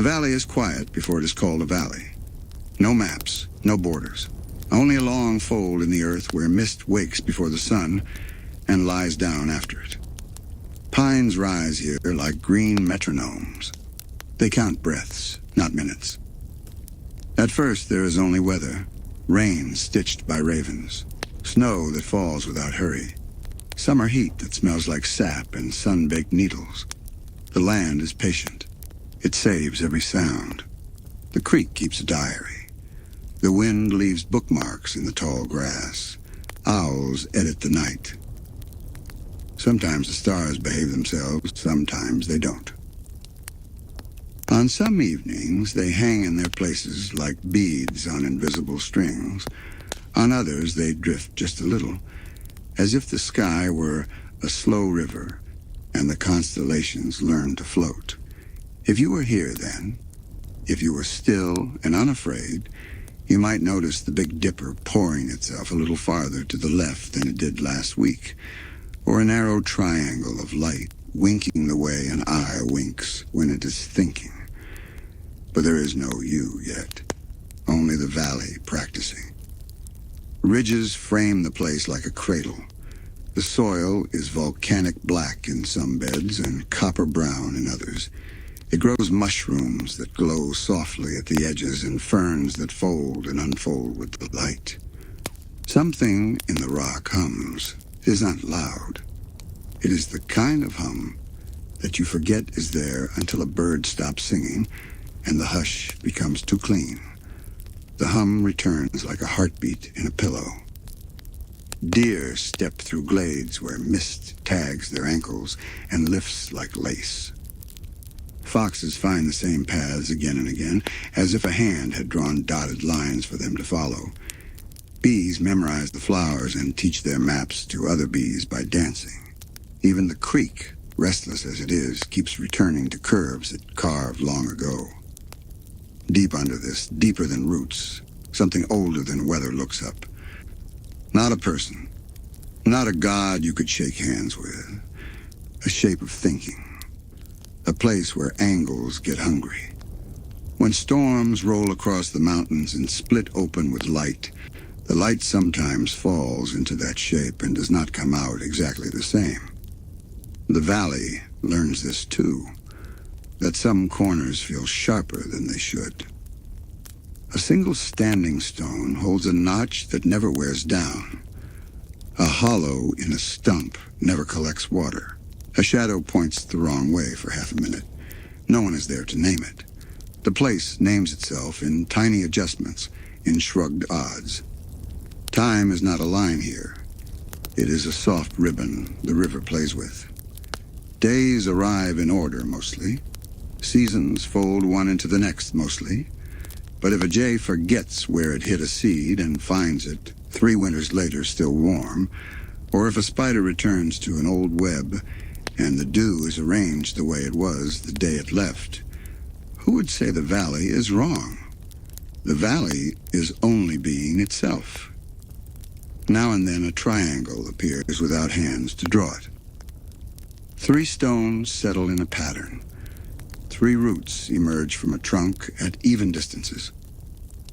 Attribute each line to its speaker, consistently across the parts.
Speaker 1: The valley is quiet before it is called a valley. No maps, no borders. Only a long fold in the earth where mist wakes before the sun and lies down after it. Pines rise here like green metronomes. They count breaths, not minutes. At first there is only weather, rain stitched by ravens, snow that falls without hurry, summer heat that smells like sap and sun-baked needles. The land is patient. It saves every sound. The creek keeps a diary. The wind leaves bookmarks in the tall grass. Owls edit the night. Sometimes the stars behave themselves, sometimes they don't. On some evenings, they hang in their places like beads on invisible strings. On others, they drift just a little, as if the sky were a slow river and the constellations learn to float. If you were here then, if you were still and unafraid, you might notice the Big Dipper pouring itself a little farther to the left than it did last week, or a narrow triangle of light winking the way an eye winks when it is thinking. But there is no you yet, only the valley practicing. Ridges frame the place like a cradle. The soil is volcanic black in some beds and copper brown in others. It grows mushrooms that glow softly at the edges and ferns that fold and unfold with the light. Something in the rock hums. It is not loud. It is the kind of hum that you forget is there until a bird stops singing and the hush becomes too clean. The hum returns like a heartbeat in a pillow. Deer step through glades where mist tags their ankles and lifts like lace. Foxes find the same paths again and again, as if a hand had drawn dotted lines for them to follow. Bees memorize the flowers and teach their maps to other bees by dancing. Even the creek, restless as it is, keeps returning to curves it carved long ago. Deep under this, deeper than roots, something older than weather looks up. Not a person, not a god you could shake hands with. A shape of thinking. A place where angles get hungry. When storms roll across the mountains and split open with light, the light sometimes falls into that shape and does not come out exactly the same. The valley learns this too, that some corners feel sharper than they should. A single standing stone holds a notch that never wears down. A hollow in a stump never collects water. A shadow points the wrong way for half a minute. No one is there to name it. The place names itself in tiny adjustments, in shrugged odds. Time is not a line here. It is a soft ribbon the river plays with. Days arrive in order, mostly. Seasons fold one into the next, mostly. But if a jay forgets where it hid a seed and finds it 3 winters later still warm, or if a spider returns to an old web and the dew is arranged the way it was the day it left, who would say the valley is wrong? The valley is only being itself. Now and then a triangle appears without hands to draw it. 3 stones settle in a pattern. 3 roots emerge from a trunk at even distances.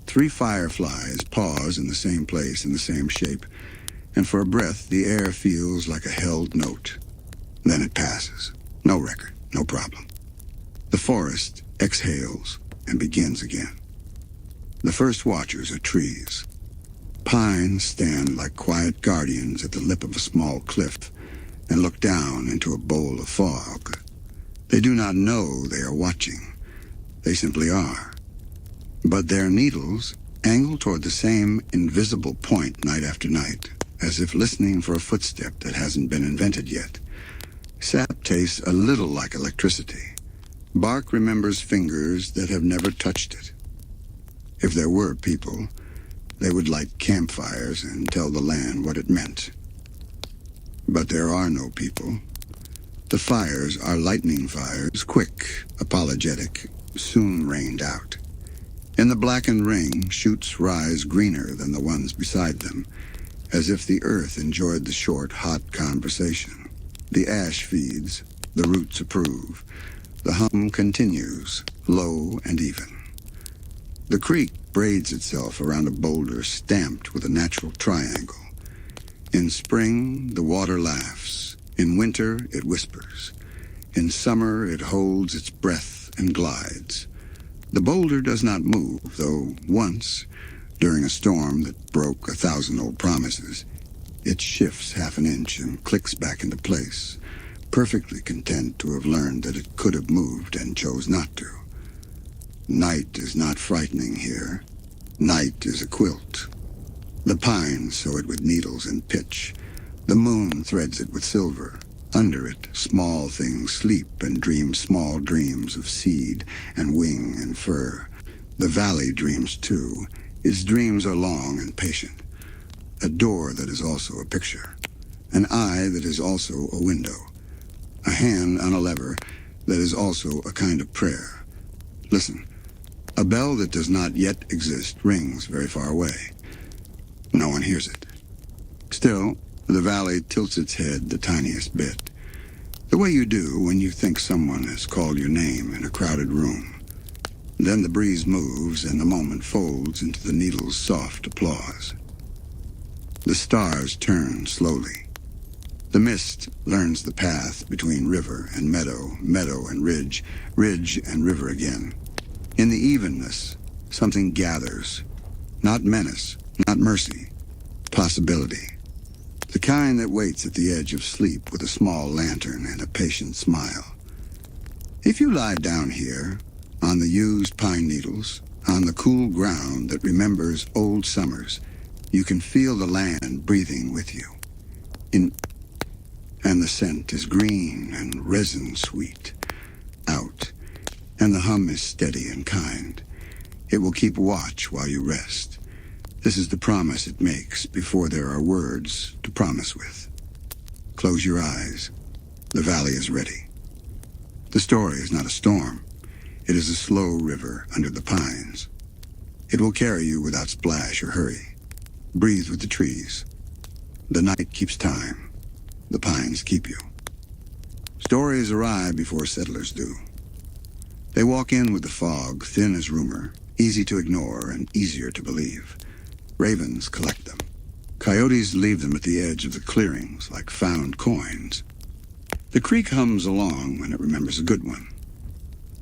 Speaker 1: 3 fireflies pause in the same place in the same shape, and for a breath the air feels like a held note. Then it passes. No record, no problem. The forest exhales and begins again. The first watchers are trees. Pines stand like quiet guardians at the lip of a small cliff and look down into a bowl of fog. They do not know they are watching. They simply are. But their needles angle toward the same invisible point night after night, as if listening for a footstep that hasn't been invented yet. Sap tastes a little like electricity. Bark remembers fingers that have never touched it. If there were people, they would light campfires and tell the land what it meant. But there are no people. The fires are lightning fires, quick, apologetic, soon rained out. In the blackened ring, shoots rise greener than the ones beside them, as if the earth enjoyed the short, hot conversation. The ash feeds, the roots approve. the hum continues, low and even. The creek braids itself around a boulder stamped with a natural triangle. In spring, the water laughs. In winter, it whispers. In summer, it holds its breath and glides. The boulder does not move, though once, during a storm that broke 1,000 old promises, it shifts half an inch and clicks back into place, perfectly content to have learned that it could have moved and chose not to. Night is not frightening here. Night is a quilt. The pines sew it with needles and pitch. The moon threads it with silver. Under it, small things sleep and dream small dreams of seed and wing and fur. The valley dreams too. Its dreams are long and patient. A door that is also a picture. An eye that is also a window. A hand on a lever that is also a kind of prayer. Listen, a bell that does not yet exist rings very far away. No one hears it. Still, the valley tilts its head the tiniest bit, the way you do when you think someone has called your name in a crowded room. Then the breeze moves and the moment folds into the needle's soft applause. The stars turn slowly. The mist learns the path between river and meadow, meadow and ridge, ridge and river again. In the evenness, something gathers. Not menace, not mercy, possibility. The kind that waits at the edge of sleep with a small lantern and a patient smile. If you lie down here, on the used pine needles, on the cool ground that remembers old summers, you can feel the land breathing with you. And the scent is green and resin sweet. Out. And the hum is steady and kind. It will keep watch while you rest. This is the promise it makes before there are words to promise with. Close your eyes. The valley is ready. The story is not a storm. It is a slow river under the pines. It will carry you without splash or hurry. Breathe with the trees. The night keeps time. The pines keep you. Stories arrive before settlers do. They walk in with the fog, thin as rumor, easy to ignore and easier to believe. Ravens collect them. Coyotes leave them at the edge of the clearings like found coins. The creek hums along when it remembers a good one.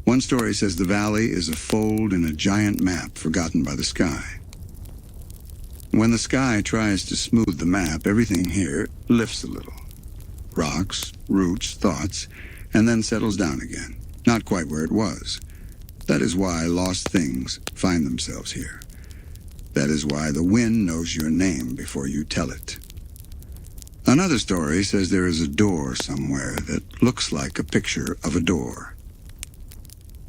Speaker 1: One story says the valley is a fold in a giant map forgotten by the sky. When the sky tries to smooth the map, everything here lifts a little. Rocks, roots, thoughts, and then settles down again, not quite where it was. That is why lost things find themselves here. That is why the wind knows your name before you tell it. Another story says there is a door somewhere that looks like a picture of a door.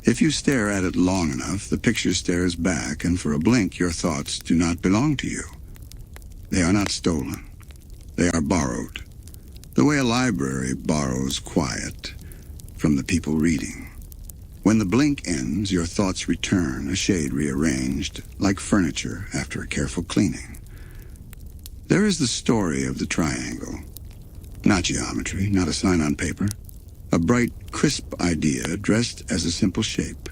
Speaker 1: If you stare at it long enough, the picture stares back, and for a blink your thoughts do not belong to you. They are not stolen. They are borrowed. The way a library borrows quiet from the people reading. When the blink ends, your thoughts return, a shade rearranged, like furniture after a careful cleaning. There is the story of the triangle. Not geometry, not a sign on paper. A bright, crisp idea dressed as a simple shape.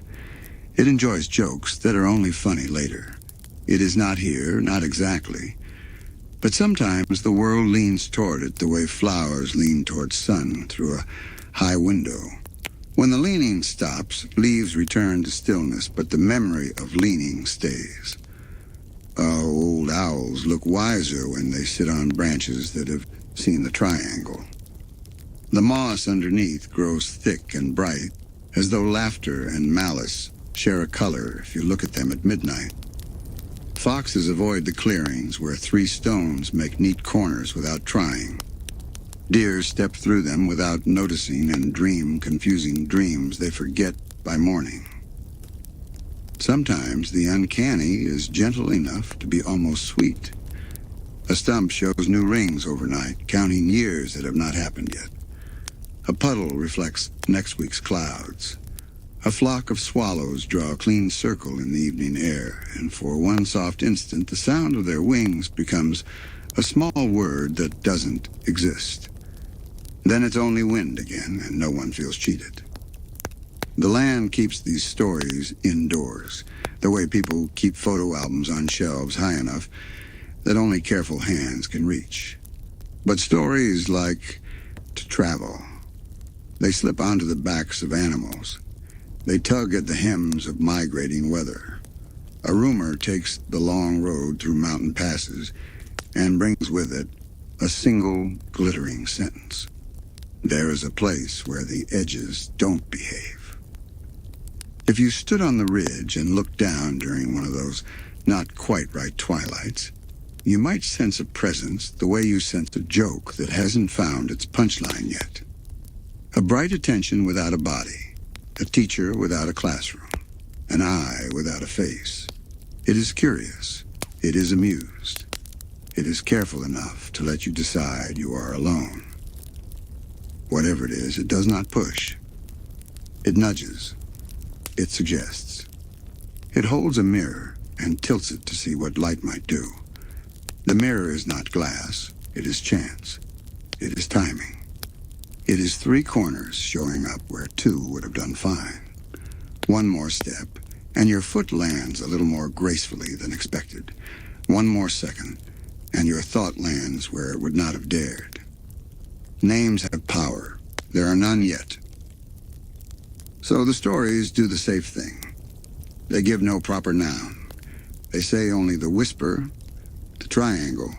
Speaker 1: It enjoys jokes that are only funny later. It is not here, not exactly. But sometimes the world leans toward it the way flowers lean toward sun through a high window. When the leaning stops, leaves return to stillness, but the memory of leaning stays. Old owls look wiser when they sit on branches that have seen the triangle. The moss underneath grows thick and bright, as though laughter and malice share a color if you look at them at midnight. Foxes avoid the clearings where 3 stones make neat corners without trying. Deer step through them without noticing and dream confusing dreams they forget by morning. Sometimes the uncanny is gentle enough to be almost sweet. A stump shows new rings overnight, counting years that have not happened yet. A puddle reflects next week's clouds. A flock of swallows draw a clean circle in the evening air, and for one soft instant the sound of their wings becomes a small word that doesn't exist. Then it's only wind again, and no one feels cheated. The land keeps these stories indoors, the way people keep photo albums on shelves high enough that only careful hands can reach. But stories like to travel. They slip onto the backs of animals. They tug at the hems of migrating weather. A rumor takes the long road through mountain passes and brings with it a single glittering sentence. There is a place where the edges don't behave. If you stood on the ridge and looked down during one of those not quite right twilights, you might sense a presence the way you sense a joke that hasn't found its punchline yet. A bright attention without a body, a teacher without a classroom, an eye without a face. It is curious. It is amused. It is careful enough to let you decide you are alone. Whatever it is, it does not push. It nudges. It suggests. It holds a mirror and tilts it to see what light might do. The mirror is not glass. It is chance. It is timing. It is three corners showing up where two would have done fine. One more step, and your foot lands a little more gracefully than expected. One more second, and your thought lands where it would not have dared. Names have power. There are none yet. So the stories do the safe thing. They give no proper noun. They say only the whisper, the triangle,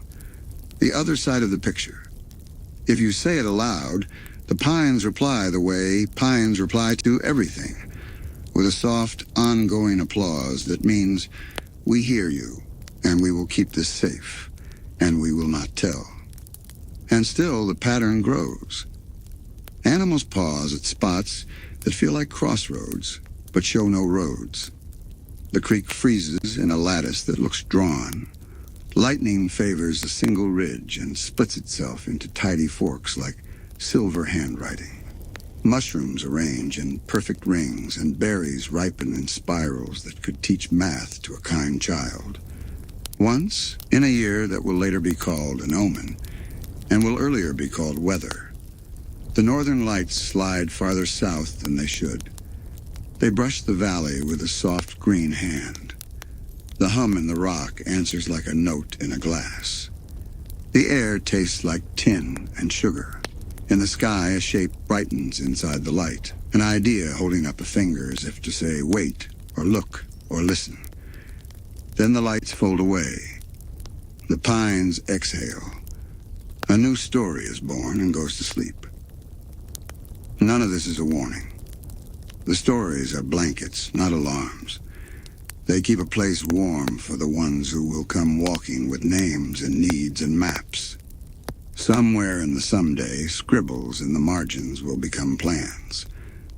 Speaker 1: the other side of the picture. If you say it aloud, the pines reply the way pines reply to everything, with a soft, ongoing applause that means, we hear you, and we will keep this safe, and we will not tell. And still the pattern grows. Animals pause at spots that feel like crossroads, but show no roads. The creek freezes in a lattice that looks drawn. Lightning favors a single ridge and splits itself into tidy forks like silver handwriting. Mushrooms arrange in perfect rings, and berries ripen in spirals that could teach math to a kind child. Once, in a year that will later be called an omen, and will earlier be called weather, the northern lights slide farther south than they should. They brush the valley with a soft green hand. The hum in the rock answers like a note in a glass. The air tastes like tin and sugar. In the sky, a shape brightens inside the light, an idea holding up a finger as if to say, wait, or look, or listen. Then the lights fold away. The pines exhale. A new story is born and goes to sleep. None of this is a warning. The stories are blankets, not alarms. They keep a place warm for the ones who will come walking with names and needs and maps. Somewhere in the someday, scribbles in the margins will become plans.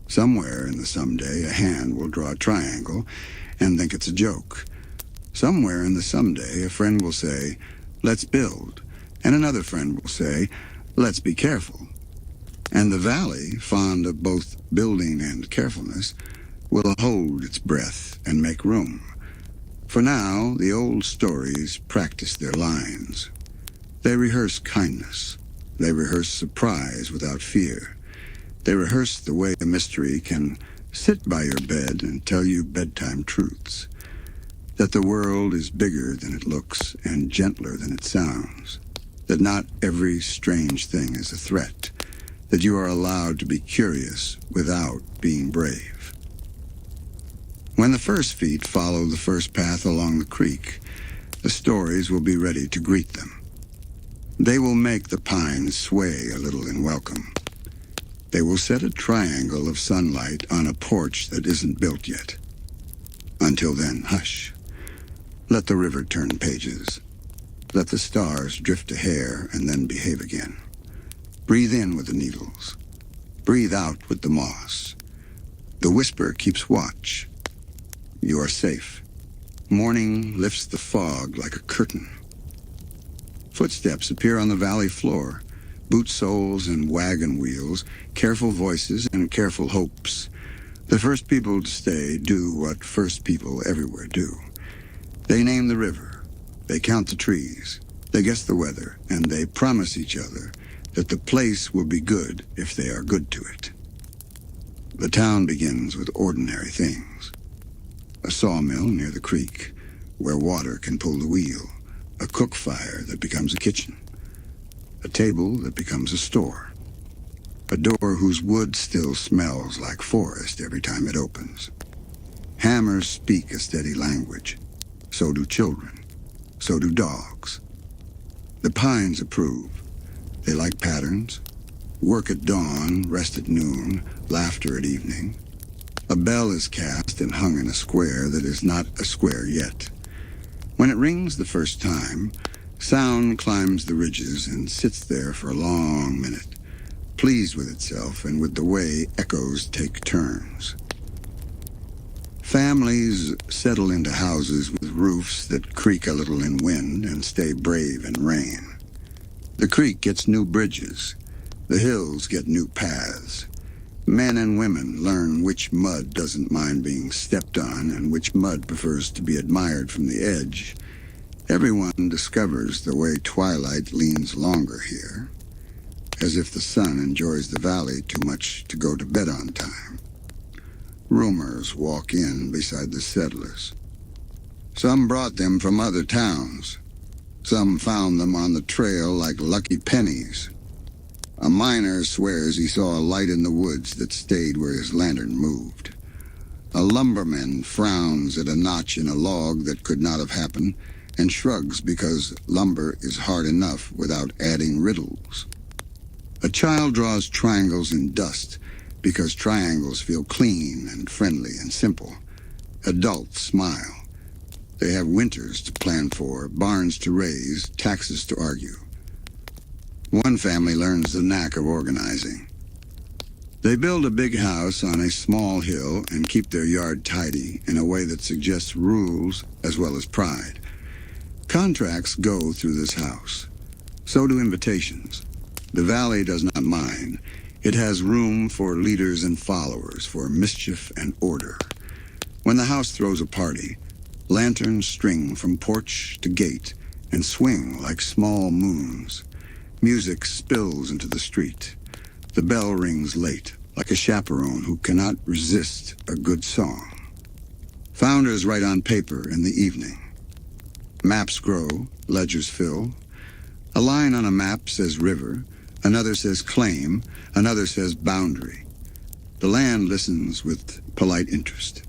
Speaker 1: Somewhere in the someday, a hand will draw a triangle and think it's a joke. Somewhere in the someday, a friend will say, let's build, and another friend will say, let's be careful. And the valley, fond of both building and carefulness, will hold its breath and make room. For now, the old stories practice their lines. They rehearse kindness. They rehearse surprise without fear. They rehearse the way a mystery can sit by your bed and tell you bedtime truths. That the world is bigger than it looks and gentler than it sounds. That not every strange thing is a threat. That you are allowed to be curious without being brave. When the first feet follow the first path along the creek, the stories will be ready to greet them. They will make the pines sway a little in welcome. They will set a triangle of sunlight on a porch that isn't built yet. Until then, hush. Let the river turn pages. Let the stars drift a hair and then behave again. Breathe in with the needles. Breathe out with the moss. The whisper keeps watch. You are safe. Morning lifts the fog like a curtain. Footsteps appear on the valley floor. Boot soles and wagon wheels, careful voices and careful hopes. The first people to stay do what first people everywhere do. They name the river. They count the trees. They guess the weather, and they promise each other that the place will be good if they are good to it. The town begins with ordinary things. A sawmill near the creek, where water can pull the wheel. A cook fire that becomes a kitchen. A table that becomes a store. A door whose wood still smells like forest every time it opens. Hammers speak a steady language. So do children. So do dogs. The pines approve. They like patterns. Work at dawn, rest at noon, laughter at evening. A bell is cast and hung in a square that is not a square yet. When it rings the first time, sound climbs the ridges and sits there for a long minute, pleased with itself and with the way echoes take turns. Families settle into houses with roofs that creak a little in wind and stay brave in rain. The creek gets new bridges. The hills get new paths. Men and women learn which mud doesn't mind being stepped on and which mud prefers to be admired from the edge. Everyone discovers the way twilight leans longer here, as if the sun enjoys the valley too much to go to bed on time. Rumors walk in beside the settlers. Some brought them from other towns. Some found them on the trail like lucky pennies. A miner swears he saw a light in the woods that stayed where his lantern moved. A lumberman frowns at a notch in a log that could not have happened and shrugs because lumber is hard enough without adding riddles. A child draws triangles in dust because triangles feel clean and friendly and simple. Adults smile. They have winters to plan for, barns to raise, taxes to argue. One family learns the knack of organizing. They build a big house on a small hill and keep their yard tidy in a way that suggests rules as well as pride. Contracts go through this house. So do invitations. The valley does not mind. It has room for leaders and followers, for mischief and order. When the house throws a party, lanterns string from porch to gate and swing like small moons. Music spills into the street. The bell rings late, like a chaperone who cannot resist a good song. Founders write on paper in the evening. Maps grow, ledgers fill. A line on a map says river, another says claim, another says boundary. The land listens with polite interest.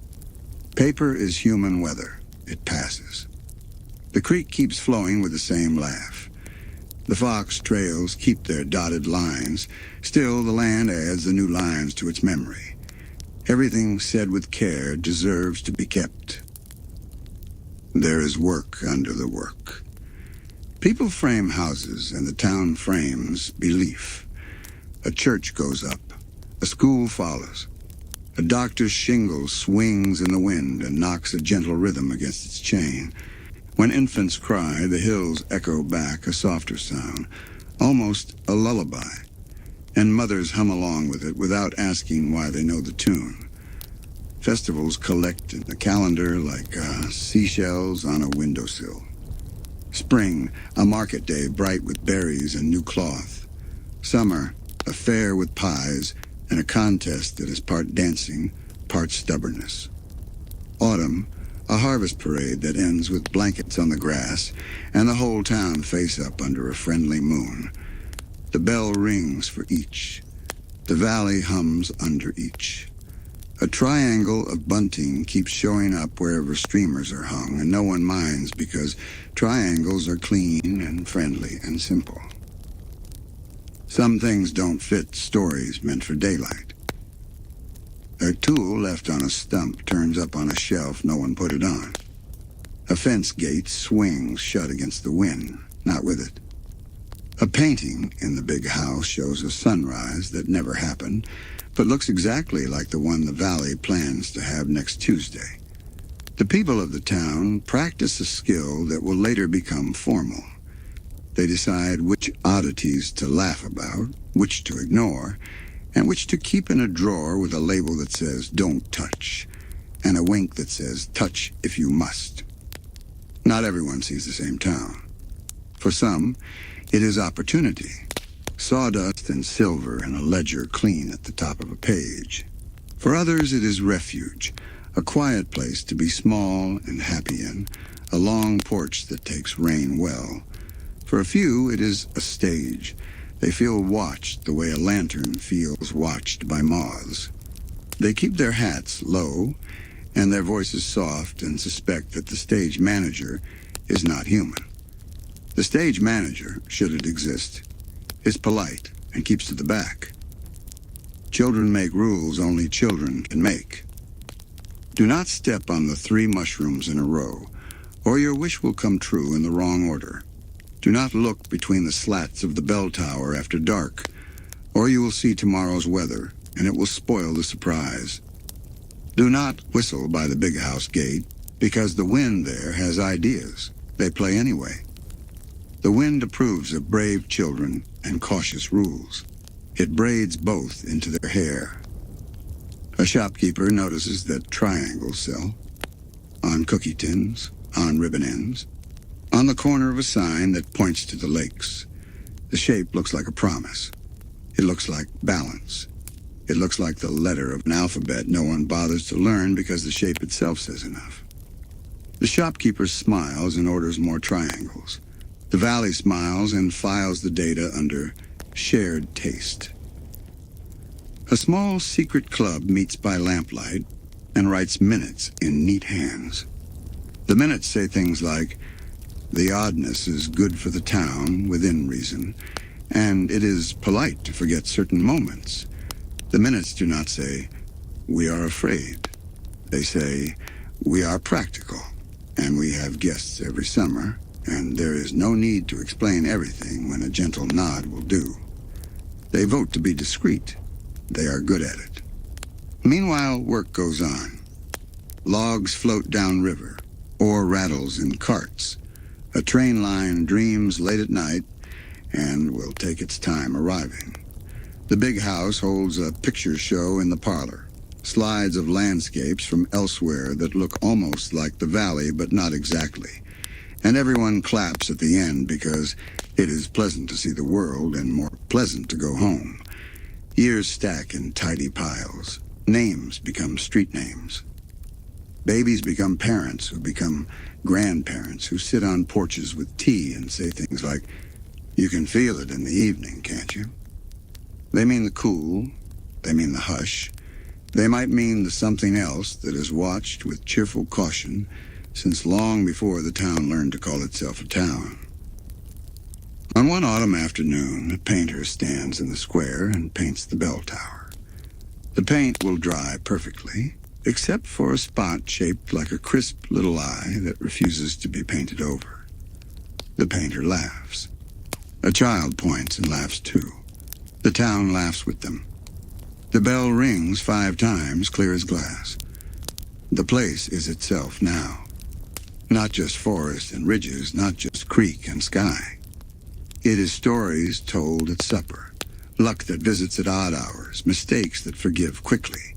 Speaker 1: Paper is human weather. It passes. The creek keeps flowing with the same laugh. The fox trails keep their dotted lines. Still, the land adds the new lines to its memory. Everything said with care deserves to be kept. There is work under the work. People frame houses, and the town frames belief. A church goes up. A school follows. A doctor's shingle swings in the wind and knocks a gentle rhythm against its chain. When infants cry, the hills echo back a softer sound, almost a lullaby, and mothers hum along with it without asking why they know the tune. Festivals collect in the calendar like seashells on a windowsill. Spring, a market day bright with berries and new cloth. Summer, a fair with pies and a contest that is part dancing, part stubbornness. Autumn, a harvest parade that ends with blankets on the grass and the whole town face up under a friendly moon. The bell rings for each. The valley hums under each. A triangle of bunting keeps showing up wherever streamers are hung, and no one minds because triangles are clean and friendly and simple. Some things don't fit stories meant for daylight. A tool left on a stump turns up on a shelf no one put it on. A fence gate swings shut against the wind, not with it. A painting in the big house shows a sunrise that never happened, but looks exactly like the one the valley plans to have next Tuesday. The people of the town practice a skill that will later become formal. They decide which oddities to laugh about, which to ignore, and which to keep in a drawer with a label that says, "Don't touch," and a wink that says, "Touch if you must." Not everyone sees the same town. For some, it is opportunity. Sawdust and silver and a ledger clean at the top of a page. For others, it is refuge, a quiet place to be small and happy in, a long porch that takes rain well. For a few, it is a stage. They feel watched the way a lantern feels watched by moths. They keep their hats low and their voices soft and suspect that the stage manager is not human. The stage manager, should it exist, is polite and keeps to the back. Children make rules only children can make. Do not step on the 3 mushrooms in a row, or your wish will come true in the wrong order. Do not look between the slats of the bell tower after dark, or you will see tomorrow's weather, and it will spoil the surprise. Do not whistle by the big house gate, because the wind there has ideas. They play anyway. The wind approves of brave children and cautious rules. It braids both into their hair. A shopkeeper notices that triangles sell. On cookie tins, on ribbon ends, on the corner of a sign that points to the lakes. The shape looks like a promise. It looks like balance. It looks like the letter of an alphabet no one bothers to learn because the shape itself says enough. The shopkeeper smiles and orders more triangles. The valley smiles and files the data under shared taste. A small secret club meets by lamplight and writes minutes in neat hands. The minutes say things like, the oddness is good for the town within reason, and it is polite to forget certain moments. The minutes do not say, we are afraid. They say, we are practical, and we have guests every summer, and there is no need to explain everything when a gentle nod will do. They vote to be discreet. They are good at it. Meanwhile, work goes on. Logs float downriver, ore rattles in carts. A train line dreams late at night and will take its time arriving. The big house holds a picture show in the parlor. Slides of landscapes from elsewhere that look almost like the valley, but not exactly. And everyone claps at the end because it is pleasant to see the world and more pleasant to go home. Years stack in tidy piles. Names become street names. Babies become parents who become grandparents who sit on porches with tea and say things like, you can feel it in the evening, can't you? They mean the cool. They mean the hush. They might mean the something else that is watched with cheerful caution since long before the town learned to call itself a town. On one autumn afternoon, a painter stands in the square and paints the bell tower. The paint will dry perfectly, except for a spot shaped like a crisp little eye that refuses to be painted over. The painter laughs. A child points and laughs too. The town laughs with them. The bell rings 5 times, clear as glass. The place is itself now. Not just forest and ridges, not just creek and sky. It is stories told at supper, luck that visits at odd hours, mistakes that forgive quickly,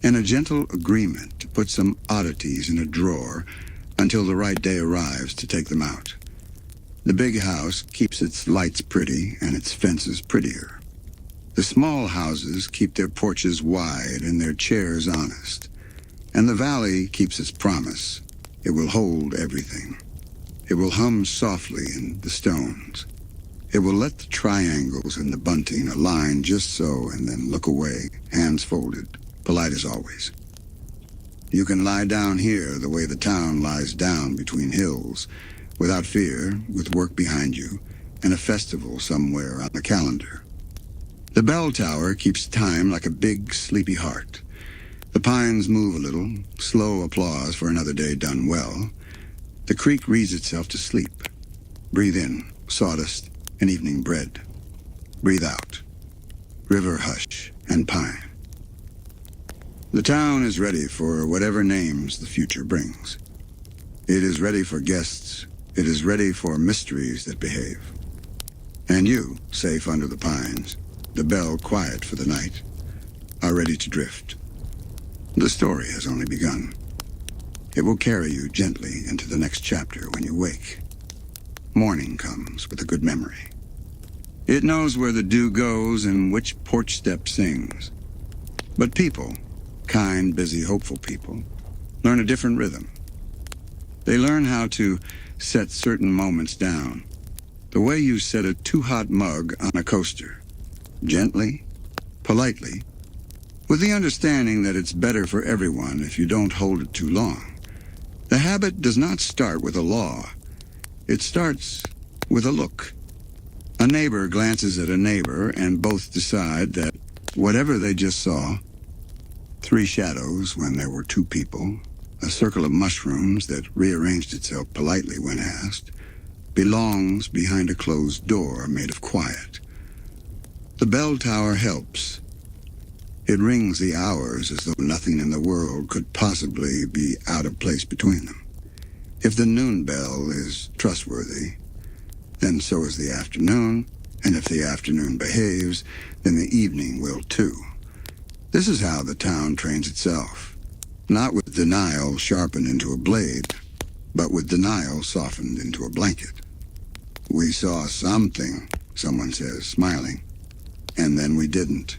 Speaker 1: and a gentle agreement to put some oddities in a drawer until the right day arrives to take them out. The big house keeps its lights pretty and its fences prettier. The small houses keep their porches wide and their chairs honest. And the valley keeps its promise. It will hold everything. It will hum softly in the stones. It will let the triangles and the bunting align just so and then look away, hands folded, polite as always. You can lie down here the way the town lies down between hills, without fear, with work behind you, and a festival somewhere on the calendar. The bell tower keeps time like a big, sleepy heart. The pines move a little, slow applause for another day done well. The creek reads itself to sleep. Breathe in, sawdust and evening bread. Breathe out, river hush and pine. The town is ready for whatever names the future brings. It is ready for guests. It is ready for mysteries that behave. And you, safe under the pines, the bell quiet for the night, are ready to drift. The story has only begun. It will carry you gently into the next chapter when you wake. Morning comes with a good memory. It knows where the dew goes and which porch step sings. But people, kind, busy, hopeful people, learn a different rhythm. They learn how to set certain moments down, the way you set a too-hot mug on a coaster, gently, politely, with the understanding that it's better for everyone if you don't hold it too long. The habit does not start with a law. It starts with a look. A neighbor glances at a neighbor, and both decide that whatever they just saw, 3 shadows when there were 2 people, a circle of mushrooms that rearranged itself politely when asked, belongs behind a closed door made of quiet. The bell tower helps. It rings the hours as though nothing in the world could possibly be out of place between them. If the noon bell is trustworthy, then so is the afternoon, and if the afternoon behaves, then the evening will too. This is how the town trains itself, not with denial sharpened into a blade, but with denial softened into a blanket. We saw something, someone says, smiling, and then we didn't.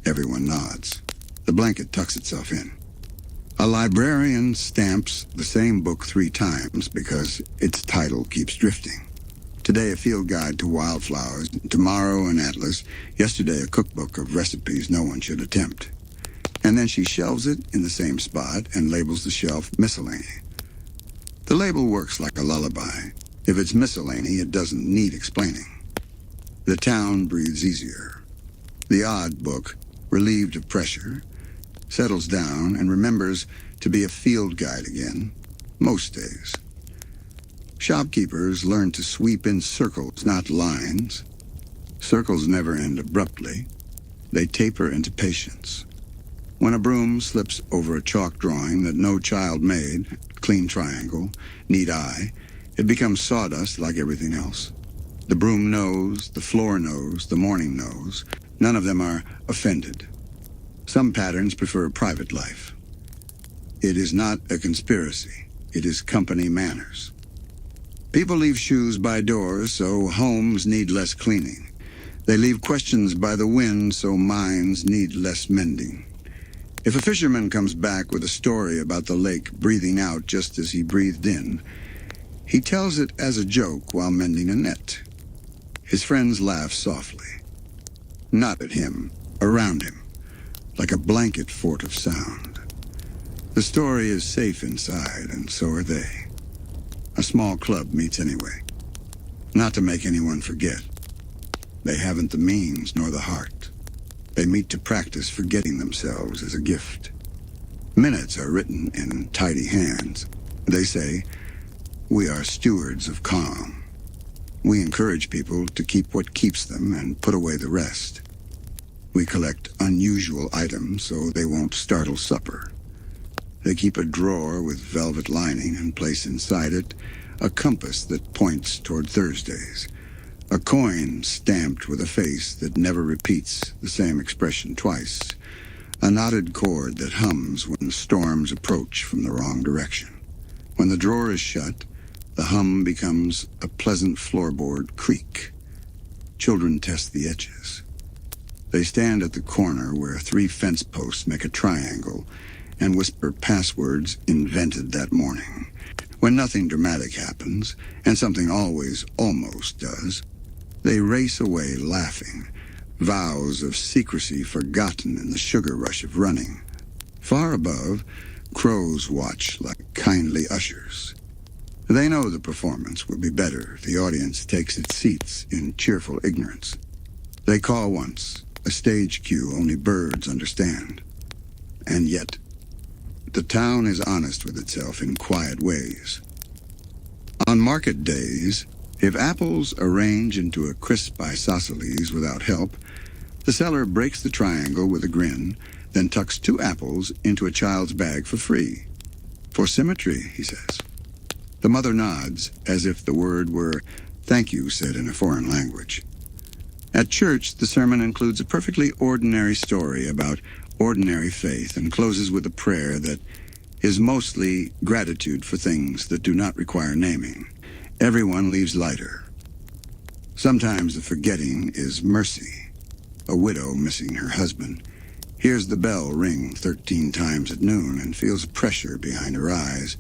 Speaker 1: Everyone nods. The blanket tucks itself in. A librarian stamps the same book 3 times because its title keeps drifting. Today, a field guide to wildflowers. Tomorrow, an atlas. Yesterday, a cookbook of recipes no one should attempt. And then she shelves it in the same spot and labels the shelf miscellany. The label works like a lullaby. If it's miscellany, it doesn't need explaining. The town breathes easier. The odd book, relieved of pressure, settles down and remembers to be a field guide again, most days. Shopkeepers learn to sweep in circles, not lines. Circles never end abruptly. They taper into patience. When a broom slips over a chalk drawing that no child made, clean triangle, neat eye, it becomes sawdust like everything else. The broom knows, the floor knows, the morning knows. None of them are offended. Some patterns prefer private life. It is not a conspiracy. It is company manners. People leave shoes by doors, so homes need less cleaning. They leave questions by the wind, so minds need less mending. If a fisherman comes back with a story about the lake breathing out just as he breathed in, he tells it as a joke while mending a net. His friends laugh softly. Not at him, around him, like a blanket fort of sound. The story is safe inside, and so are they. A small club meets anyway. Not to make anyone forget. They haven't the means nor the heart. They meet to practice forgetting themselves as a gift. Minutes are written in tidy hands. They say, we are stewards of calm. We encourage people to keep what keeps them and put away the rest. We collect unusual items so they won't startle supper. They keep a drawer with velvet lining and place inside it a compass that points toward Thursdays, a coin stamped with a face that never repeats the same expression twice, a knotted cord that hums when storms approach from the wrong direction. When the drawer is shut, the hum becomes a pleasant floorboard creak. Children test the edges. They stand at the corner where 3 fence posts make a triangle and whisper passwords invented that morning. When nothing dramatic happens, and something always almost does, they race away laughing, vows of secrecy forgotten in the sugar rush of running. Far above, crows watch like kindly ushers. They know the performance will be better if the audience takes its seats in cheerful ignorance. They call once, a stage cue only birds understand. And yet, the town is honest with itself in quiet ways. On market days, if apples arrange into a crisp isosceles without help, the seller breaks the triangle with a grin, then tucks 2 apples into a child's bag for free. For symmetry, he says. The mother nods, as if the word were thank you said in a foreign language. At church, the sermon includes a perfectly ordinary story about ordinary faith and closes with a prayer that is mostly gratitude for things that do not require naming. Everyone leaves lighter. Sometimes the forgetting is mercy, a widow missing her husband, hears the bell ring 13 times at noon and feels pressure behind her eyes,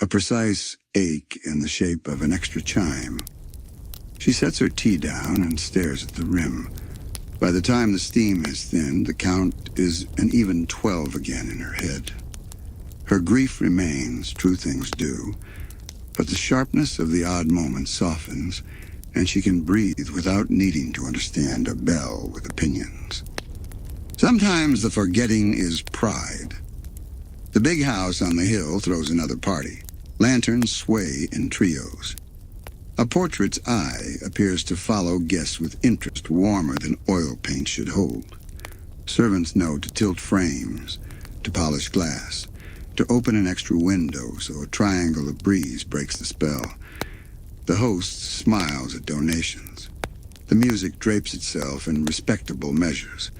Speaker 1: a precise ache in the shape of an extra chime. She sets her tea down and stares at the rim. By the time the steam has thinned, the count is an even 12 again in her head. Her grief remains, true things do, but the sharpness of the odd moment softens, and she can breathe without needing to understand a bell with opinions. Sometimes the forgetting is pride. The big house on the hill throws another party. Lanterns sway in trios. A portrait's eye appears to follow guests with interest warmer than oil paint should hold. Servants know to tilt frames, to polish glass, to open an extra window so a triangle of breeze breaks the spell. The host smiles at donations. The music drapes itself in respectable measures.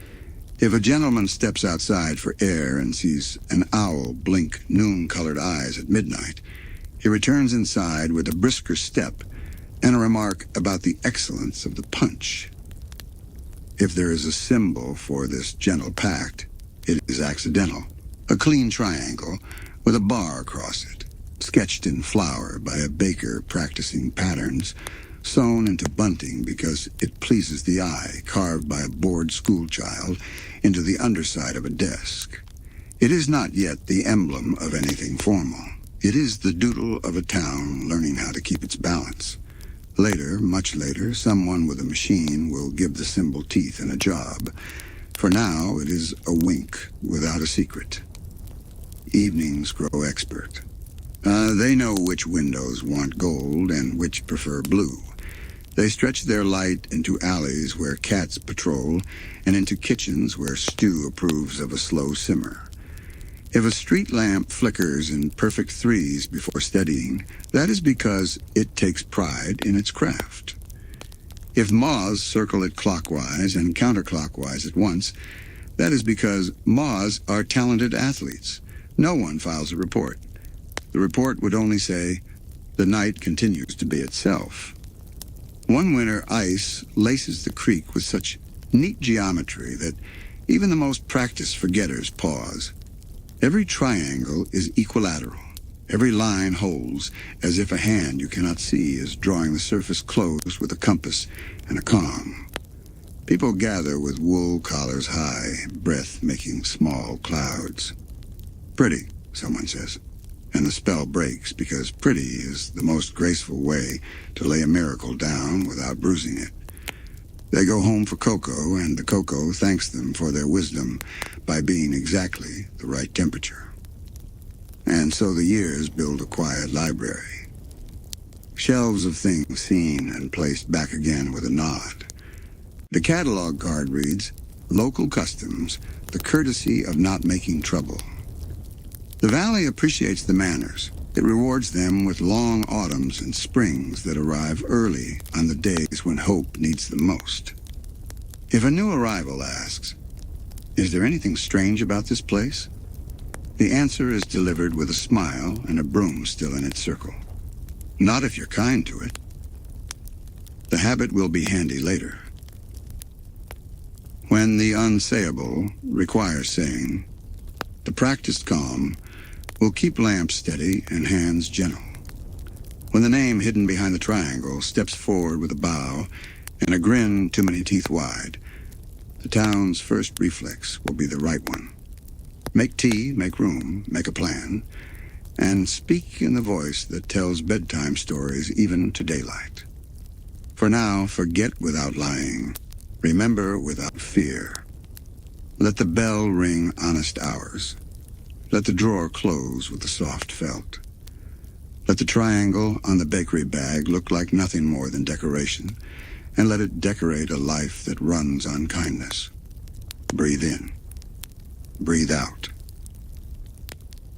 Speaker 1: If a gentleman steps outside for air and sees an owl blink noon-colored eyes at midnight, he returns inside with a brisker step and a remark about the excellence of the punch. If there is a symbol for this gentle pact, it is accidental. A clean triangle with a bar across it, sketched in flour by a baker practicing patterns, sewn into bunting because it pleases the eye, carved by a bored schoolchild into the underside of a desk. It is not yet the emblem of anything formal. It is the doodle of a town learning how to keep its balance. Later, much later, someone with a machine will give the symbol teeth and a job. For now, it is a wink without a secret. Evenings grow expert. They know which windows want gold and which prefer blue. They stretch their light into alleys where cats patrol and into kitchens where stew approves of a slow simmer. If a street lamp flickers in perfect threes before steadying, that is because it takes pride in its craft. If moths circle it clockwise and counterclockwise at once, that is because moths are talented athletes. No one files a report. The report would only say, the night continues to be itself. One winter, ice laces the creek with such neat geometry that even the most practiced forgetters pause. Every triangle is equilateral. Every line holds, as if a hand you cannot see is drawing the surface closed with a compass and a comb. People gather with wool collars high, breath making small clouds. Pretty, someone says, and the spell breaks because pretty is the most graceful way to lay a miracle down without bruising it. They go home for cocoa, and the cocoa thanks them for their wisdom by being exactly the right temperature. And so the years build a quiet library. Shelves of things seen and placed back again with a nod. The catalog card reads, Local Customs, the courtesy of not making trouble. The valley appreciates the manners. It rewards them with long autumns and springs that arrive early on the days when hope needs them most. If a new arrival asks, is there anything strange about this place? The answer is delivered with a smile and a broom still in its circle. Not if you're kind to it. The habit will be handy later. When the unsayable requires saying, the practiced calm will keep lamps steady and hands gentle. When the name hidden behind the triangle steps forward with a bow and a grin too many teeth wide, the town's first reflex will be the right one. Make tea, make room, make a plan, and speak in the voice that tells bedtime stories even to daylight. For now, forget without lying. Remember without fear. Let the bell ring honest hours. Let the drawer close with the soft felt. Let the triangle on the bakery bag look like nothing more than decoration, and let it decorate a life that runs on kindness. Breathe in. Breathe out.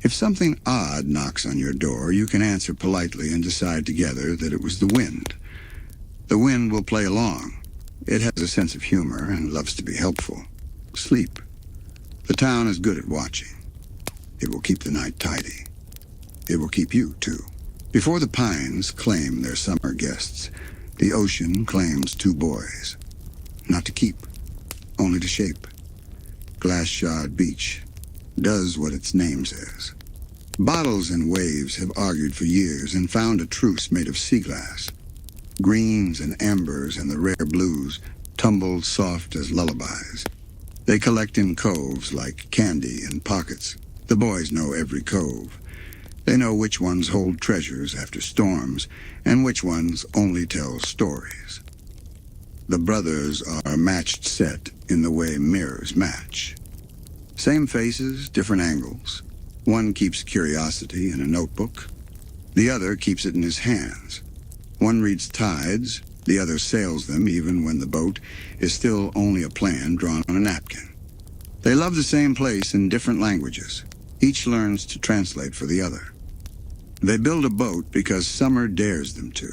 Speaker 1: If something odd knocks on your door, you can answer politely and decide together that it was the wind. The wind will play along. It has a sense of humor and loves to be helpful. Sleep. The town is good at watching. It will keep the night tidy. It will keep you, too. Before the pines claim their summer guests, the ocean claims 2 boys. Not to keep, only to shape. glass-shod beach does what its name says. Bottles and waves have argued for years and found a truce made of sea glass. Greens and ambers and the rare blues tumbled soft as lullabies. They collect in coves like candy in pockets. The boys know every cove. They know which ones hold treasures after storms and which ones only tell stories. The brothers are matched set in the way mirrors match. Same faces, different angles. One keeps curiosity in a notebook. The other keeps it in his hands. One reads tides, the other sails them even when the boat is still only a plan drawn on a napkin. They love the same place in different languages. Each learns to translate for the other. They build a boat because summer dares them to.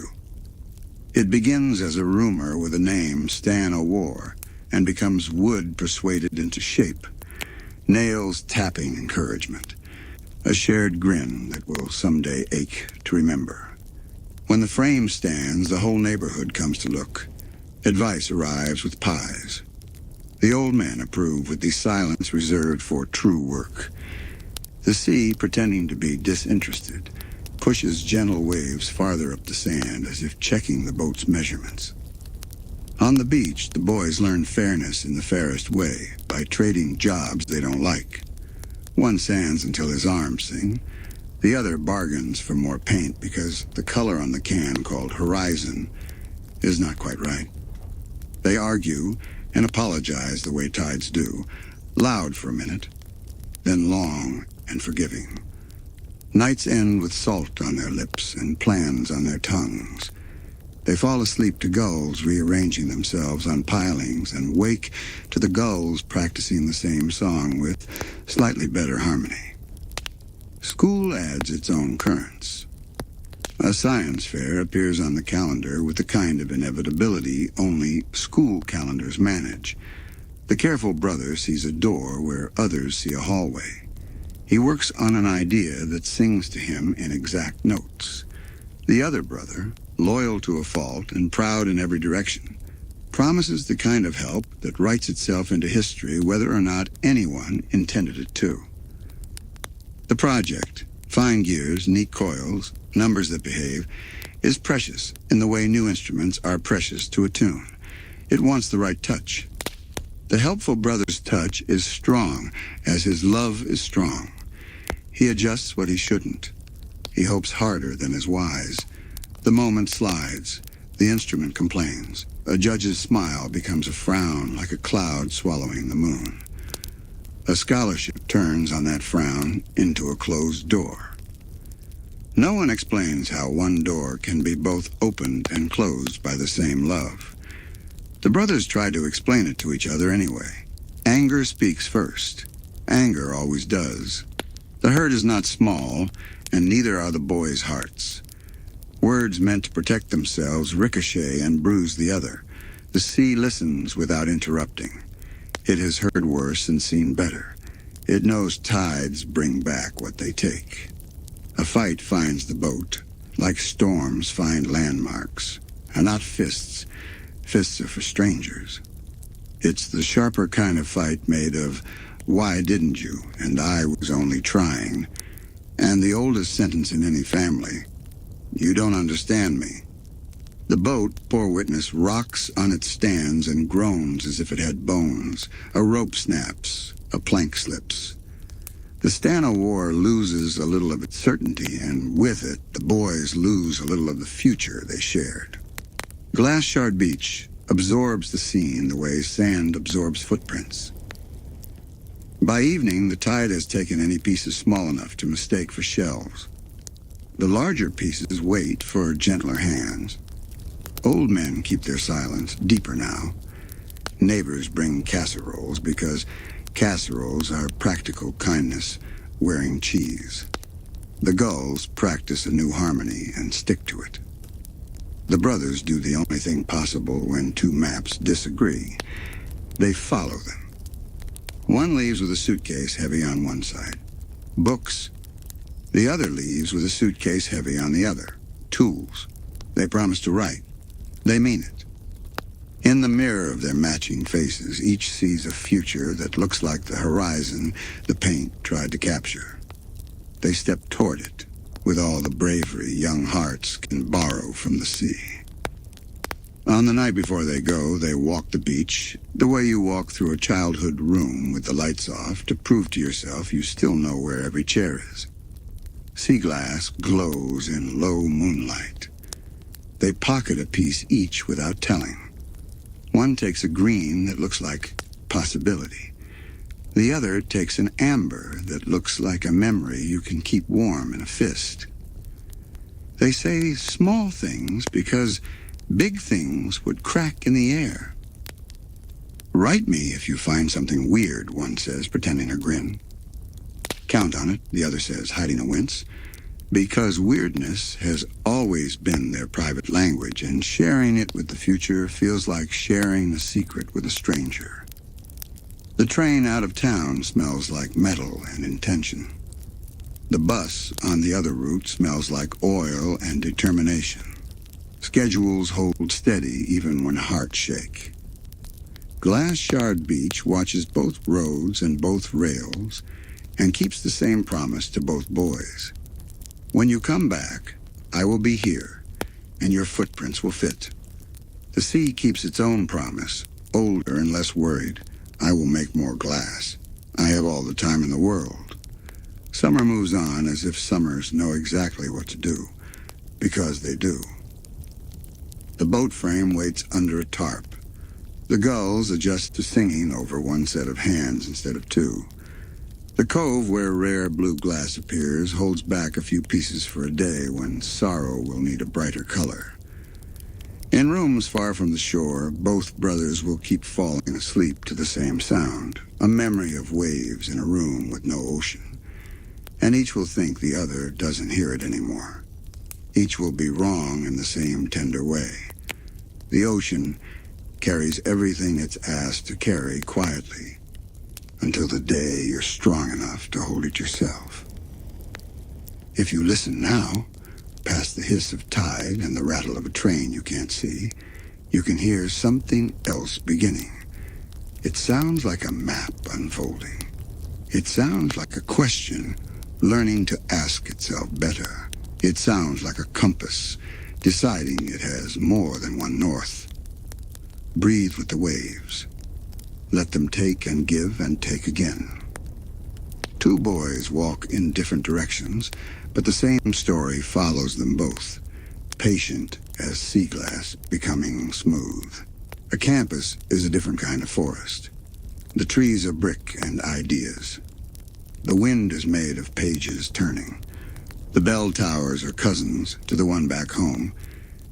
Speaker 1: It begins as a rumor with a name, Stan O'War, and becomes wood persuaded into shape. Nails tapping encouragement. A shared grin that will someday ache to remember. When the frame stands, the whole neighborhood comes to look. Advice arrives with pies. The old men approve with the silence reserved for true work. The sea, pretending to be disinterested, pushes gentle waves farther up the sand as if checking the boat's measurements. On the beach, the boys learn fairness in the fairest way by trading jobs they don't like. One sands until his arms sing. The other bargains for more paint because the color on the can, called Horizon, is not quite right. They argue and apologize the way tides do, loud for a minute, then long and forgiving. Nights end with salt on their lips and plans on their tongues. They fall asleep to gulls rearranging themselves on pilings and wake to the gulls practicing the same song with slightly better harmony. School adds its own currents. A science fair appears on the calendar with the kind of inevitability only school calendars manage. The careful brother sees a door where others see a hallway. He works on an idea that sings to him in exact notes. The other brother, loyal to a fault and proud in every direction, promises the kind of help that writes itself into history whether or not anyone intended it to. The project, fine gears, neat coils, numbers that behave, is precious in the way new instruments are precious to a tune. It wants the right touch. The helpful brother's touch is strong, as his love is strong. He adjusts what he shouldn't. He hopes harder than is wise. The moment slides. The instrument complains. A judge's smile becomes a frown like a cloud swallowing the moon. A scholarship turns on that frown into a closed door. No one explains how one door can be both opened and closed by the same love. The brothers try to explain it to each other anyway. Anger speaks first. Anger always does. The hurt is not small, and neither are the boys' hearts. Words meant to protect themselves ricochet and bruise the other. The sea listens without interrupting. It has heard worse and seen better. It knows tides bring back what they take. A fight finds the boat, like storms find landmarks, are not fists. Fists are for strangers. It's the sharper kind of fight made of, "Why didn't you?" and "I was only trying." And the oldest sentence in any family, "You don't understand me." The boat, poor witness, rocks on its stands and groans as if it had bones. A rope snaps, a plank slips. The Stan O'War loses a little of its certainty, and with it, the boys lose a little of the future they shared. Glass Shard Beach absorbs the scene the way sand absorbs footprints. By evening, the tide has taken any pieces small enough to mistake for shells. The larger pieces wait for gentler hands. Old men keep their silence, deeper now. Neighbors bring casseroles because casseroles are practical kindness wearing cheese. The gulls practice a new harmony and stick to it. The brothers do the only thing possible when two maps disagree. They follow them. One leaves with a suitcase heavy on one side. Books. The other leaves with a suitcase heavy on the other. Tools. They promise to write. They mean it. In the mirror of their matching faces, each sees a future that looks like the horizon the paint tried to capture. They step toward it with all the bravery young hearts can borrow from the sea. On the night before they go, they walk the beach the way you walk through a childhood room with the lights off to prove to yourself you still know where every chair is. Sea glass glows in low moonlight. They pocket a piece each without telling. One takes a green that looks like possibility. The other takes an amber that looks like a memory you can keep warm in a fist. They say small things because big things would crack in the air. "Write me if you find something weird," one says, pretending a grin. "Count on it," the other says, hiding a wince, because weirdness has always been their private language, and sharing it with the future feels like sharing a secret with a stranger. The train out of town smells like metal and intention. The bus on the other route smells like oil and determination. Schedules hold steady even when hearts shake. Glass Shard Beach watches both roads and both rails and keeps the same promise to both boys. "When you come back, I will be here, and your footprints will fit." The sea keeps its own promise, older and less worried. "I will make more glass. I have all the time in the world." Summer moves on as if summers know exactly what to do, because they do. The boat frame waits under a tarp. The gulls adjust to singing over one set of hands instead of two. The cove where rare blue glass appears holds back a few pieces for a day when sorrow will need a brighter color. In rooms far from the shore, both brothers will keep falling asleep to the same sound, a memory of waves in a room with no ocean. And each will think the other doesn't hear it anymore. Each will be wrong in the same tender way. The ocean carries everything it's asked to carry quietly, until the day you're strong enough to hold it yourself. If you listen now, past the hiss of tide and the rattle of a train you can't see, you can hear something else beginning. It sounds like a map unfolding. It sounds like a question learning to ask itself better. It sounds like a compass deciding it has more than one north. Breathe with the waves. Let them take and give and take again. Two boys walk in different directions, but the same story follows them both, patient as sea glass becoming smooth. A campus is a different kind of forest. The trees are brick and ideas. The wind is made of pages turning. The bell towers are cousins to the one back home,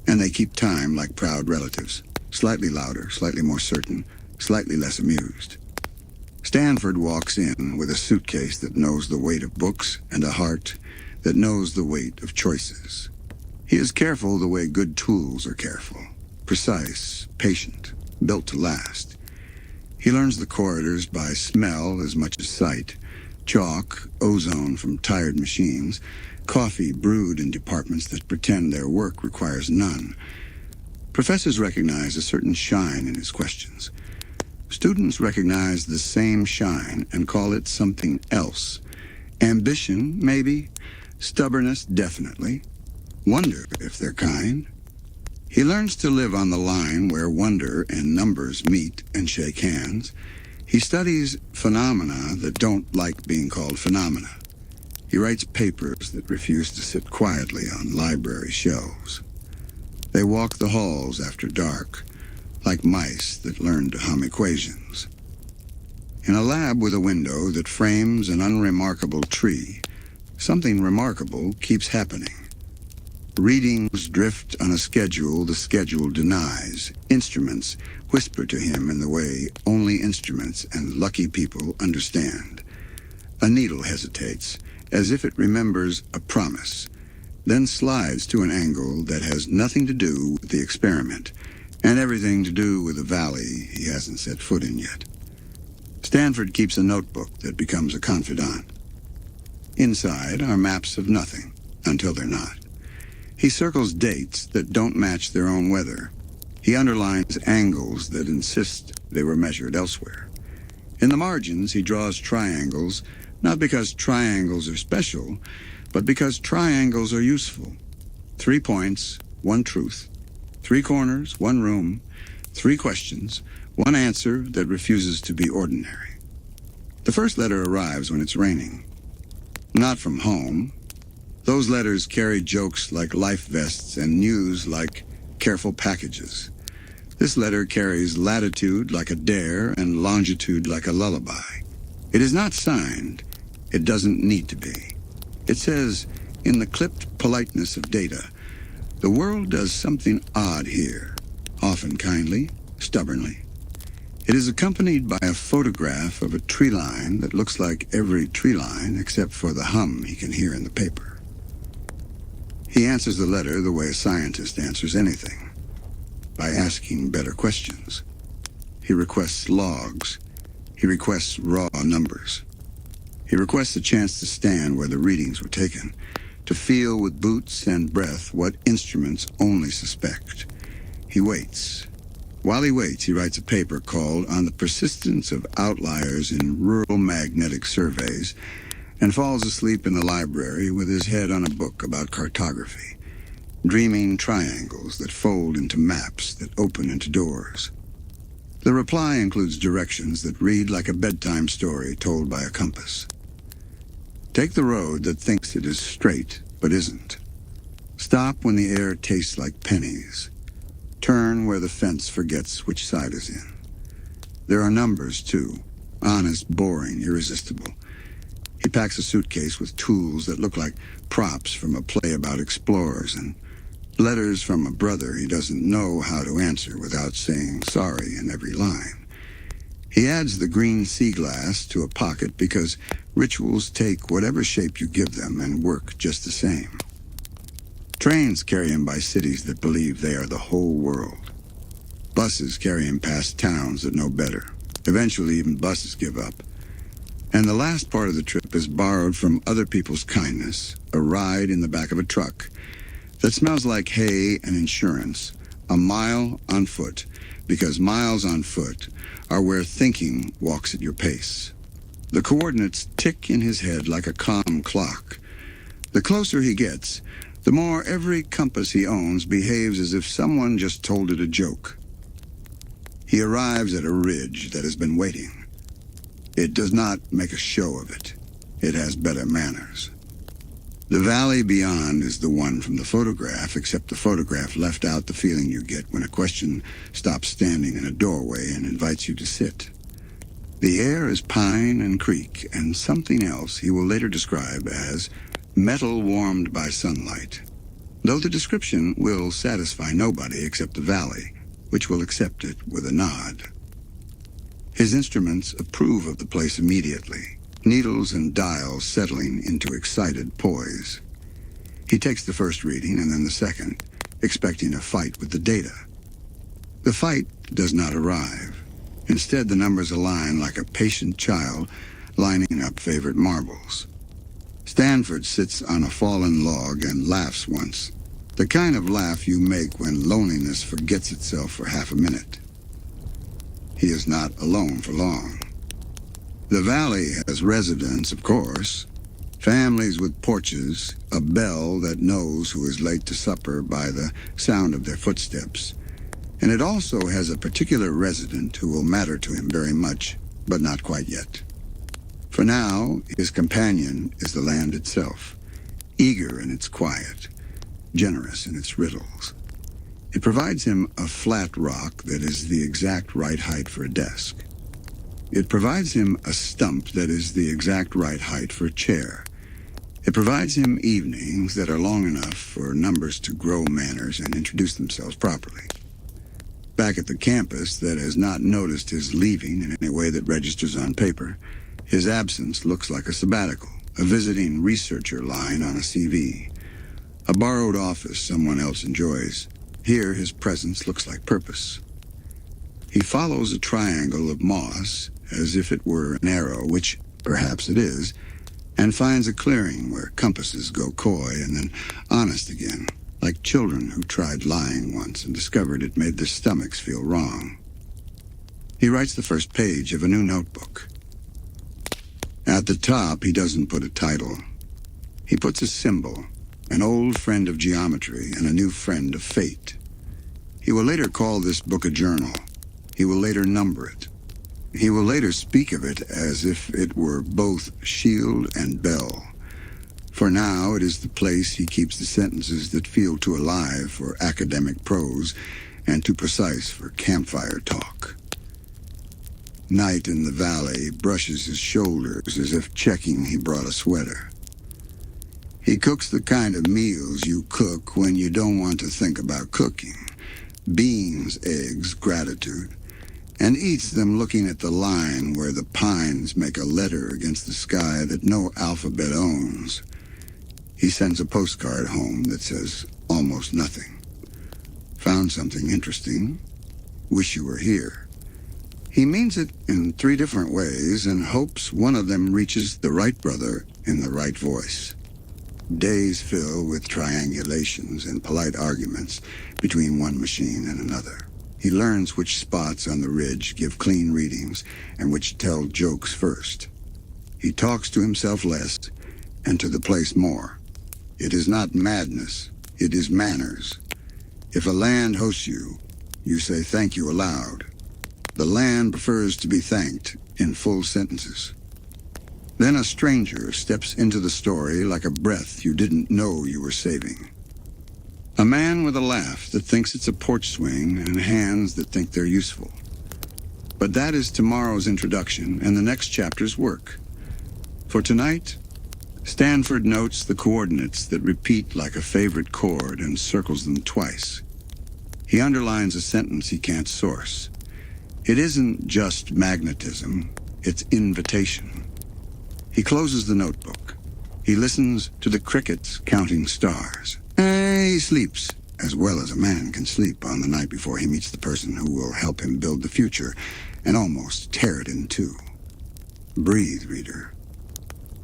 Speaker 1: and they keep time like proud relatives, slightly louder, slightly more certain, slightly less amused. Stanford walks in with a suitcase that knows the weight of books and a heart that knows the weight of choices. He is careful the way good tools are careful, precise, patient, built to last. He learns the corridors by smell as much as sight. Chalk, ozone from tired machines, coffee brewed in departments that pretend their work requires none. Professors recognize a certain shine in his questions. Students recognize the same shine and call it something else. Ambition, maybe. Stubbornness, definitely. Wonder, if they're kind. He learns to live on the line where wonder and numbers meet and shake hands. He studies phenomena that don't like being called phenomena. He writes papers that refuse to sit quietly on library shelves. They walk the halls after dark, like mice that learn to hum equations. In a lab with a window that frames an unremarkable tree, something remarkable keeps happening. Readings drift on a schedule the schedule denies. Instruments whisper to him in the way only instruments and lucky people understand. A needle hesitates, as if it remembers a promise, then slides to an angle that has nothing to do with the experiment, and everything to do with a valley he hasn't set foot in yet. Stanford keeps a notebook that becomes a confidant. Inside are maps of nothing, until they're not. He circles dates that don't match their own weather. He underlines angles that insist they were measured elsewhere. In the margins, he draws triangles, not because triangles are special, but because triangles are useful. 3 points, 1 truth. 3 corners, 1 room. 3 questions, 1 answer that refuses to be ordinary. The first letter arrives when it's raining. Not from home. Those letters carry jokes like life vests and news like careful packages. This letter carries latitude like a dare and longitude like a lullaby. It is not signed. It doesn't need to be. It says, in the clipped politeness of data, the world does something odd here, often kindly, stubbornly. It is accompanied by a photograph of a tree line that looks like every tree line except for the hum he can hear in the paper. He answers the letter the way a scientist answers anything, by asking better questions. He requests logs. He requests raw numbers. He requests a chance to stand where the readings were taken, to feel with boots and breath what instruments only suspect. He waits. While he waits, he writes a paper called On the Persistence of Outliers in Rural Magnetic Surveys, and falls asleep in the library with his head on a book about cartography, dreaming triangles that fold into maps that open into doors. The reply includes directions that read like a bedtime story told by a compass. Take the road that thinks it is straight but isn't. Stop when the air tastes like pennies. Turn where the fence forgets which side is in. There are numbers, too. Honest, boring, irresistible. He packs a suitcase with tools that look like props from a play about explorers and letters from a brother he doesn't know how to answer without saying sorry in every line. He adds the green sea glass to a pocket because rituals take whatever shape you give them and work just the same. Trains carry him by cities that believe they are the whole world. Buses carry him past towns that know better. Eventually, even buses give up. And the last part of the trip is borrowed from other people's kindness, a ride in the back of a truck that smells like hay and insurance, a mile on foot, because miles on foot are where thinking walks at your pace. The coordinates tick in his head like a calm clock. The closer he gets, the more every compass he owns behaves as if someone just told it a joke. He arrives at a ridge that has been waiting. It does not make a show of it. It has better manners. The valley beyond is the one from the photograph, except the photograph left out the feeling you get when a question stops standing in a doorway and invites you to sit. The air is pine and creek, and something else he will later describe as metal warmed by sunlight, though the description will satisfy nobody except the valley, which will accept it with a nod. His instruments approve of the place immediately, needles and dials settling into excited poise. He takes the first reading and then the second, expecting a fight with the data. The fight does not arrive. Instead, the numbers align like a patient child lining up favorite marbles. Stanford sits on a fallen log and laughs once, the kind of laugh you make when loneliness forgets itself for half a minute. He is not alone for long. The valley has residents, of course, families with porches, a bell that knows who is late to supper by the sound of their footsteps, and it also has a particular resident who will matter to him very much, but not quite yet. For now, his companion is the land itself, eager in its quiet, generous in its riddles. It provides him a flat rock that is the exact right height for a desk. It provides him a stump that is the exact right height for a chair. It provides him evenings that are long enough for numbers to grow manners and introduce themselves properly. Back at the campus that has not noticed his leaving in any way that registers on paper, his absence looks like a sabbatical, a visiting researcher line on a CV, a borrowed office someone else enjoys. Here his presence looks like purpose. He follows a triangle of moss as if it were an arrow, which perhaps it is, and finds a clearing where compasses go coy and then honest again, like children who tried lying once and discovered it made their stomachs feel wrong. He writes the first page of a new notebook. At the top, he doesn't put a title. He puts a symbol, an old friend of geometry and a new friend of fate. He will later call this book a journal. He will later number it. He will later speak of it as if it were both shield and bell. For now, it is the place he keeps the sentences that feel too alive for academic prose and too precise for campfire talk. Night in the valley brushes his shoulders as if checking he brought a sweater. He cooks the kind of meals you cook when you don't want to think about cooking. Beans, eggs, gratitude. And eats them looking at the line where the pines make a letter against the sky that no alphabet owns. He sends a postcard home that says almost nothing. Found something interesting. Wish you were here. He means it in 3 different ways and hopes one of them reaches the right brother in the right voice. Days fill with triangulations and polite arguments between one machine and another. He learns which spots on the ridge give clean readings and which tell jokes first. He talks to himself less and to the place more. It is not madness, it is manners. If a land hosts you, you say thank you aloud. The land prefers to be thanked in full sentences. Then a stranger steps into the story like a breath you didn't know you were saving. A man with a laugh that thinks it's a porch swing and hands that think they're useful. But that is tomorrow's introduction and the next chapter's work. For tonight, Stanford notes the coordinates that repeat like a favorite chord and circles them twice. He underlines a sentence he can't source. It isn't just magnetism, it's invitation. He closes the notebook. He listens to the crickets counting stars. He sleeps, as well as a man can sleep on the night before he meets the person who will help him build the future and almost tear it in two. Breathe, reader.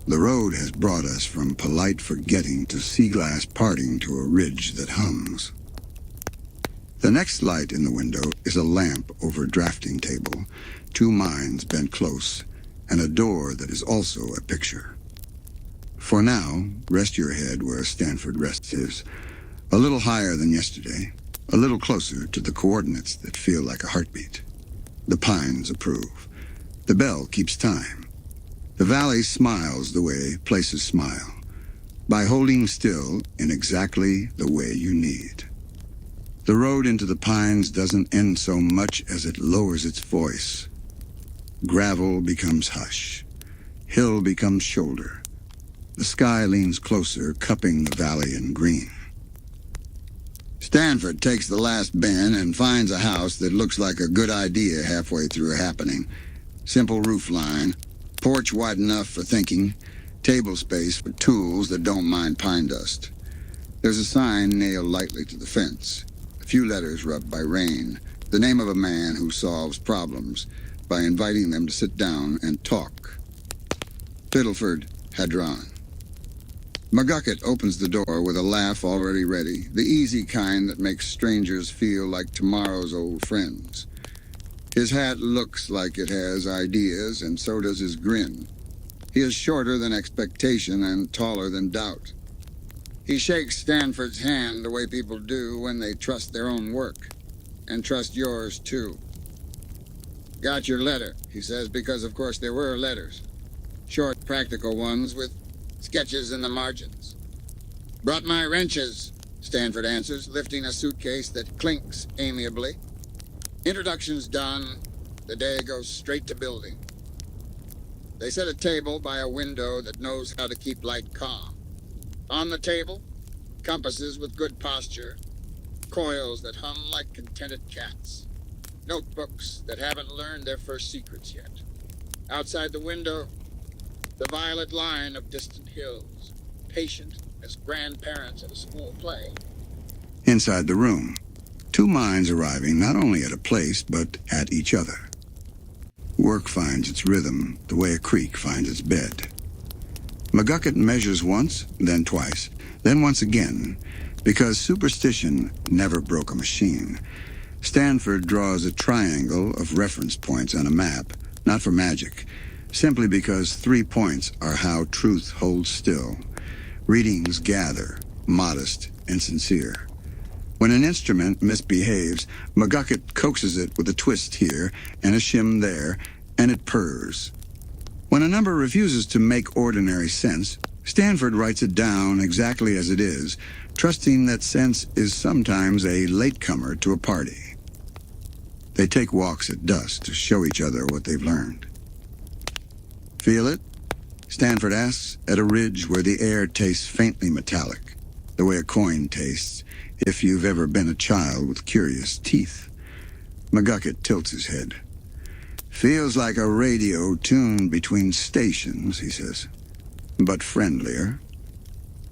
Speaker 1: The road has brought us from polite forgetting to sea glass parting to a ridge that hums. The next light in the window is a lamp over a drafting table, 2 minds bent close, and a door that is also a picture. For now, rest your head where Stanford rests his, a little higher than yesterday, a little closer to the coordinates that feel like a heartbeat. The pines approve. The bell keeps time. The valley smiles the way places smile, by holding still in exactly the way you need. The road into the pines doesn't end so much as it lowers its voice. Gravel becomes hush. Hill becomes shoulder. The sky leans closer, cupping the valley in green. Stanford takes the last bend and finds a house that looks like a good idea halfway through a happening. Simple roof line, porch wide enough for thinking, table space for tools that don't mind pine dust. There's a sign nailed lightly to the fence. A few letters rubbed by rain, the name of a man who solves problems by inviting them to sit down and talk. Fiddleford Hadron. McGucket opens the door with a laugh already ready, the easy kind that makes strangers feel like tomorrow's old friends. His hat looks like it has ideas, and so does his grin. He is shorter than expectation and taller than doubt. He shakes Stanford's hand the way people do when they trust their own work, and trust yours too. Got your letter, he says, because of course there were letters. Short, practical ones with sketches in the margins. Brought my wrenches, Stanford answers, lifting a suitcase that clinks amiably. Introduction's done. The day goes straight to building. They set a table by a window that knows how to keep light calm. On the table, compasses with good posture, coils that hum like contented cats, notebooks that haven't learned their first secrets yet. Outside the window, the violet line of distant hills, patient as grandparents at a school play. Inside the room, 2 minds arriving not only at a place, but at each other. Work finds its rhythm the way a creek finds its bed. McGucket measures once, then twice, then once again, Because superstition never broke a machine, Stanford draws a triangle of reference points on a map, not for magic, simply because 3 points are how truth holds still. Readings gather, modest and sincere. When an instrument misbehaves, McGucket coaxes it with a twist here and a shim there, and it purrs. When a number refuses to make ordinary sense, Stanford writes it down exactly as it is, trusting that sense is sometimes a latecomer to a party. They take walks at dusk to show each other what they've learned. Feel it? Stanford asks, at a ridge where the air tastes faintly metallic, the way a coin tastes if you've ever been a child with curious teeth. McGucket tilts his head. Feels like a radio tuned between stations, he says, but friendlier.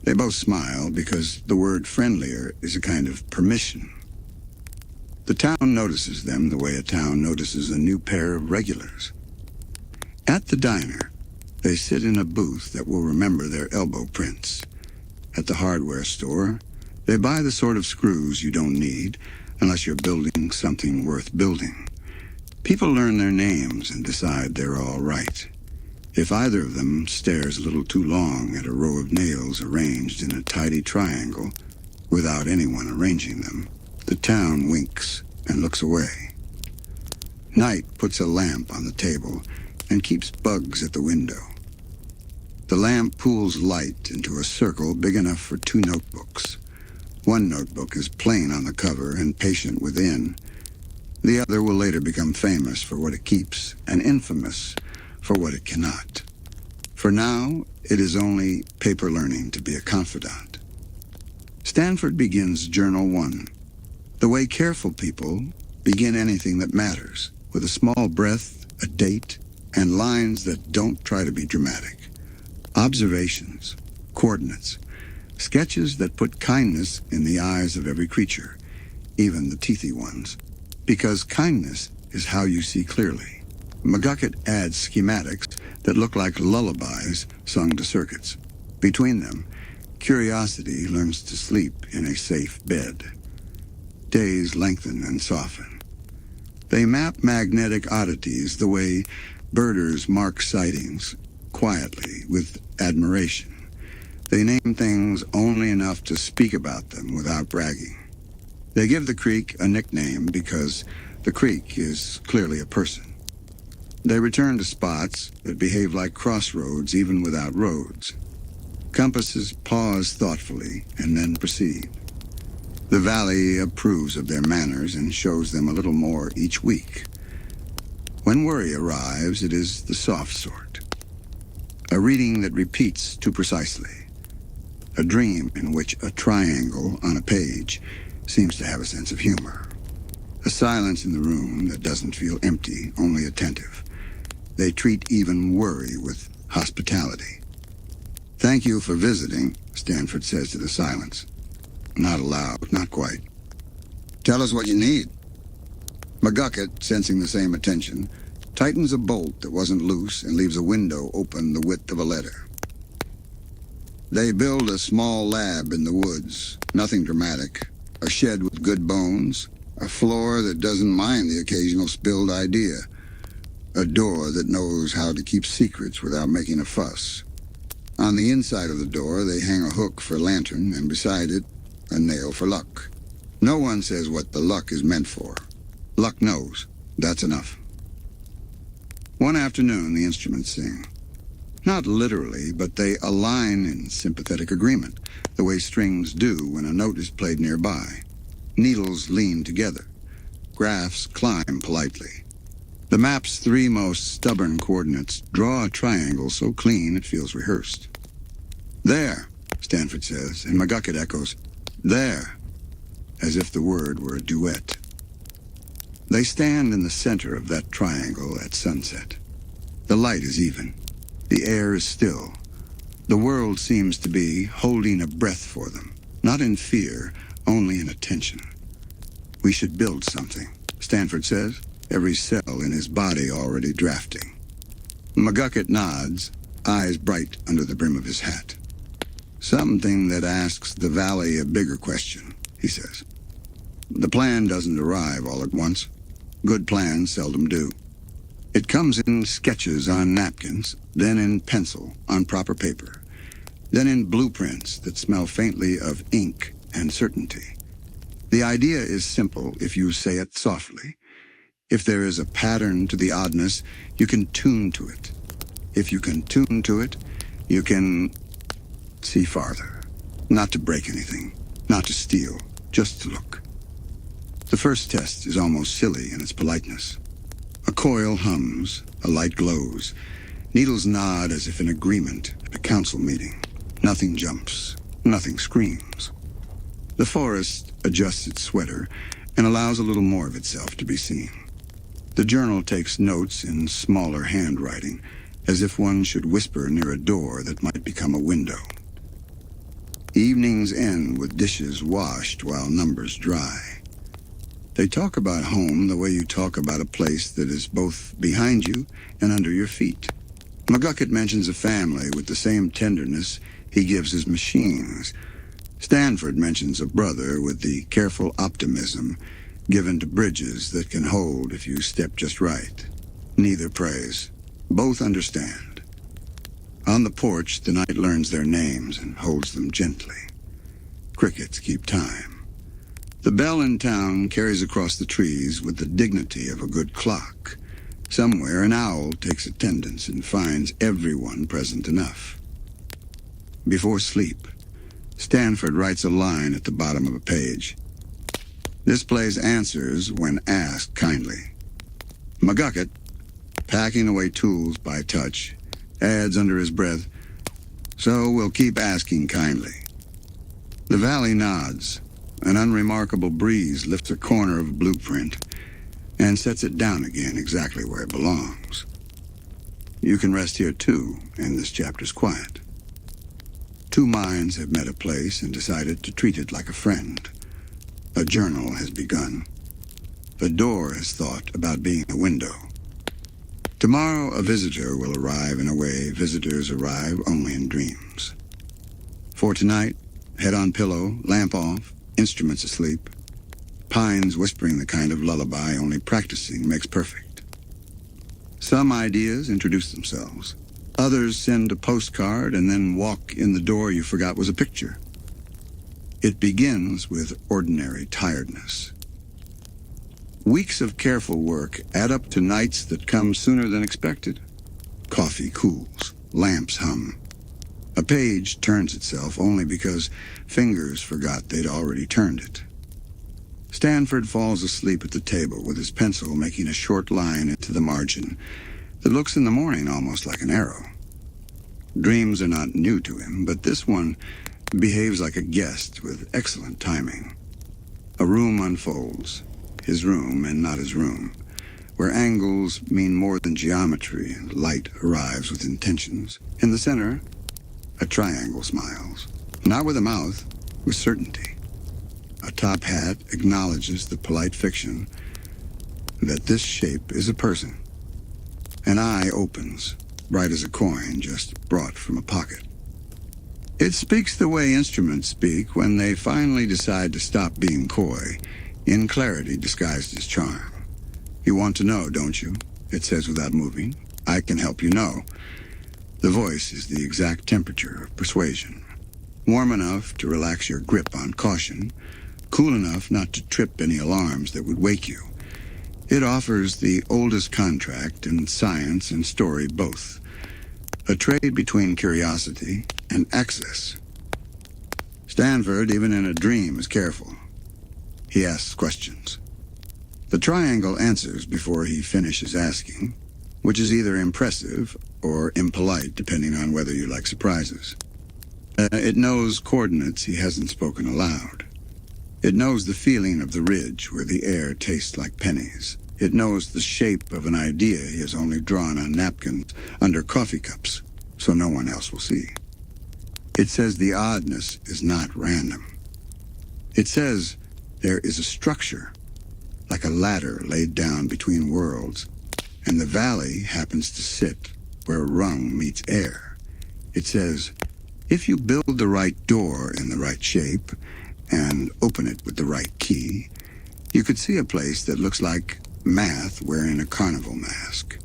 Speaker 1: They both smile because the word friendlier is a kind of permission. The town notices them the way a town notices a new pair of regulars. At the diner, they sit in a booth that will remember their elbow prints. At the hardware store, they buy the sort of screws you don't need unless you're building something worth building. People learn their names and decide they're all right. If either of them stares a little too long at a row of nails arranged in a tidy triangle without anyone arranging them, the town winks and looks away. Night puts a lamp on the table and keeps bugs at the window. The lamp pools light into a circle big enough for 2 notebooks. One notebook is plain on the cover and patient within. The other will later become famous for what it keeps and infamous for what it cannot. For now, it is only paper learning to be a confidant. Stanford begins Journal 1, the way careful people begin anything that matters, with a small breath, a date, and lines that don't try to be dramatic. Observations, coordinates, sketches that put kindness in the eyes of every creature, even the teethy ones, because kindness is how you see clearly. McGucket adds schematics that look like lullabies sung to circuits. Between them, curiosity learns to sleep in a safe bed. Days lengthen and soften. They map magnetic oddities the way birders mark sightings, quietly, with admiration. They name things only enough to speak about them without bragging. They give the creek a nickname because the creek is clearly a person. They return to spots that behave like crossroads even without roads. Compasses pause thoughtfully and then proceed. The valley approves of their manners and shows them a little more each week. When worry arrives, it is the soft sort. A reading that repeats too precisely. A dream in which a triangle on a page seems to have a sense of humor. A silence in the room that doesn't feel empty, only attentive. They treat even worry with hospitality. Thank you for visiting, Stanford says to the silence. Not aloud, not quite. Tell us what you need. McGucket, sensing the same attention, tightens a bolt that wasn't loose and leaves a window open the width of a letter. They build a small lab in the woods, nothing dramatic. A shed with good bones, a floor that doesn't mind the occasional spilled idea, a door that knows how to keep secrets without making a fuss. On the inside of the door, they hang a hook for lantern, and beside it, a nail for luck. No one says what the luck is meant for. Luck knows. That's enough. One afternoon, the instruments sing. Not literally, but they align in sympathetic agreement, the way strings do when a note is played nearby. Needles lean together. Graphs climb politely. The map's 3 most stubborn coordinates draw a triangle so clean it feels rehearsed. There, Stanford says, and McGucket echoes, there, as if the word were a duet. They stand in the center of that triangle at sunset. The light is even. The air is still. The world seems to be holding a breath for them, not in fear, only in attention. We should build something, Stanford says, every cell in his body already drafting. McGucket nods, eyes bright under the brim of his hat. Something that asks the valley a bigger question, he says. The plan doesn't arrive all at once. Good plans seldom do. It comes in sketches on napkins, then in pencil on proper paper, then in blueprints that smell faintly of ink and certainty. The idea is simple if you say it softly. If there is a pattern to the oddness, you can tune to it. If you can tune to it, you can see farther. Not to break anything, not to steal, just to look. The first test is almost silly in its politeness. A coil hums, a light glows. Needles nod as if in agreement at a council meeting. Nothing jumps, nothing screams. The forest adjusts its sweater and allows a little more of itself to be seen. The journal takes notes in smaller handwriting, as if one should whisper near a door that might become a window. Evenings end with dishes washed while numbers dry. They talk about home the way you talk about a place that is both behind you and under your feet. McGucket mentions a family with the same tenderness he gives his machines. Stanford mentions a brother with the careful optimism given to bridges that can hold if you step just right. Neither prays. Both understand. On the porch, the night learns their names and holds them gently. Crickets keep time. The bell in town carries across the trees with the dignity of a good clock. Somewhere an owl takes attendance and finds everyone present enough. Before sleep, Stanford writes a line at the bottom of a page. This plays answers when asked kindly. McGucket, packing away tools by touch, adds under his breath, "So we'll keep asking kindly." The valley nods. An unremarkable breeze lifts a corner of a blueprint and sets it down again exactly where it belongs. You can rest here too, and this chapter's quiet. Two minds have met a place and decided to treat it like a friend. A journal has begun. A door has thought about being a window. Tomorrow a visitor will arrive in a way visitors arrive only in dreams. For tonight, head on pillow, lamp off, instruments asleep. Pines whispering the kind of lullaby only practicing makes perfect. Some ideas introduce themselves. Others send a postcard and then walk in the door you forgot was a picture. It begins with ordinary tiredness. Weeks of careful work add up to nights that come sooner than expected. Coffee cools, lamps hum. A page turns itself only because fingers forgot they'd already turned it. Stanford falls asleep at the table with his pencil making a short line into the margin that looks in the morning almost like an arrow. Dreams are not new to him, but this one behaves like a guest with excellent timing. A room unfolds, his room and not his room, where angles mean more than geometry and light arrives with intentions. In the center, a triangle smiles, not with a mouth, with certainty. A top hat acknowledges the polite fiction that this shape is a person. An eye opens, bright as a coin just brought from a pocket. It speaks the way instruments speak when they finally decide to stop being coy, in clarity disguised as charm. "You want to know, don't you?" it says without moving. "I can help you know." The voice is the exact temperature of persuasion. Warm enough to relax your grip on caution, cool enough not to trip any alarms that would wake you. It offers the oldest contract in science and story both. A trade between curiosity and access. Stanford, even in a dream, is careful. He asks questions. The triangle answers before he finishes asking, which is either impressive or impolite, depending on whether you like surprises. It knows coordinates he hasn't spoken aloud. It knows the feeling of the ridge where the air tastes like pennies. It knows the shape of an idea he has only drawn on napkins under coffee cups, so no one else will see. It says the oddness is not random. It says there is a structure, like a ladder laid down between worlds, and the valley happens to sit where rung meets air. It says If you build the right door in the right shape and open it with the right key, you could see a place that looks like math wearing a carnival mask.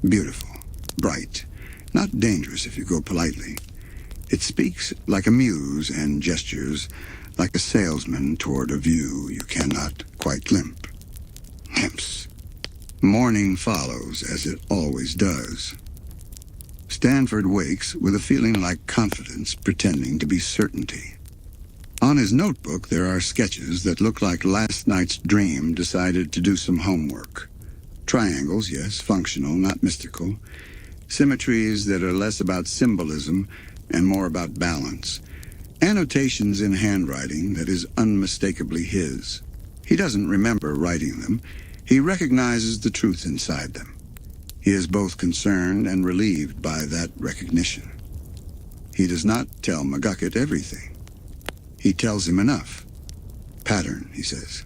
Speaker 1: Beautiful, bright, not dangerous if you go politely. It speaks like a muse and gestures like a salesman toward a view you cannot quite glimpse. Morning follows, as it always does. Stanford wakes with a feeling like confidence pretending to be certainty. On his notebook, there are sketches that look like last night's dream decided to do some homework. Triangles, yes, functional, not mystical. Symmetries that are less about symbolism and more about balance. Annotations in handwriting that is unmistakably his. He doesn't remember writing them. He recognizes the truth inside them. He is both concerned and relieved by that recognition. He does not tell McGucket everything. He tells him enough. Pattern, he says,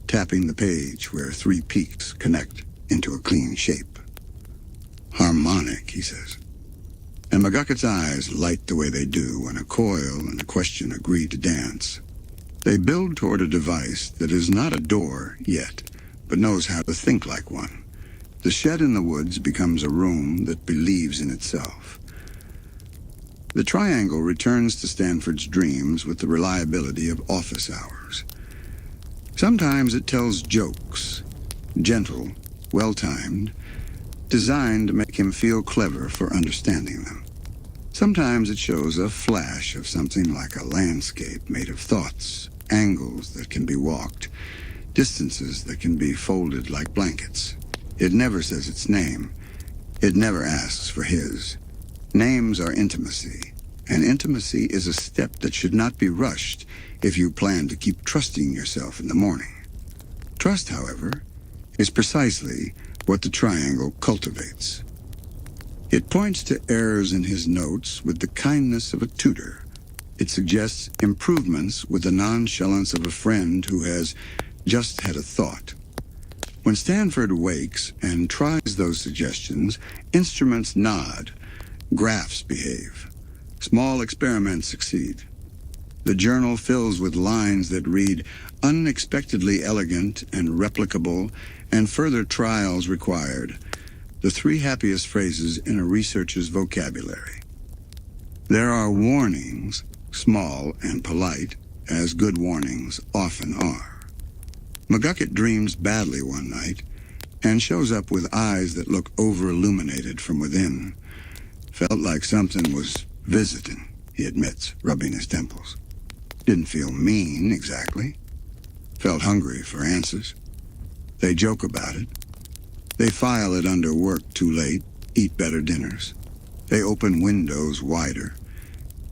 Speaker 1: tapping the page where 3 peaks connect into a clean shape. Harmonic, he says. And McGucket's eyes light the way they do when a coil and a question agree to dance. They build toward a device that is not a door yet, but knows how to think like one. The shed in the woods becomes a room that believes in itself. The triangle returns to Stanford's dreams with the reliability of office hours. Sometimes it tells jokes, gentle, well-timed, designed to make him feel clever for understanding them. Sometimes it shows a flash of something like a landscape made of thoughts, angles that can be walked, distances that can be folded like blankets. It never says its name. It never asks for his. Names are intimacy, and intimacy is a step that should not be rushed if you plan to keep trusting yourself in the morning. Trust, however, is precisely what the triangle cultivates. It points to errors in his notes with the kindness of a tutor. It suggests improvements with the nonchalance of a friend who has just had a thought. When Stanford wakes and tries those suggestions, instruments nod, graphs behave, small experiments succeed. The journal fills with lines that read, unexpectedly elegant and replicable, and further trials required, the 3 happiest phrases in a researcher's vocabulary. There are warnings, small and polite, as good warnings often are. McGucket dreams badly one night and shows up with eyes that look over-illuminated from within. Felt like something was visiting, he admits, rubbing his temples. Didn't feel mean, exactly. Felt hungry for answers. They joke about it. They file it under work too late, eat better dinners. They open windows wider.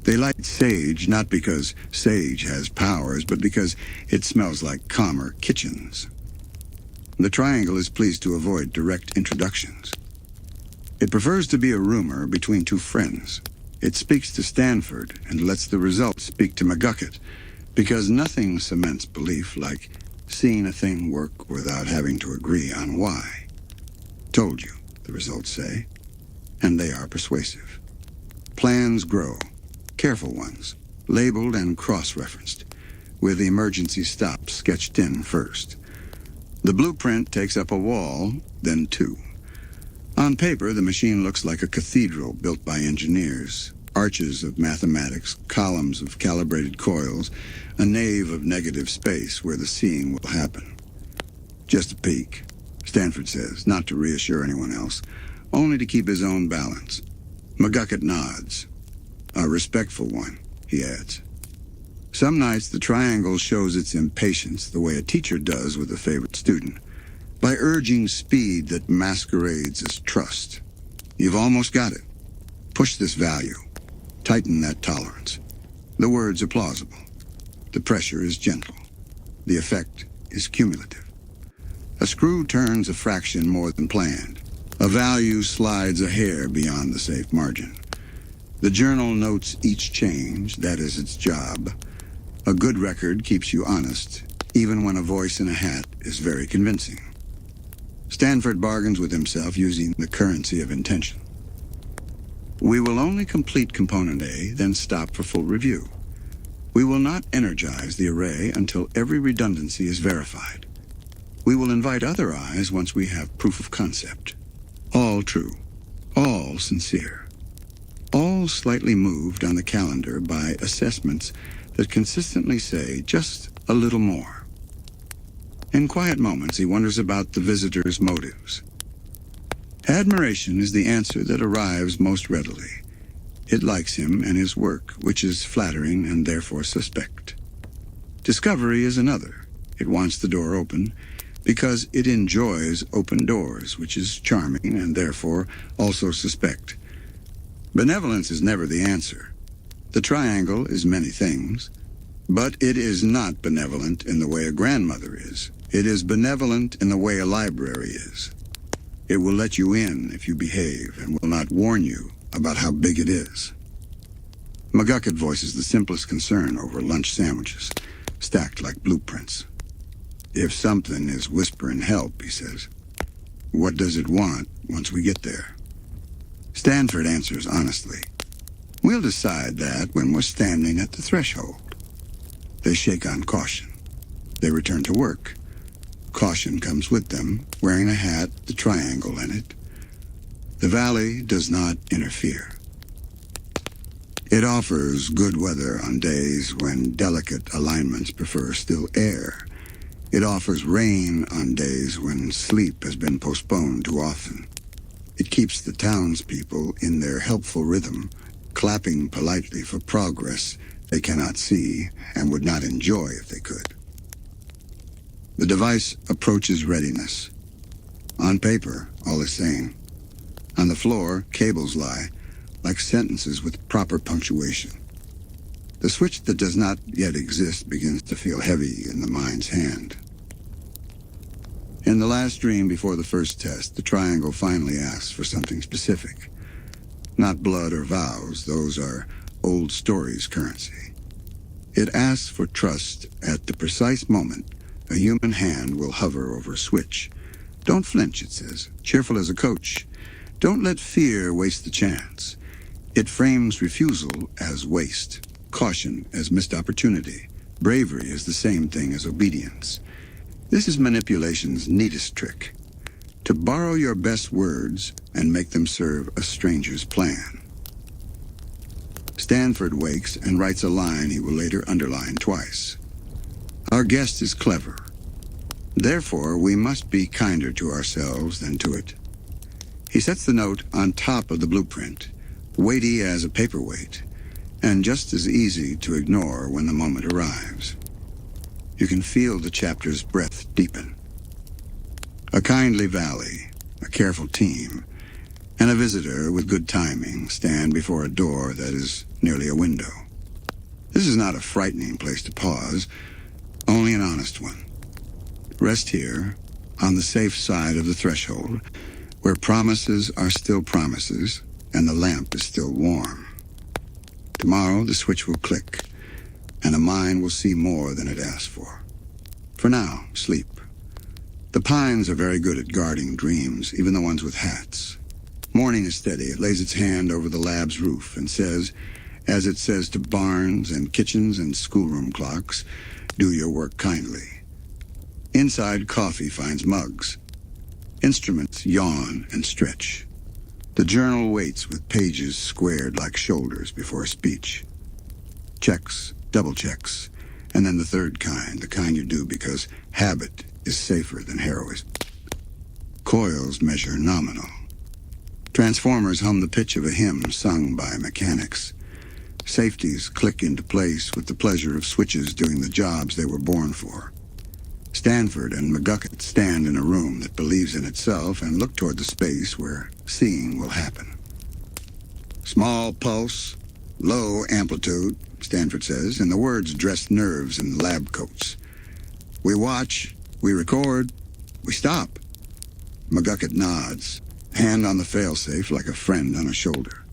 Speaker 1: They light sage not because sage has powers, but because it smells like calmer kitchens. The triangle is pleased to avoid direct introductions. It prefers to be a rumor between 2 friends. It speaks to Stanford and lets the results speak to McGucket, because nothing cements belief like seeing a thing work without having to agree on why. Told you, the results say, and they are persuasive. Plans grow, careful ones, labeled and cross-referenced, with emergency stops sketched in first. The blueprint takes up a wall, then 2. On paper, the machine looks like a cathedral built by engineers, arches of mathematics, columns of calibrated coils, a nave of negative space where the seeing will happen. Just a peek, Stanford says, not to reassure anyone else, only to keep his own balance. McGucket nods. A respectful one, he adds. Some nights the triangle shows its impatience the way a teacher does with a favorite student, by urging speed that masquerades as trust. You've almost got it. Push this value. Tighten that tolerance. The words are plausible. The pressure is gentle. The effect is cumulative. A screw turns a fraction more than planned. A value slides a hair beyond the safe margin. The journal notes each change, that is its job. A good record keeps you honest, even when a voice in a hat is very convincing. Stanford bargains with himself using the currency of intention. We will only complete component A, then stop for full review. We will not energize the array until every redundancy is verified. We will invite other eyes once we have proof of concept. All true. All sincere. All slightly moved on the calendar by assessments that consistently say just a little more. In quiet moments, he wonders about the visitor's motives. Admiration is the answer that arrives most readily. It likes him and his work, which is flattering and therefore suspect. Discovery is another. It wants the door open because it enjoys open doors, which is charming and therefore also suspect. Benevolence is never the answer. The triangle is many things, but it is not benevolent in the way a grandmother is. It is benevolent in the way a library is. It will let you in if you behave and will not warn you about how big it is. McGucket voices the simplest concern over lunch sandwiches, stacked like blueprints. If something is whispering help, he says, what does it want once we get there? Stanford answers honestly, we'll decide that when we're standing at the threshold. They shake on caution. They return to work. Caution comes with them, wearing a hat, the triangle in it. The valley does not interfere. It offers good weather on days when delicate alignments prefer still air. It offers rain on days when sleep has been postponed too often. It keeps the townspeople in their helpful rhythm, clapping politely for progress they cannot see and would not enjoy if they could. The device approaches readiness. On paper, all is sane. On the floor, cables lie, like sentences with proper punctuation. The switch that does not yet exist begins to feel heavy in the mind's hand. In the last dream before the first test, the triangle finally asks for something specific. Not blood or vows, those are old stories' currency. It asks for trust at the precise moment a human hand will hover over a switch. Don't flinch, it says, cheerful as a coach. Don't let fear waste the chance. It frames refusal as waste, caution as missed opportunity. Bravery is the same thing as obedience. This is manipulation's neatest trick, to borrow your best words and make them serve a stranger's plan. Stanford wakes and writes a line he will later underline twice. Our guest is clever. Therefore, we must be kinder to ourselves than to it. He sets the note on top of the blueprint, weighty as a paperweight, and just as easy to ignore when the moment arrives. You can feel the chapter's breath deepen. A kindly valley, a careful team, and a visitor with good timing stand before a door that is nearly a window. This is not a frightening place to pause, only an honest one. Rest here, on the safe side of the threshold, where promises are still promises and the lamp is still warm. Tomorrow the switch will click, and a mind will see more than it asked for. For now, sleep. The pines are very good at guarding dreams, even the ones with hats. Morning is steady. It lays its hand over the lab's roof and says, as it says to barns and kitchens and schoolroom clocks, do your work kindly. Inside, coffee finds mugs. Instruments yawn and stretch. The journal waits with pages squared like shoulders before a speech. Checks, double checks, and then the third kind, the kind you do because habit is safer than heroism. Coils measure nominal. Transformers hum the pitch of a hymn sung by mechanics. Safeties click into place with the pleasure of switches doing the jobs they were born for. Stanford and McGucket stand in a room that believes in itself and look toward the space where seeing will happen. Small pulse, low amplitude, Stanford says, and the words dress nerves in lab coats. We watch, we record, we stop. McGucket nods, hand on the failsafe like a friend on a shoulder.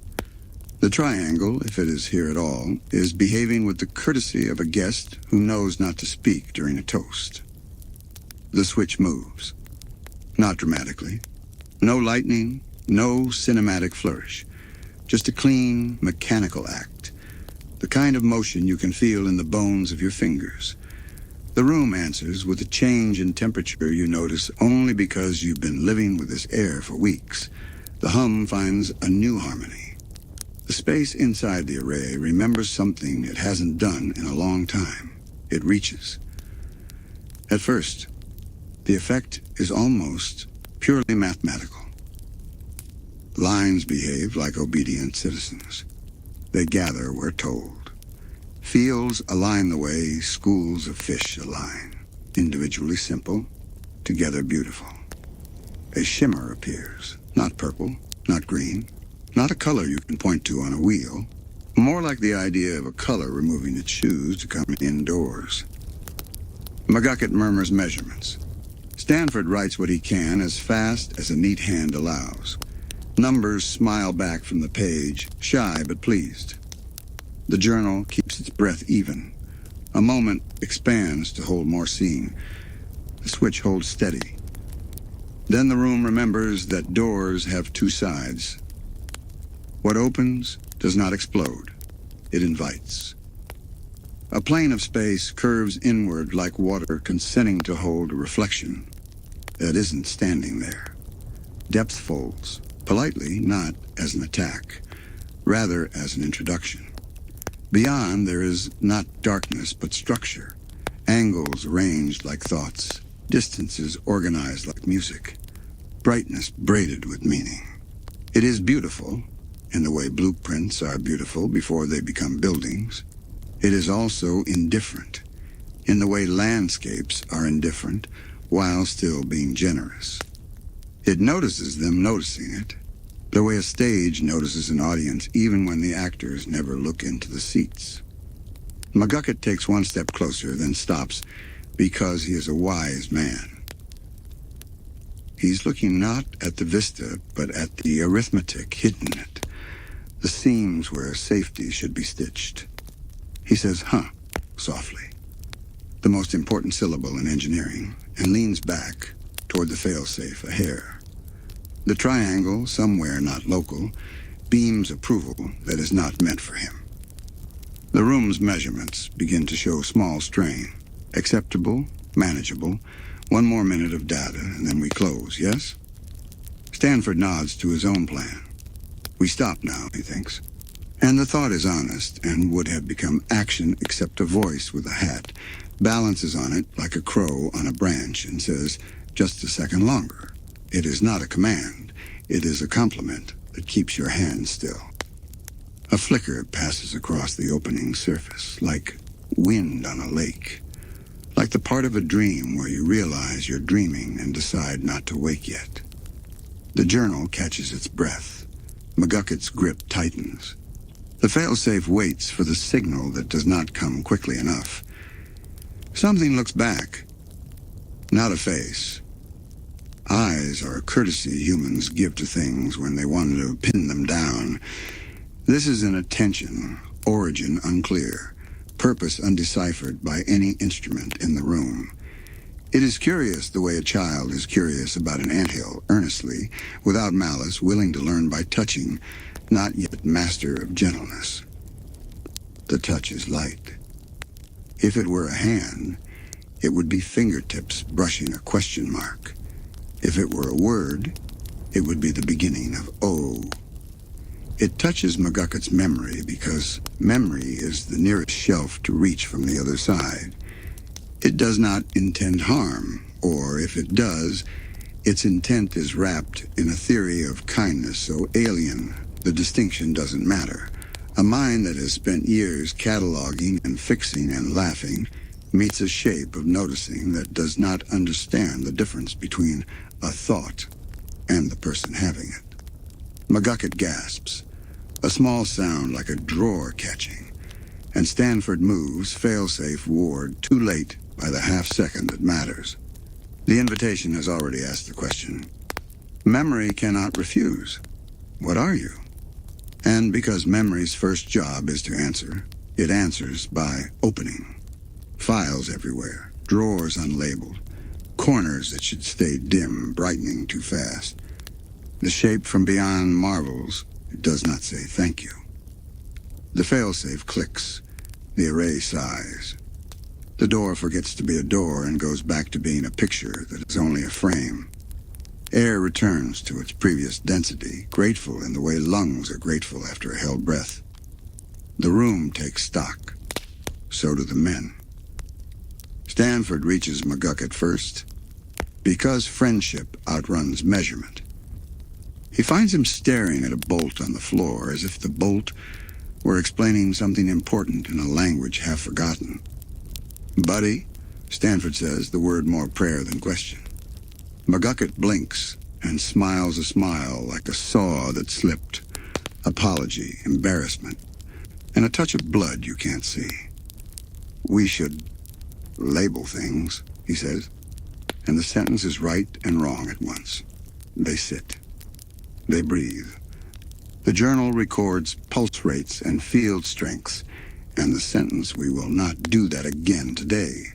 Speaker 1: The triangle, if it is here at all, is behaving with the courtesy of a guest who knows not to speak during a toast. The switch moves. Not dramatically. No lightning, no cinematic flourish. just a clean, mechanical act, the kind of motion you can feel in the bones of your fingers. The room answers with a change in temperature you notice only because you've been living with this air for weeks. The hum finds a new harmony. The space inside the array remembers something it hasn't done in a long time. It reaches. At first, the effect is almost purely mathematical. Lines behave like obedient citizens. They gather where told. Fields align the way schools of fish align, individually simple, together beautiful. A shimmer appears, not purple, not green, not a color you can point to on a wheel, more like the idea of a color removing its shoes to come indoors. McGucket murmurs measurements. Stanford writes what he can as fast as a neat hand allows. Numbers smile back from the page, shy but pleased. The journal keeps its breath even. A moment expands to hold more seeing. The switch holds steady. Then the room remembers that doors have two sides. What opens does not explode. It invites. A plane of space curves inward like water consenting to hold a reflection that isn't standing there. Depth folds, politely, not as an attack, rather as an introduction. Beyond, there is not darkness, but structure. Angles arranged like thoughts. Distances organized like music. Brightness braided with meaning. It is beautiful, in the way blueprints are beautiful before they become buildings. It is also indifferent, in the way landscapes are indifferent while still being generous. It notices them noticing it, the way a stage notices an audience even when the actors never look into the seats. McGucket takes one step closer, then stops because he is a wise man. He's looking not at the vista, but at the arithmetic hidden in it, the seams where safety should be stitched. He says, "Huh," softly, the most important syllable in engineering, and leans back toward the failsafe, a hair. The triangle, somewhere not local, beams approval that is not meant for him. The room's measurements begin to show small strain. Acceptable, manageable, one more minute of data, and then we close, yes? Stanford nods to his own plan. We stop now, he thinks. And the thought is honest and would have become action except a voice with a hat balances on it like a crow on a branch and says, "Just a second longer." It is not a command. It is a compliment that keeps your hand still. A flicker passes across the opening surface, like wind on a lake, like the part of a dream where you realize you're dreaming and decide not to wake yet. The journal catches its breath. McGucket's grip tightens. The failsafe waits for the signal that does not come quickly enough. Something looks back. Not a face. Eyes are a courtesy humans give to things when they want to pin them down. This is an attention, origin unclear, purpose undeciphered by any instrument in the room. It is curious the way a child is curious about an anthill, earnestly, without malice, willing to learn by touching, not yet master of gentleness. The touch is light. If it were a hand, it would be fingertips brushing a question mark. If it were a word, it would be the beginning of O. It touches McGucket's memory because memory is the nearest shelf to reach from the other side. It does not intend harm, or if it does, its intent is wrapped in a theory of kindness so alien the distinction doesn't matter. A mind that has spent years cataloging and fixing and laughing meets a shape of noticing that does not understand the difference between a thought and the person having it. McGucket gasps, a small sound like a drawer catching, and Stanford moves, failsafe ward, too late by the half-second that matters. The invitation has already asked the question. Memory cannot refuse. What are you? And because memory's first job is to answer, it answers by opening. Files everywhere, drawers unlabeled, corners that should stay dim, brightening too fast. The shape from beyond marvels It does not say thank you. The failsafe clicks. The array sighs. The door forgets to be a door and goes back to being a picture that is only a frame. Air returns to its previous density, grateful in the way lungs are grateful after a held breath. The room takes stock. So do the men. Stanford reaches McGucket first, because friendship outruns measurement. He finds him staring at a bolt on the floor, as if the bolt were explaining something important in a language half forgotten. "Buddy," Stanford says, the word more prayer than question. McGucket blinks and smiles a smile like a saw that slipped. Apology, embarrassment, and a touch of blood you can't see. "We should label things," he says, and the sentence is right and wrong at once. They sit. They breathe. The journal records pulse rates and field strengths, and the sentence, "We will not do that again today."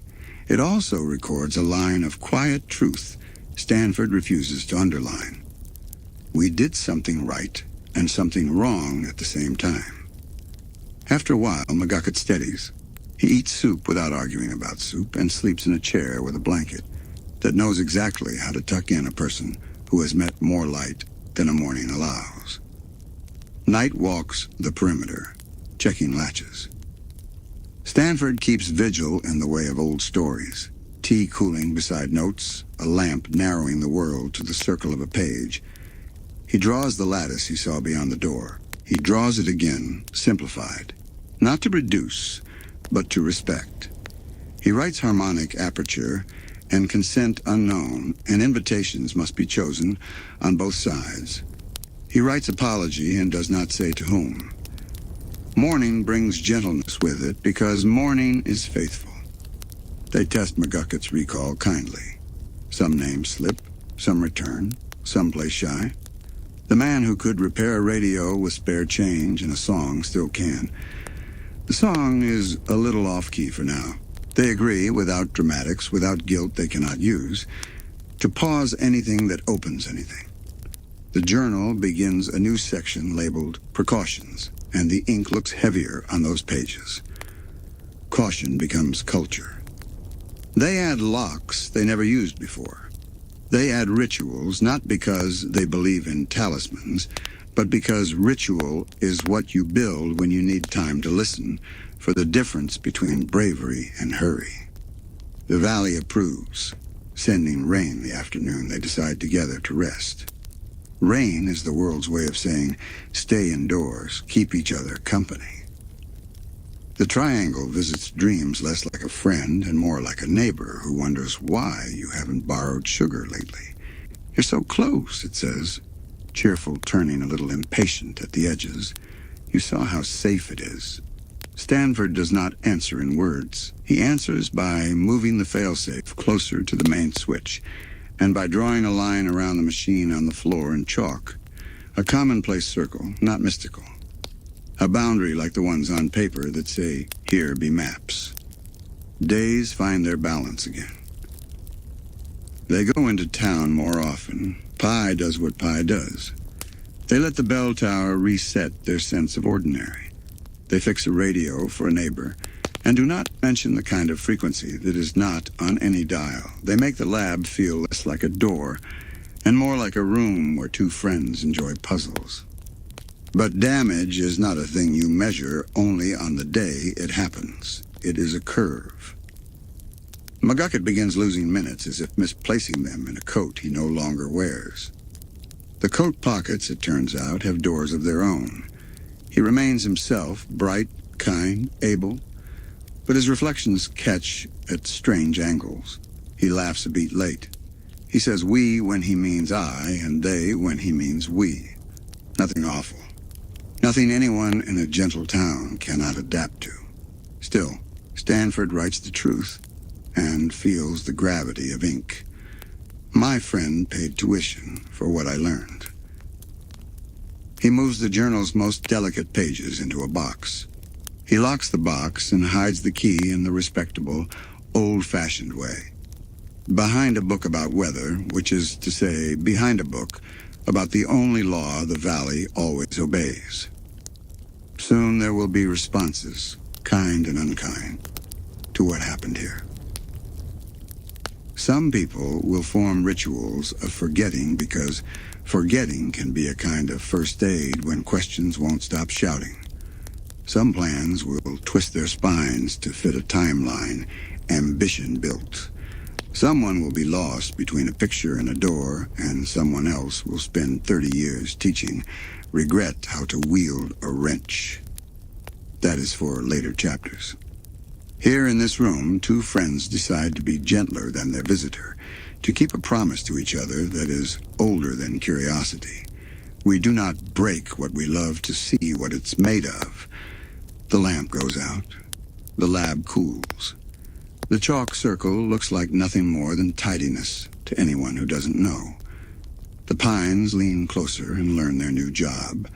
Speaker 1: It also records a line of quiet truth Stanford refuses to underline. We did something right and something wrong at the same time. After a while, McGucket steadies. He eats soup without arguing about soup and sleeps in a chair with a blanket that knows exactly how to tuck in a person who has met more light than a morning allows. Night walks the perimeter, checking latches. Stanford keeps vigil in the way of old stories, tea cooling beside notes, a lamp narrowing the world to the circle of a page. He draws the lattice he saw beyond the door. He draws it again, simplified, not to reduce, but to respect. He writes harmonic aperture and consent unknown, and invitations must be chosen on both sides. He writes apology and does not say to whom. Morning brings gentleness with it because morning is faithful. They test McGucket's recall kindly. Some names slip, some return, some play shy. The man who could repair a radio with spare change and a song still can. The song is a little off-key for now. They agree, without dramatics, without guilt they cannot use, to pause anything that opens anything. The journal begins a new section labeled Precautions, and the ink looks heavier on those pages. Caution becomes culture. They add locks they never used before. They add rituals, not because they believe in talismans, but because ritual is what you build when you need time to listen for the difference between bravery and hurry. The valley approves, sending rain the afternoon they decide together to rest. Rain is the world's way of saying, stay indoors, keep each other company. The triangle visits dreams less like a friend and more like a neighbor who wonders why you haven't borrowed sugar lately. You're so close, it says, cheerful, turning a little impatient at the edges. You saw how safe it is. Stanford does not answer in words. He answers by moving the failsafe closer to the main switch, and by drawing a line around the machine on the floor in chalk. A commonplace circle, not mystical. A boundary like the ones on paper that say, here be maps. Days find their balance again. They go into town more often. Pi does what Pi does. They let the bell tower reset their sense of ordinary. They fix a radio for a neighbor, and do not mention the kind of frequency that is not on any dial. They make the lab feel less like a door, and more like a room where two friends enjoy puzzles. But damage is not a thing you measure only on the day it happens. It is a curve. McGucket begins losing minutes as if misplacing them in a coat he no longer wears. The coat pockets, it turns out, have doors of their own. He remains himself, bright, kind, able, but his reflections catch at strange angles. He laughs a beat late. He says we when he means I, and they when he means we. Nothing awful. Nothing anyone in a gentle town cannot adapt to. Still, Stanford writes the truth and feels the gravity of ink. My friend paid tuition for what I learned. He moves the journal's most delicate pages into a box. He locks the box and hides the key in the respectable, old-fashioned way. Behind a book about weather, which is to say, behind a book, about the only law the Valley always obeys. Soon there will be responses, kind and unkind, to what happened here. Some people will form rituals of forgetting because forgetting can be a kind of first aid when questions won't stop shouting. Some plans will twist their spines to fit a timeline ambition built. Someone will be lost between a picture and a door, and someone else will spend 30 years teaching regret how to wield a wrench. That is for later chapters. Here in this room, two friends decide to be gentler than their visitor, to keep a promise to each other that is older than curiosity. We do not break what we love to see what it's made of. The lamp goes out. The lab cools. The chalk circle looks like nothing more than tidiness to anyone who doesn't know. The pines lean closer and learn their new job,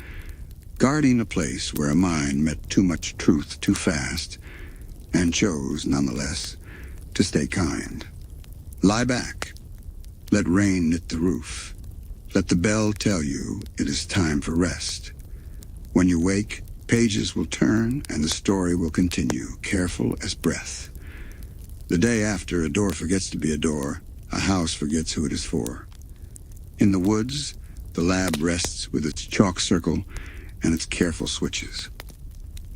Speaker 1: guarding a place where a mind met too much truth too fast, and chose, nonetheless, to stay kind. Lie back. Let rain knit the roof. Let the bell tell you it is time for rest. When you wake, pages will turn and the story will continue, careful as breath. The day after a door forgets to be a door, a house forgets who it is for. In the woods, the lab rests with its chalk circle and its careful switches.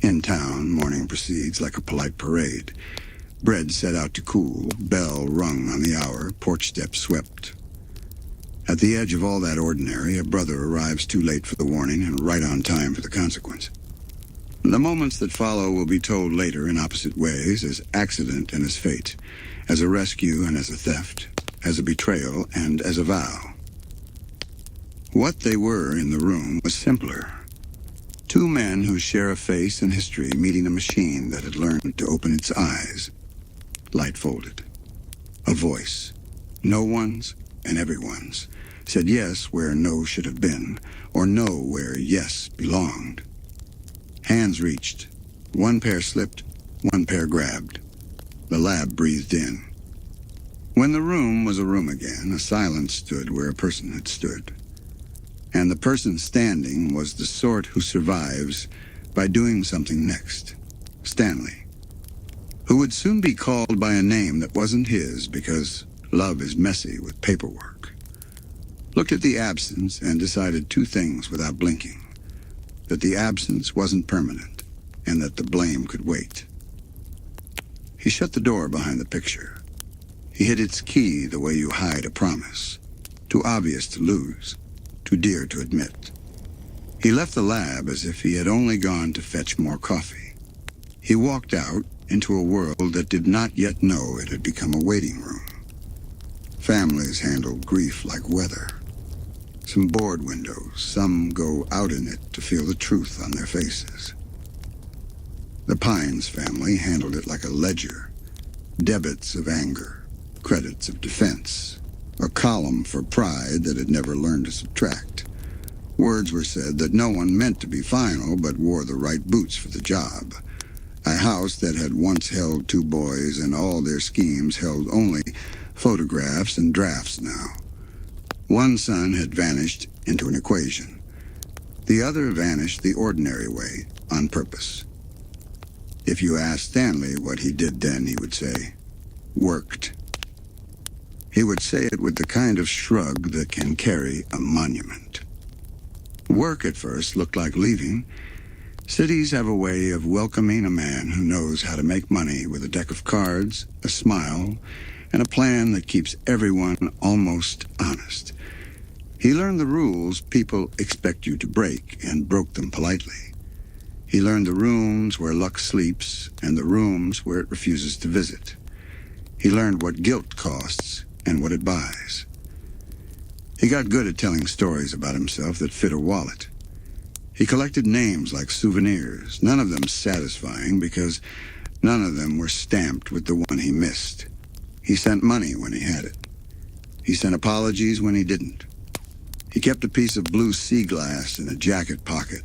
Speaker 1: In town, morning proceeds like a polite parade. Bread set out to cool, bell rung on the hour, porch steps swept. At the edge of all that ordinary, a brother arrives too late for the warning and right on time for the consequence. The moments that follow will be told later in opposite ways, as accident and as fate, as a rescue and as a theft, as a betrayal and as a vow. What they were in the room was simpler. Two men who share a face and history meeting a machine that had learned to open its eyes. Light folded. A voice. No one's and everyone's. Said yes where no should have been, or no where yes belonged. Hands reached. One pair slipped, one pair grabbed. The lab breathed in. When the room was a room again, a silence stood where a person had stood. And the person standing was the sort who survives by doing something next. Stanley, who would soon be called by a name that wasn't his because love is messy with paperwork. Looked at the absence and decided two things without blinking. That the absence wasn't permanent, and that the blame could wait. He shut the door behind the picture. He hid its key the way you hide a promise. Too obvious to lose. Too dear to admit. He left the lab as if he had only gone to fetch more coffee. He walked out into a world that did not yet know it had become a waiting room. Families handle grief like weather. Some board windows, some go out in it to feel the truth on their faces. The Pines family handled it like a ledger. Debits of anger, credits of defense. A column for pride that had never learned to subtract. Words were said that no one meant to be final but wore the right boots for the job. A house that had once held two boys and all their schemes held only photographs and drafts now. One son had vanished into an equation. The other vanished the ordinary way, on purpose. If you asked Stanley what he did then, he would say, worked. He would say it with the kind of shrug that can carry a monument. Work at first looked like leaving. Cities have a way of welcoming a man who knows how to make money with a deck of cards, a smile, and a plan that keeps everyone almost honest. He learned the rules people expect you to break and broke them politely. He learned the rooms where luck sleeps and the rooms where it refuses to visit. He learned what guilt costs and what it buys. He got good at telling stories about himself that fit a wallet. He collected names like souvenirs, none of them satisfying because none of them were stamped with the one he missed. He sent money when he had it. He sent apologies when he didn't. He kept a piece of blue sea glass in a jacket pocket.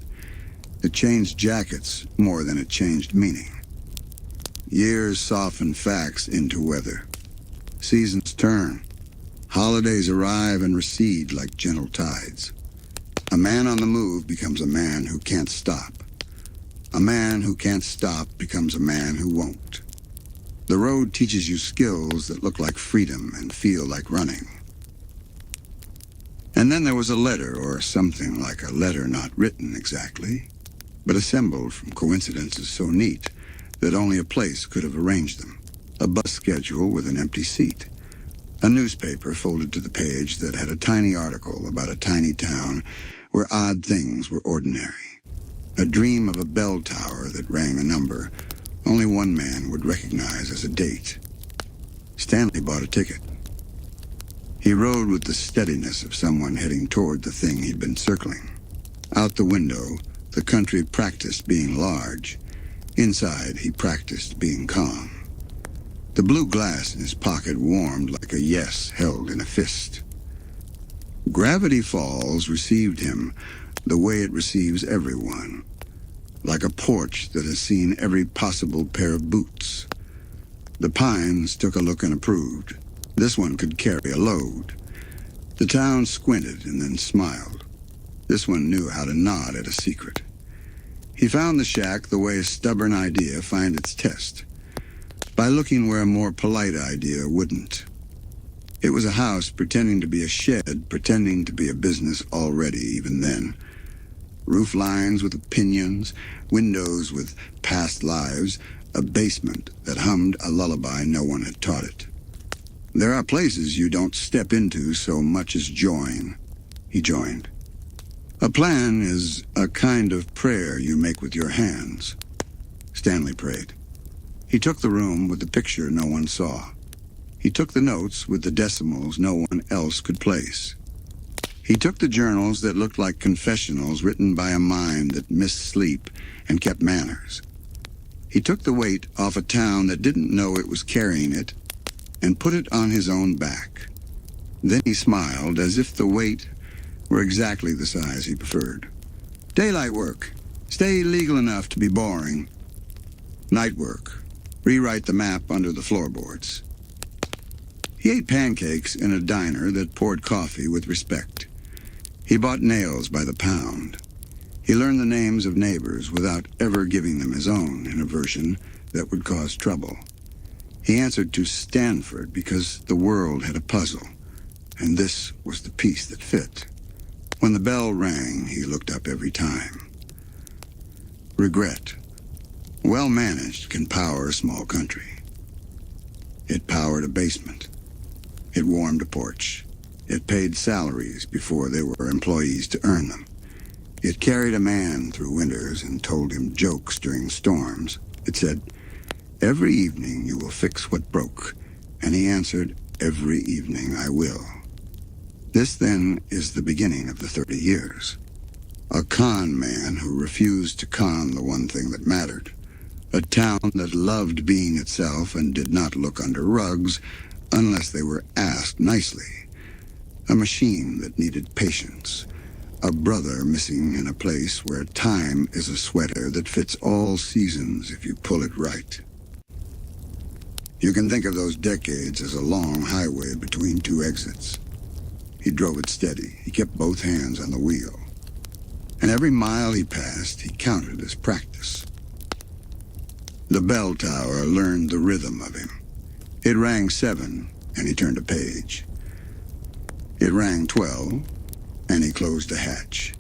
Speaker 1: It changed jackets more than it changed meaning. Years soften facts into weather. Seasons turn. Holidays arrive and recede like gentle tides. A man on the move becomes a man who can't stop. A man who can't stop becomes a man who won't. The road teaches you skills that look like freedom and feel like running. And then there was a letter, or something like a letter not written exactly, but assembled from coincidences so neat that only a place could have arranged them. A bus schedule with an empty seat. A newspaper folded to the page that had a tiny article about a tiny town where odd things were ordinary. A dream of a bell tower that rang a number only one man would recognize as a date. Stanley bought a ticket. He rode with the steadiness of someone heading toward the thing he'd been circling. Out the window, the country practiced being large. Inside, he practiced being calm. The blue glass in his pocket warmed like a yes held in a fist. Gravity Falls received him the way it receives everyone, like a porch that has seen every possible pair of boots. The Pines took a look and approved. This one could carry a load. The town squinted and then smiled. This one knew how to nod at a secret. He found the shack the way a stubborn idea finds its test, by looking where a more polite idea wouldn't. It was a house pretending to be a shed, pretending to be a business already even then. Roof lines with opinions, windows with past lives, a basement that hummed a lullaby no one had taught it. There are places you don't step into so much as join. He joined. A plan is a kind of prayer you make with your hands. Stanley prayed. He took the room with the picture no one saw. He took the notes with the decimals no one else could place. He took the journals that looked like confessionals written by a mind that missed sleep and kept manners. He took the weight off a town that didn't know it was carrying it and put it on his own back. Then he smiled as if the weight were exactly the size he preferred. Daylight work. Stay legal enough to be boring. Night work. Rewrite the map under the floorboards. He ate pancakes in a diner that poured coffee with respect. He bought nails by the pound. He learned the names of neighbors without ever giving them his own in a version that would cause trouble. He answered to Stanford because the world had a puzzle, and this was the piece that fit. When the bell rang, he looked up every time. Regret. Well managed can power a small country. It powered a basement. It warmed a porch. It paid salaries before there were employees to earn them. It carried a man through winters and told him jokes during storms. It said, "Every evening you will fix what broke." And he answered, "Every evening I will." This, then, is the beginning of the 30 years. A con man who refused to con the one thing that mattered. A town that loved being itself and did not look under rugs unless they were asked nicely. A machine that needed patience. A brother missing in a place where time is a sweater that fits all seasons if you pull it right. You can think of those decades as a long highway between two exits. He drove it steady. He kept both hands on the wheel. And every mile he passed, he counted as practice. The bell tower learned the rhythm of him. It rang 7, and he turned a page. It rang 12, and he closed a hatch.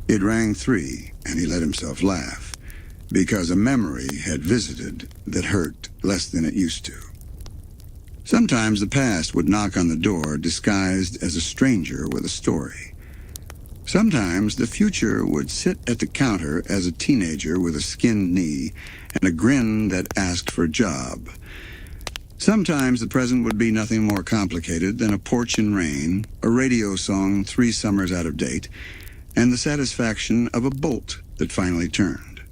Speaker 1: It rang 3, and he let himself laugh, because a memory had visited that hurt less than it used to. Sometimes the past would knock on the door disguised as a stranger with a story. Sometimes the future would sit at the counter as a teenager with a skinned knee and a grin that asked for a job. Sometimes the present would be nothing more complicated than a porch in rain, a radio song 3 summers out of date, and the satisfaction of a bolt that finally turned.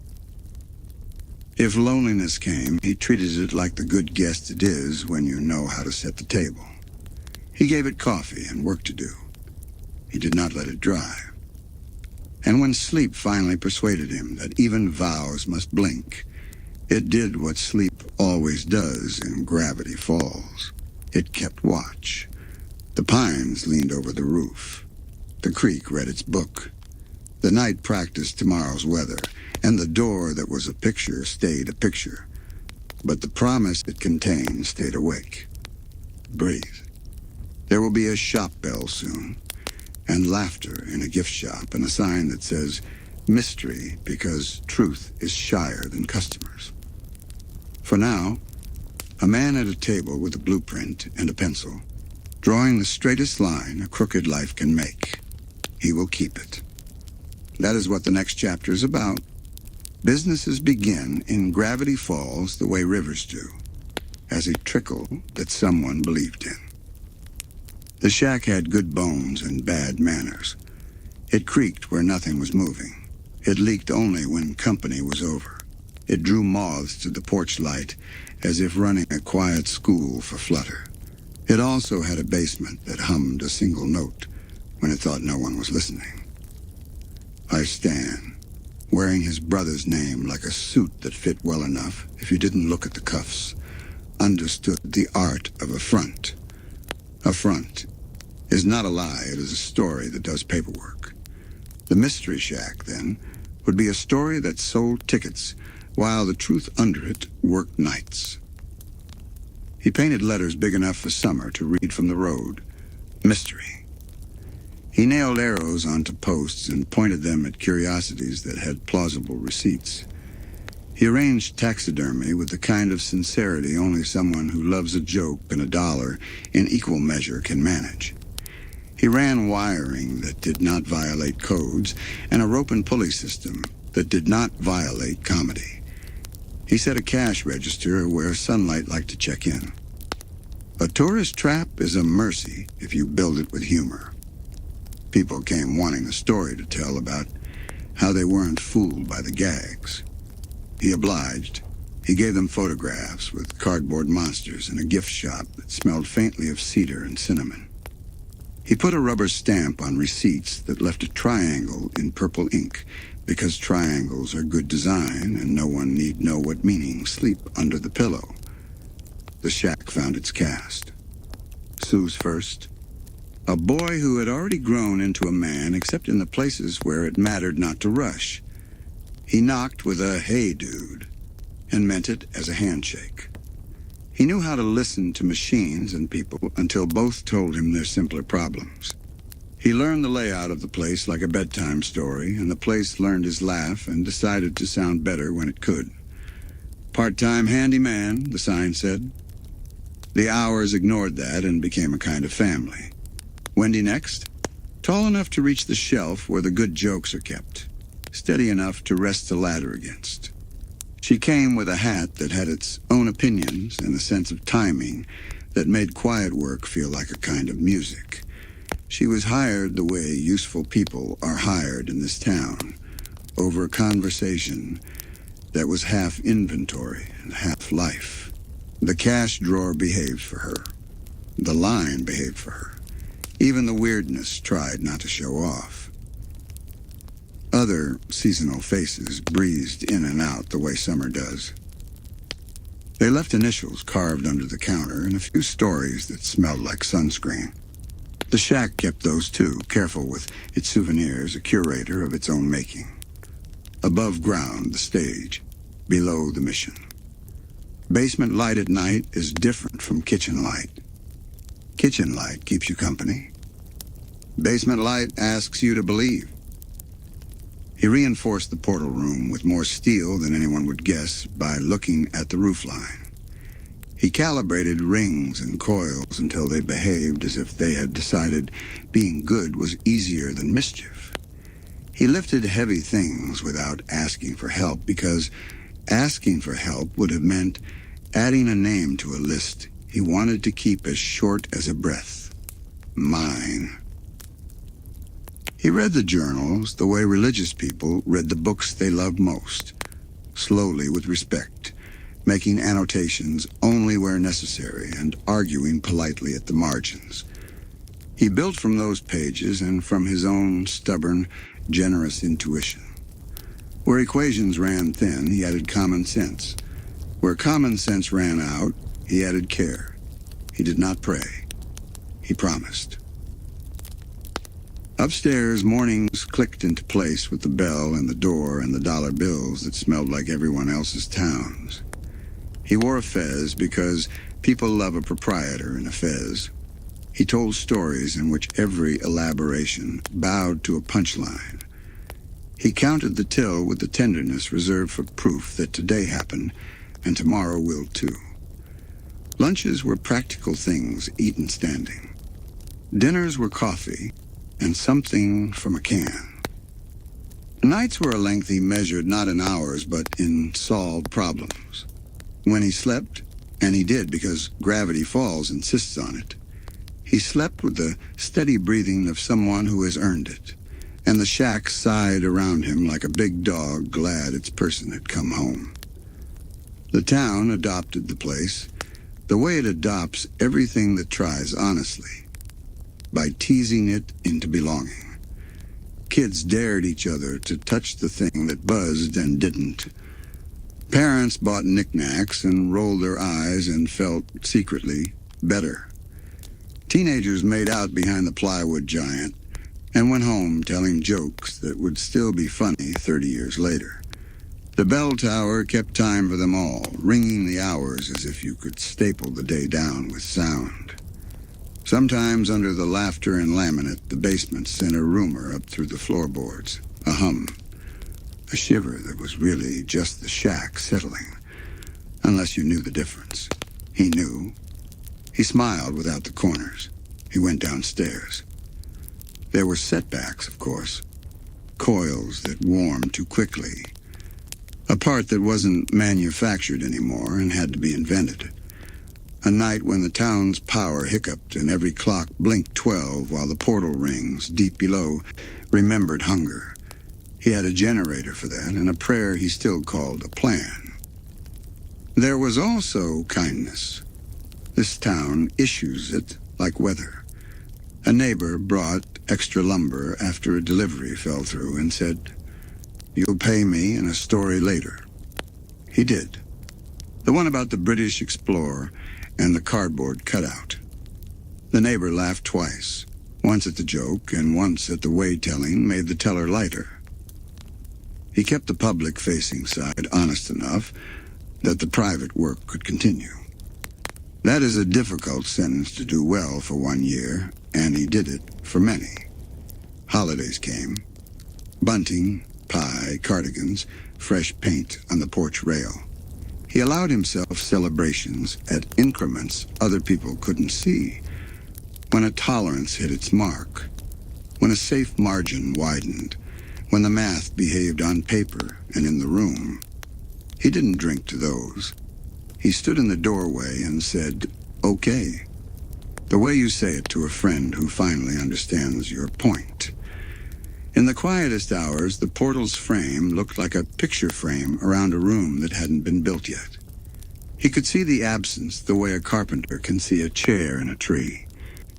Speaker 1: If loneliness came, he treated it like the good guest it is when you know how to set the table. He gave it coffee and work to do. He did not let it dry. And when sleep finally persuaded him that even vows must blink, it did what sleep always does in Gravity Falls. It kept watch. The pines leaned over the roof. The creek read its book. The night practiced tomorrow's weather, and the door that was a picture stayed a picture. But the promise it contained stayed awake. Breathe. There will be a shop bell soon, and laughter in a gift shop, and a sign that says, mystery because truth is shyer than customers. For now, a man at a table with a blueprint and a pencil, drawing the straightest line a crooked life can make. He will keep it. That is what the next chapter is about. Businesses begin in Gravity Falls the way rivers do, as a trickle that someone believed in. The shack had good bones and bad manners. It creaked where nothing was moving. It leaked only when company was over. It drew moths to the porch light as if running a quiet school for flutter. It also had a basement that hummed a single note when it thought no one was listening. I Stan, wearing his brother's name like a suit that fit well enough if you didn't look at the cuffs, understood the art of a front. A front is not a lie, it is a story that does paperwork. The Mystery Shack, then, would be a story that sold tickets while the truth under it worked nights. He painted letters big enough for Summer to read from the road. Mystery. He nailed arrows onto posts and pointed them at curiosities that had plausible receipts. He arranged taxidermy with the kind of sincerity only someone who loves a joke and a dollar in equal measure can manage. He ran wiring that did not violate codes and a rope and pulley system that did not violate comedy. He set a cash register where sunlight liked to check in. A tourist trap is a mercy if you build it with humor. People came wanting a story to tell about how they weren't fooled by the gags. He obliged. He gave them photographs with cardboard monsters in a gift shop that smelled faintly of cedar and cinnamon. He put a rubber stamp on receipts that left a triangle in purple ink, because triangles are good design and no one need know what meanings sleep under the pillow. The shack found its cast. Sue's first. A boy who had already grown into a man except in the places where it mattered not to rush. He knocked with a "hey dude" and meant it as a handshake. He knew how to listen to machines and people until both told him their simpler problems. He learned the layout of the place like a bedtime story, and the place learned his laugh and decided to sound better when it could. Part-time handyman, the sign said. The hours ignored that and became a kind of family. Wendy next, tall enough to reach the shelf where the good jokes are kept, steady enough to rest the ladder against. She came with a hat that had its own opinions and a sense of timing that made quiet work feel like a kind of music. She was hired the way useful people are hired in this town, over a conversation that was half inventory and half life. The cash drawer behaved for her. The line behaved for her. Even the weirdness tried not to show off. Other seasonal faces breezed in and out the way summer does. They left initials carved under the counter and a few stories that smelled like sunscreen. The shack kept those too, careful with its souvenirs, a curator of its own making. Above ground, the stage. Below, the mission. Basement light at night is different from kitchen light. Kitchen light keeps you company. Basement light asks you to believe. He reinforced the portal room with more steel than anyone would guess by looking at the roofline. He calibrated rings and coils until they behaved as if they had decided being good was easier than mischief. He lifted heavy things without asking for help because asking for help would have meant adding a name to a list he wanted to keep as short as a breath. Mine. He read the journals the way religious people read the books they loved most, slowly with respect, making annotations only where necessary and arguing politely at the margins. He built from those pages and from his own stubborn, generous intuition. Where equations ran thin, he added common sense. Where common sense ran out, he added care. He did not pray. He promised. Upstairs, mornings clicked into place with the bell and the door and the dollar bills that smelled like everyone else's towns. He wore a fez because people love a proprietor in a fez. He told stories in which every elaboration bowed to a punchline. He counted the till with the tenderness reserved for proof that today happened, and tomorrow will too. Lunches were practical things eaten standing. Dinners were coffee and something from a can. Nights were a length he measured not in hours but in solved problems. When he slept, and he did because Gravity Falls insists on it, he slept with the steady breathing of someone who has earned it, and the shack sighed around him like a big dog glad its person had come home. The town adopted the place the way it adopts everything that tries honestly, by teasing it into belonging. Kids dared each other to touch the thing that buzzed and didn't. Parents bought knickknacks and rolled their eyes and felt, secretly, better. Teenagers made out behind the plywood giant and went home telling jokes that would still be funny 30 years later. The bell tower kept time for them all, ringing the hours as if you could staple the day down with sound. Sometimes under the laughter and laminate, the basement sent a rumor up through the floorboards, a hum, a shiver that was really just the shack settling, unless you knew the difference. He knew. He smiled without the corners. He went downstairs. There were setbacks, of course, coils that warmed too quickly, a part that wasn't manufactured anymore and had to be invented. A night when the town's power hiccuped and every clock blinked 12 while the portal rings, deep below, remembered hunger. He had a generator for that and a prayer he still called a plan. There was also kindness. This town issues it like weather. A neighbor brought extra lumber after a delivery fell through and said, "You'll pay me in a story later." He did. The one about the British explorer and the cardboard cutout. The neighbor laughed twice, once at the joke and once at the way-telling made the teller lighter. He kept the public-facing side honest enough that the private work could continue. That is a difficult sentence to do well for 1 year, and he did it for many. Holidays came. Bunting, pie, cardigans, fresh paint on the porch rail. He allowed himself celebrations at increments other people couldn't see. When a tolerance hit its mark, when a safe margin widened, when the math behaved on paper and in the room. He didn't drink to those. He stood in the doorway and said, "Okay," the way you say it to a friend who finally understands your point. In the quietest hours, the portal's frame looked like a picture frame around a room that hadn't been built yet. He could see the absence the way a carpenter can see a chair in a tree.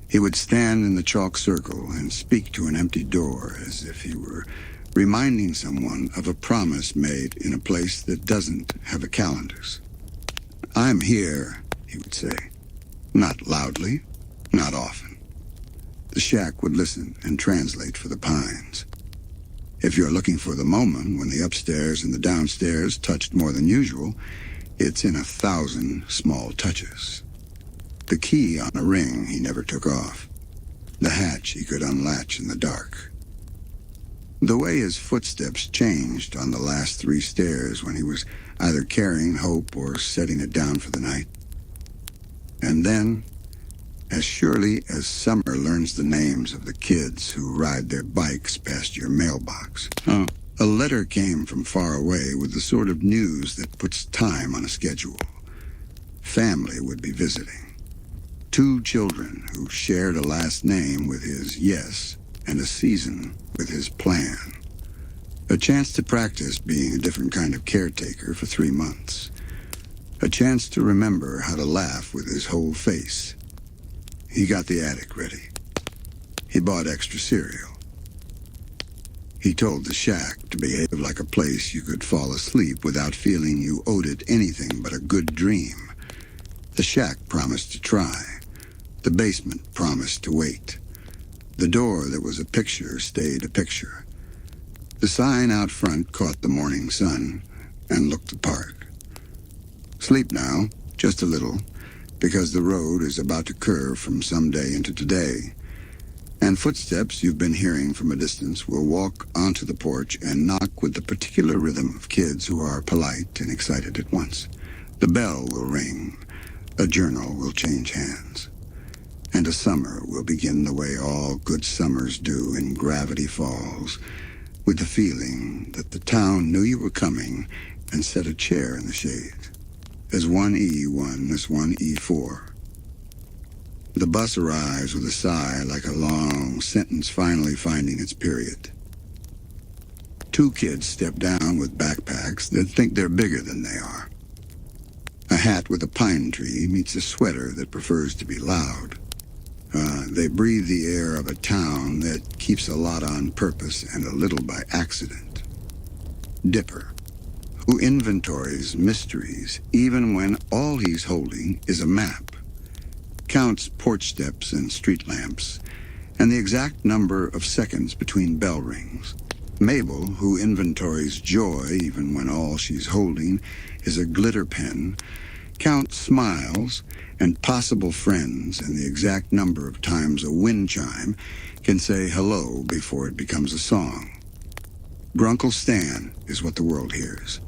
Speaker 1: He would stand in the chalk circle and speak to an empty door as if he were reminding someone of a promise made in a place that doesn't have calendars. "I'm here," he would say. Not loudly, not often. The shack would listen and translate for the pines. If you're looking for the moment when the upstairs and the downstairs touched more than usual, it's in 1,000 small touches. The key on a ring he never took off. The hatch he could unlatch in the dark. The way his footsteps changed on the last 3 stairs when he was either carrying hope or setting it down for the night. And then, as surely as summer learns the names of the kids who ride their bikes past your mailbox, a letter came from far away with the sort of news that puts time on a schedule. Family would be visiting. 2 children who shared a last name with his yes and a season with his plan. A chance to practice being a different kind of caretaker for 3 months. A chance to remember how to laugh with his whole face. He got the attic ready. He bought extra cereal. He told the shack to behave like a place you could fall asleep without feeling you owed it anything but a good dream. The shack promised to try. The basement promised to wait. The door that was a picture stayed a picture. The sign out front caught the morning sun and looked the part. Sleep now, just a little, because the road is about to curve from someday into today, and footsteps you've been hearing from a distance will walk onto the porch and knock with the particular rhythm of kids who are polite and excited at once. The bell will ring, a journal will change hands, and a summer will begin the way all good summers do in Gravity Falls, with the feeling that the town knew you were coming and set a chair in the shade, as 1E1 as 1E4. The bus arrives with a sigh like a long sentence finally finding its period. Two kids step down with backpacks that think they're bigger than they are. A hat with a pine tree meets a sweater that prefers to be loud. They breathe the air of a town that keeps a lot on purpose and a little by accident. Dipper, who inventories mysteries even when all he's holding is a map, counts porch steps and street lamps, and the exact number of seconds between bell rings. Mabel, who inventories joy even when all she's holding is a glitter pen, counts smiles and possible friends and the exact number of times a wind chime can say hello before it becomes a song. Grunkle Stan is what the world hears.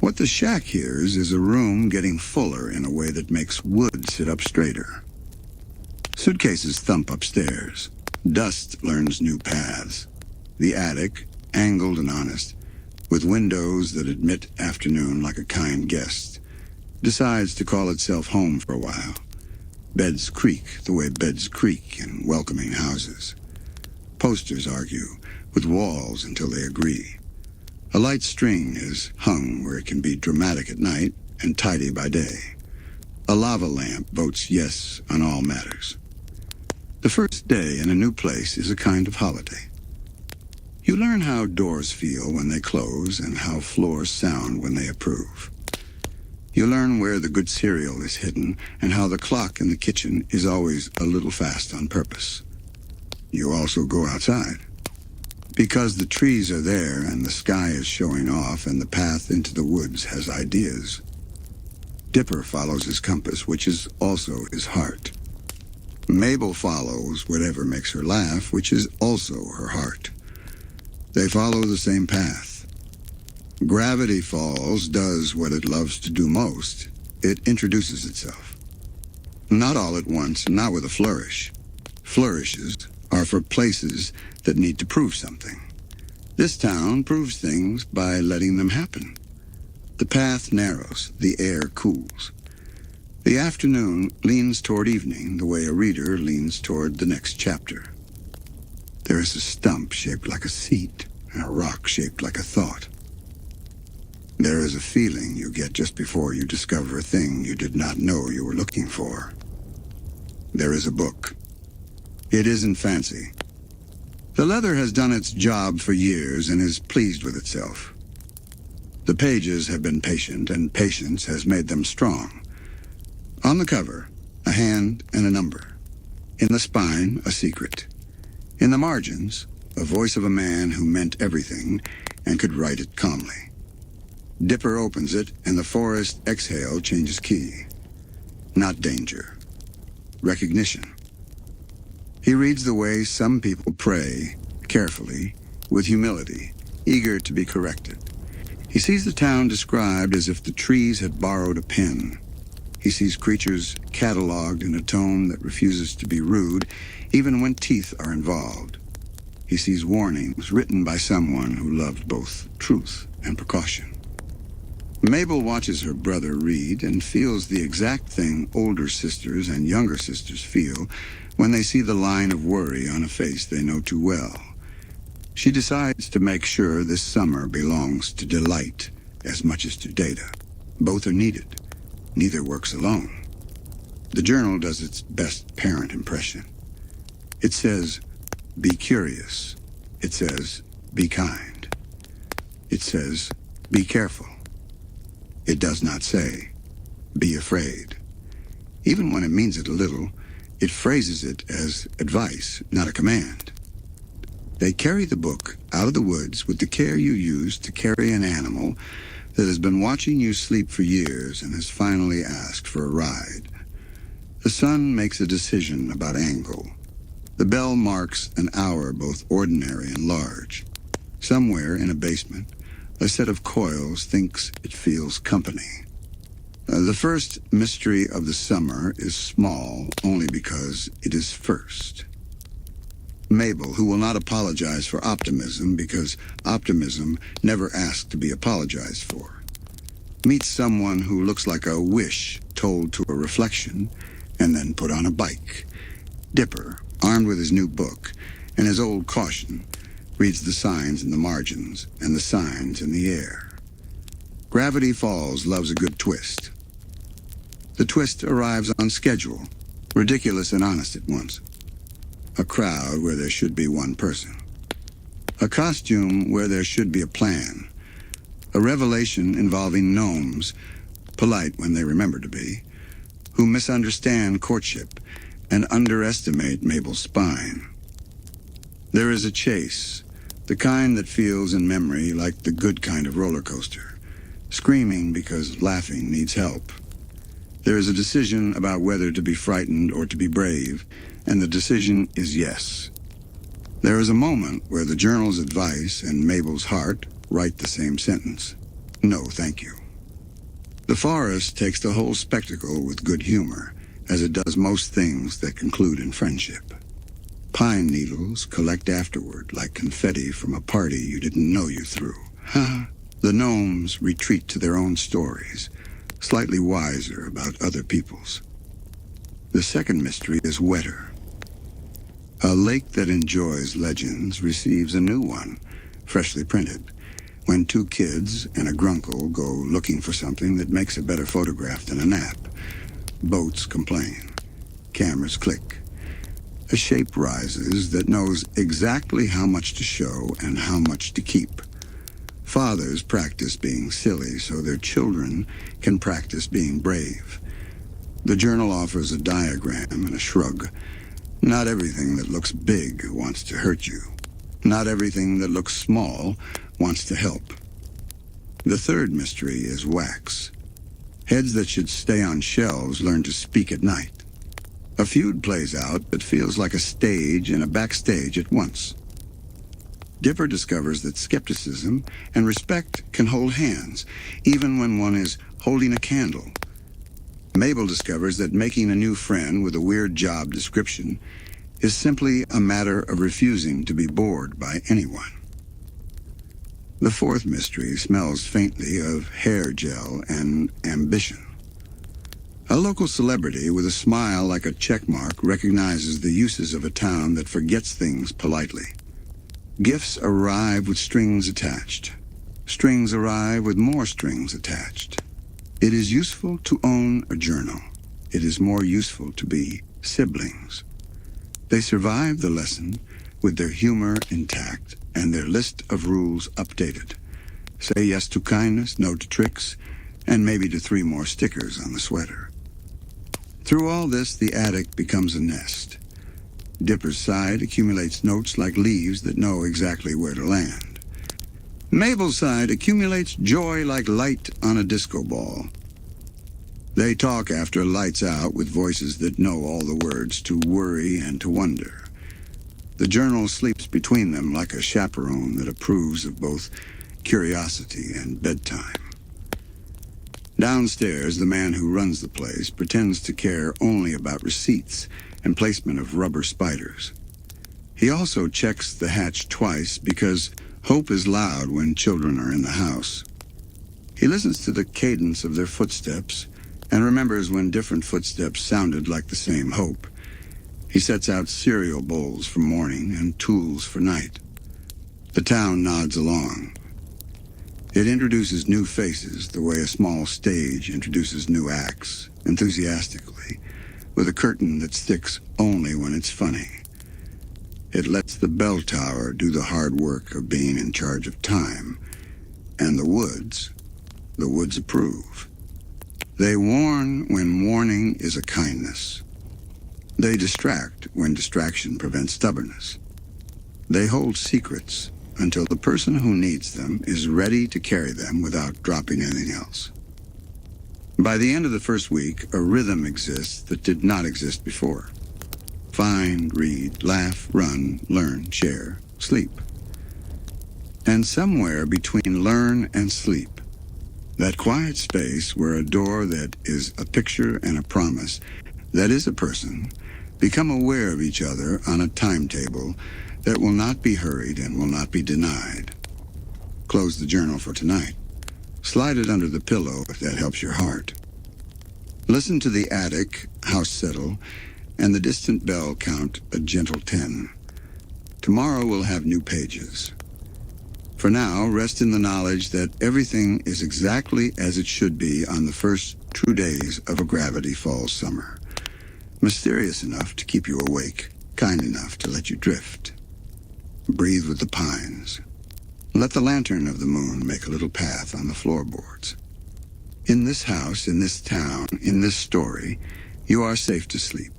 Speaker 1: What the shack hears is a room getting fuller in a way that makes wood sit up straighter. Suitcases thump upstairs. Dust learns new paths. The attic, angled and honest, with windows that admit afternoon like a kind guest, decides to call itself home for a while. Beds creak the way beds creak in welcoming houses. Posters argue with walls until they agree. A light string is hung where it can be dramatic at night and tidy by day. A lava lamp votes yes on all matters. The first day in a new place is a kind of holiday. You learn how doors feel when they close and how floors sound when they approve. You learn where the good cereal is hidden and how the clock in the kitchen is always a little fast on purpose. You also go outside, because the trees are there and the sky is showing off and the path into the woods has ideas. Dipper follows his compass, which is also his heart. Mabel follows whatever makes her laugh, which is also her heart. They follow the same path. Gravity Falls does what it loves to do most. It introduces itself. Not all at once, not with a flourish. Flourishes are for places that need to prove something. This town proves things by letting them happen. The path narrows, the air cools. The afternoon leans toward evening the way a reader leans toward the next chapter. There is a stump shaped like a seat and a rock shaped like a thought. There is a feeling you get just before you discover a thing you did not know you were looking for. There is a book. It isn't fancy. The leather has done its job for years and is pleased with itself. The pages have been patient, and patience has made them strong. On the cover, a hand and a number. In the spine, a secret. In the margins, a voice of a man who meant everything and could write it calmly. Dipper opens it, and the forest exhale changes key. Not danger. Recognition. He reads the way some people pray, carefully, with humility, eager to be corrected. He sees the town described as if the trees had borrowed a pen. He sees creatures cataloged in a tone that refuses to be rude, even when teeth are involved. He sees warnings written by someone who loved both truth and precaution. Mabel watches her brother read and feels the exact thing older sisters and younger sisters feel when they see the line of worry on a face they know too well. She decides to make sure this summer belongs to delight as much as to data. Both are needed. Neither works alone. The journal does its best parent impression. It says, be curious. It says, be kind. It says, be careful. It does not say, be afraid. Even when it means it a little, it phrases it as advice, not a command. They carry the book out of the woods with the care you use to carry an animal that has been watching you sleep for years and has finally asked for a ride. The son makes a decision about angle. The bell marks an hour both ordinary and large. Somewhere in a basement, a set of coils thinks it feels company. The first mystery of the summer is small only because it is first. Mabel, who will not apologize for optimism because optimism never asked to be apologized for, meets someone who looks like a wish told to a reflection and then put on a bike. Dipper, armed with his new book and his old caution, reads the signs in the margins and the signs in the air. Gravity Falls loves a good twist. The twist arrives on schedule, ridiculous and honest at once. A crowd where there should be one person. A costume where there should be a plan. A revelation involving gnomes, polite when they remember to be, who misunderstand courtship and underestimate Mabel's spine. There is a chase, the kind that feels in memory like the good kind of roller coaster, screaming because laughing needs help. There is a decision about whether to be frightened or to be brave, and the decision is yes. There is a moment where the journal's advice and Mabel's heart write the same sentence. No, thank you. The forest takes the whole spectacle with good humor, as it does most things that conclude in friendship. Pine needles collect afterward like confetti from a party you didn't know you threw. The gnomes retreat to their own stories, slightly wiser about other people's. The second mystery is wetter. A lake that enjoys legends receives a new one, freshly printed, when two kids and a grunkle go looking for something that makes a better photograph than a nap. Boats complain. Cameras click. A shape rises that knows exactly how much to show and how much to keep. Fathers practice being silly so their children can practice being brave. The journal offers a diagram and a shrug. Not everything that looks big wants to hurt you. Not everything that looks small wants to help. The third mystery is wax. Heads that should stay on shelves learn to speak at night. A feud plays out that feels like a stage and a backstage at once. Dipper discovers that skepticism and respect can hold hands, even when one is holding a candle. Mabel discovers that making a new friend with a weird job description is simply a matter of refusing to be bored by anyone. The fourth mystery smells faintly of hair gel and ambition. A local celebrity with a smile like a checkmark recognizes the uses of a town that forgets things politely. Gifts arrive with strings attached. Strings arrive with more strings attached. It is useful to own a journal. It is more useful to be siblings. They survive the lesson with their humor intact and their list of rules updated. Say yes to kindness, no to tricks, and maybe to 3 more stickers on the sweater. Through all this, the attic becomes a nest. Dipper's side accumulates notes like leaves that know exactly where to land. Mabel's side accumulates joy like light on a disco ball. They talk after lights out with voices that know all the words to worry and to wonder. The journal sleeps between them like a chaperone that approves of both curiosity and bedtime. Downstairs, the man who runs the place pretends to care only about receipts and placement of rubber spiders. He also checks the hatch twice because hope is loud when children are in the house. He listens to the cadence of their footsteps and remembers when different footsteps sounded like the same hope. He sets out cereal bowls for morning and tools for night. The town nods along. It introduces new faces the way a small stage introduces new acts, enthusiastically, with a curtain that sticks only when it's funny. It lets the bell tower do the hard work of being in charge of time, and the woods approve. They warn when warning is a kindness. They distract when distraction prevents stubbornness. They hold secrets until the person who needs them is ready to carry them without dropping anything else. By the end of the first week, a rhythm exists that did not exist before. Find, read, laugh, run, learn, share, sleep. And somewhere between learn and sleep, that quiet space where a door that is a picture and a promise, that is a person, become aware of each other on a timetable that will not be hurried and will not be denied. Close the journal for tonight. Slide it under the pillow if that helps your heart. Listen to the attic, house settle, and the distant bell count a gentle 10. Tomorrow we'll have new pages. For now, rest in the knowledge that everything is exactly as it should be on the first true days of a gravity falls summer. Mysterious enough to keep you awake, kind enough to let you drift. Breathe with the pines. Let the lantern of the moon make a little path on the floorboards. In this house, in this town, in this story, you are safe to sleep.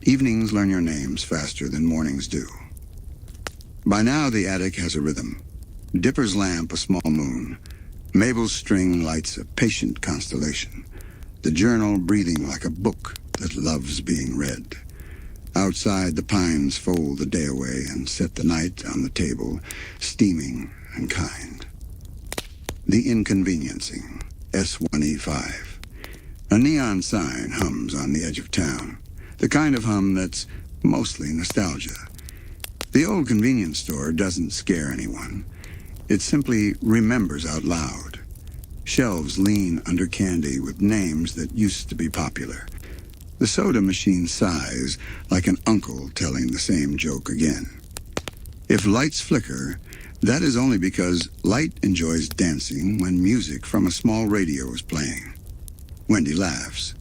Speaker 1: Evenings learn your names faster than mornings do. By now, the attic has a rhythm. Dipper's lamp, a small moon. Mabel's string lights a patient constellation. The journal breathing like a book that loves being read. Outside, the pines fold the day away and set the night on the table, steaming and kind. The Inconveniencing, S1E5. A neon sign hums on the edge of town. The kind of hum that's mostly nostalgia. The old convenience store doesn't scare anyone. It simply remembers out loud. Shelves lean under candy with names that used to be popular. The soda machine sighs like an uncle telling the same joke again. If lights flicker, that is only because light enjoys dancing when music from a small radio is playing. Wendy laughs.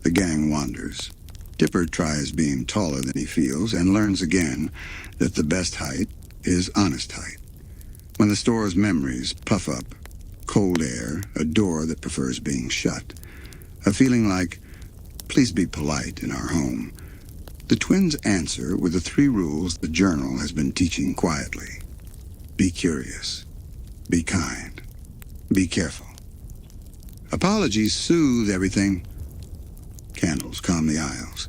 Speaker 1: The gang wanders. Dipper tries being taller than he feels and learns again that the best height is honest height. When the store's memories puff up, cold air, a door that prefers being shut, a feeling like, please be polite in our home, the twins answer with the 3 rules the journal has been teaching quietly. Be curious. Be kind. Be careful. Apologies soothe everything. Candles calm the aisles.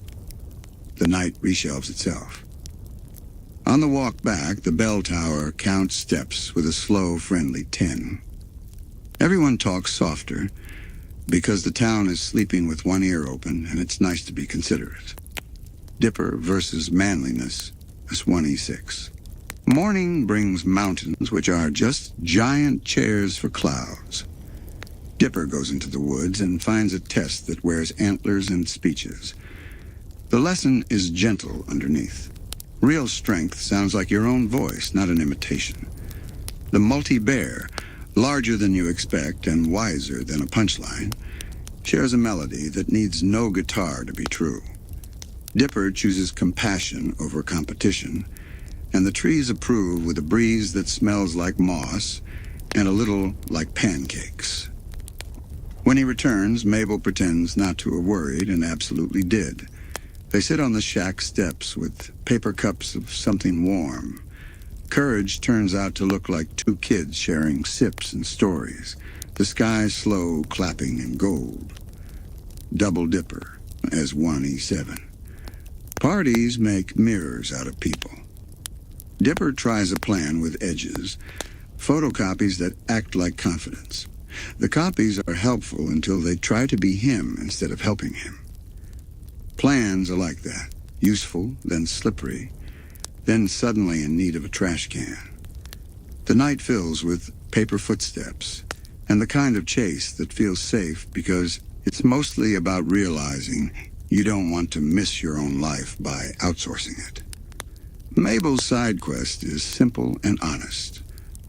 Speaker 1: The night reshelves itself. On the walk back, the bell tower counts steps with a slow, friendly 10. Everyone talks softer because the town is sleeping with one ear open and it's nice to be considerate. Dipper versus manliness, S1E6. Morning brings mountains which are just giant chairs for clouds. Dipper goes into the woods and finds a test that wears antlers and speeches. The lesson is gentle underneath. Real strength sounds like your own voice, not an imitation. The multi-bear, larger than you expect and wiser than a punchline, shares a melody that needs no guitar to be true. Dipper chooses compassion over competition, and the trees approve with a breeze that smells like moss and a little like pancakes. When he returns, Mabel pretends not to have worried and absolutely did. They sit on the shack steps with paper cups of something warm. Courage turns out to look like 2 kids sharing sips and stories. The sky slow clapping in gold. Double Dipper, S1E7. Parties make mirrors out of people. Dipper tries a plan with edges, photocopies that act like confidence. The copies are helpful until they try to be him instead of helping him. Plans are like that, useful, then slippery, then suddenly in need of a trash can. The night fills with paper footsteps, and the kind of chase that feels safe because it's mostly about realizing you don't want to miss your own life by outsourcing it. Mabel's side quest is simple and honest.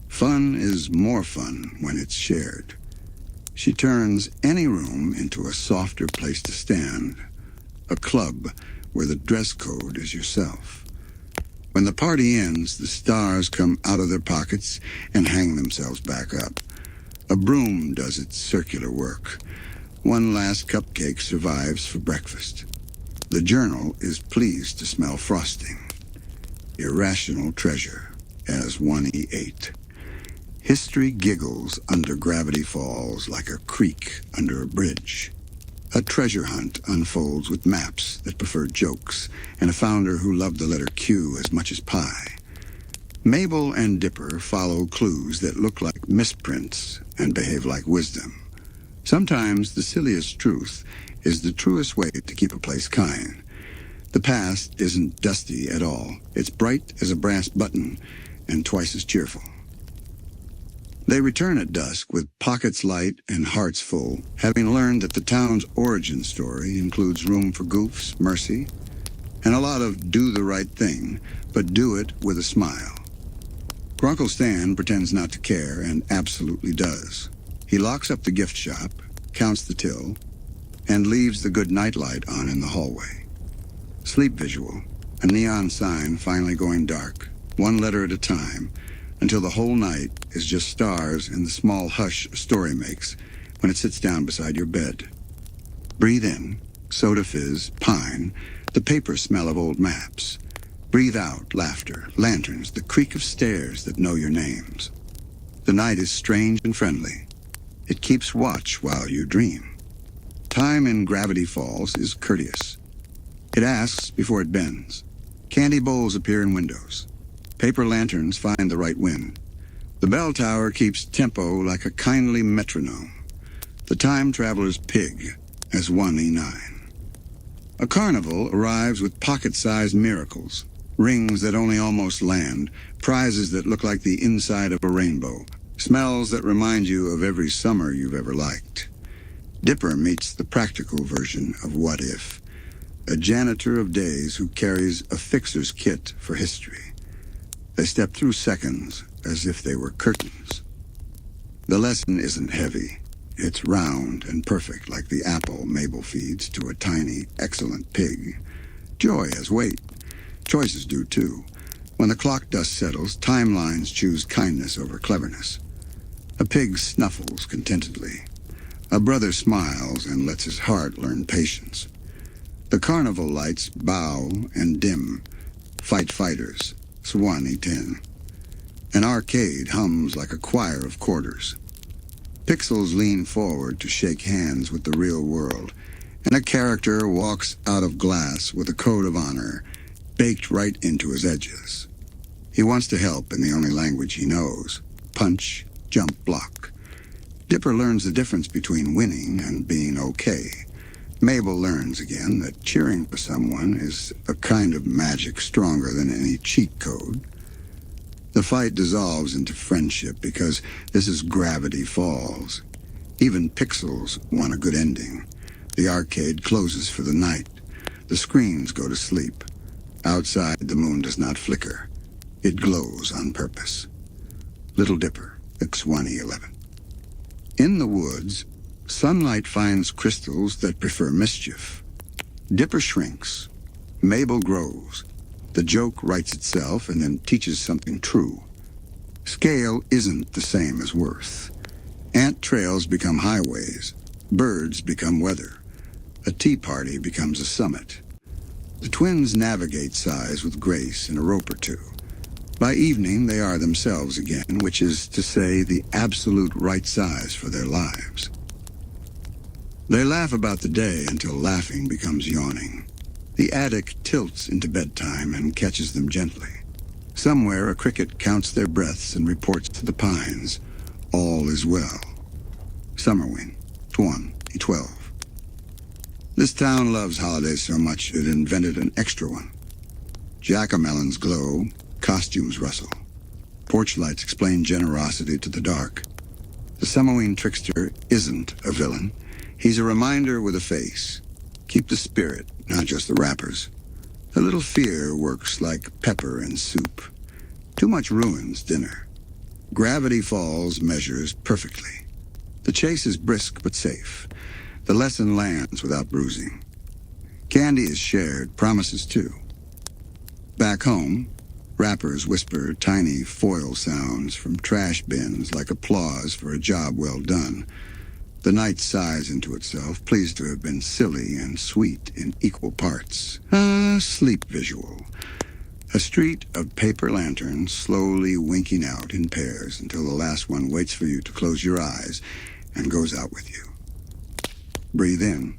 Speaker 1: Fun is more fun when it's shared. She turns any room into a softer place to stand, a club where the dress code is yourself. When the party ends, the stars come out of their pockets and hang themselves back up. A broom does its circular work. One last cupcake survives for breakfast. The journal is pleased to smell frosting. irrational treasure, as 1E8. History giggles under Gravity Falls like a creek under a bridge. A treasure hunt unfolds with maps that prefer jokes and a founder who loved the letter Q as much as pie. Mabel and Dipper follow clues that look like misprints and behave like wisdom. Sometimes the silliest truth is the truest way to keep a place kind. The past isn't dusty at all. It's bright as a brass button and twice as cheerful. They return at dusk with pockets light and hearts full, having learned that the town's origin story includes room for goofs, mercy, and a lot of do the right thing, but do it with a smile. Grunkle Stan pretends not to care and absolutely does. He locks up the gift shop, counts the till, and leaves the good night light on in the hallway. Sleep visual, a neon sign finally going dark, one letter at a time, until the whole night is just stars and the small hush a story makes when it sits down beside your bed. Breathe in, soda fizz, pine, the paper smell of old maps. Breathe out, laughter, lanterns, the creak of stairs that know your names. The night is strange and friendly. It keeps watch while you dream. Time in Gravity Falls is courteous. It asks before it bends. Candy bowls appear in windows. Paper lanterns find the right wind. The bell tower keeps tempo like a kindly metronome. The time traveler's pig as 1E9. A carnival arrives with pocket-sized miracles. Rings that only almost land, prizes that look like the inside of a rainbow, smells that remind you of every summer you've ever liked. Dipper meets the practical version of What If, a janitor of days who carries a fixer's kit for history. They step through seconds as if they were curtains. The lesson isn't heavy. It's round and perfect like the apple Mabel feeds to a tiny, excellent pig. Joy has weight. Choices do, too. When the clock dust settles, timelines choose kindness over cleverness. A pig snuffles contentedly. A brother smiles and lets his heart learn patience. The carnival lights bow and dim. Fight fighters, Swanee 10. An arcade hums like a choir of quarters. Pixels lean forward to shake hands with the real world, and a character walks out of glass with a code of honor baked right into his edges. He wants to help in the only language he knows: punch, jump, block. Dipper learns the difference between winning and being okay. Mabel learns again that cheering for someone is a kind of magic stronger than any cheat code. The fight dissolves into friendship because this is Gravity Falls. Even pixels want a good ending. The arcade closes for the night. The screens go to sleep. Outside, the moon does not flicker. It glows on purpose. Little Dipper, X1E11. In the woods, sunlight finds crystals that prefer mischief. Dipper shrinks. Mabel grows. The joke writes itself and then teaches something true. Scale isn't the same as worth. Ant trails become highways. Birds become weather. A tea party becomes a summit. The twins navigate size with grace and a rope or two. By evening, they are themselves again, which is to say the absolute right size for their lives. They laugh about the day until laughing becomes yawning. The attic tilts into bedtime and catches them gently. Somewhere, a cricket counts their breaths and reports to the pines, all is well. Summerwing, Tuan, E12. This town loves holidays so much it invented an extra one. Jack-o'-melons glow, costumes rustle. Porch lights explain generosity to the dark. The Summerwing trickster isn't a villain. He's a reminder with a face. Keep the spirit, not just the wrappers. A little fear works like pepper in soup. Too much ruins dinner. Gravity Falls measures perfectly. The chase is brisk but safe. The lesson lands without bruising. Candy is shared, promises too. Back home, rappers whisper tiny foil sounds from trash bins like applause for a job well done. The night sighs into itself, pleased to have been silly and sweet in equal parts. Sleep visual. A street of paper lanterns slowly winking out in pairs until the last one waits for you to close your eyes and goes out with you. Breathe in.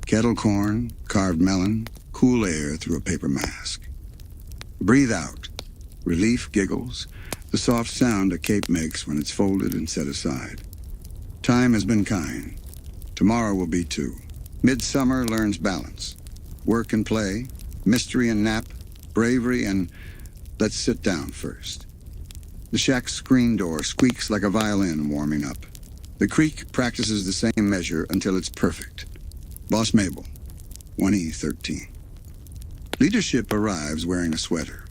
Speaker 1: Kettle corn, carved melon, cool air through a paper mask. Breathe out. Relief giggles, the soft sound a cape makes when it's folded and set aside. Time has been kind. Tomorrow will be too. Midsummer learns balance. Work and play, mystery and nap, bravery and let's sit down first. The shack's screen door squeaks like a violin warming up. The creak practices the same measure until it's perfect. Boss Mabel, 1E13. Leadership arrives wearing a sweater.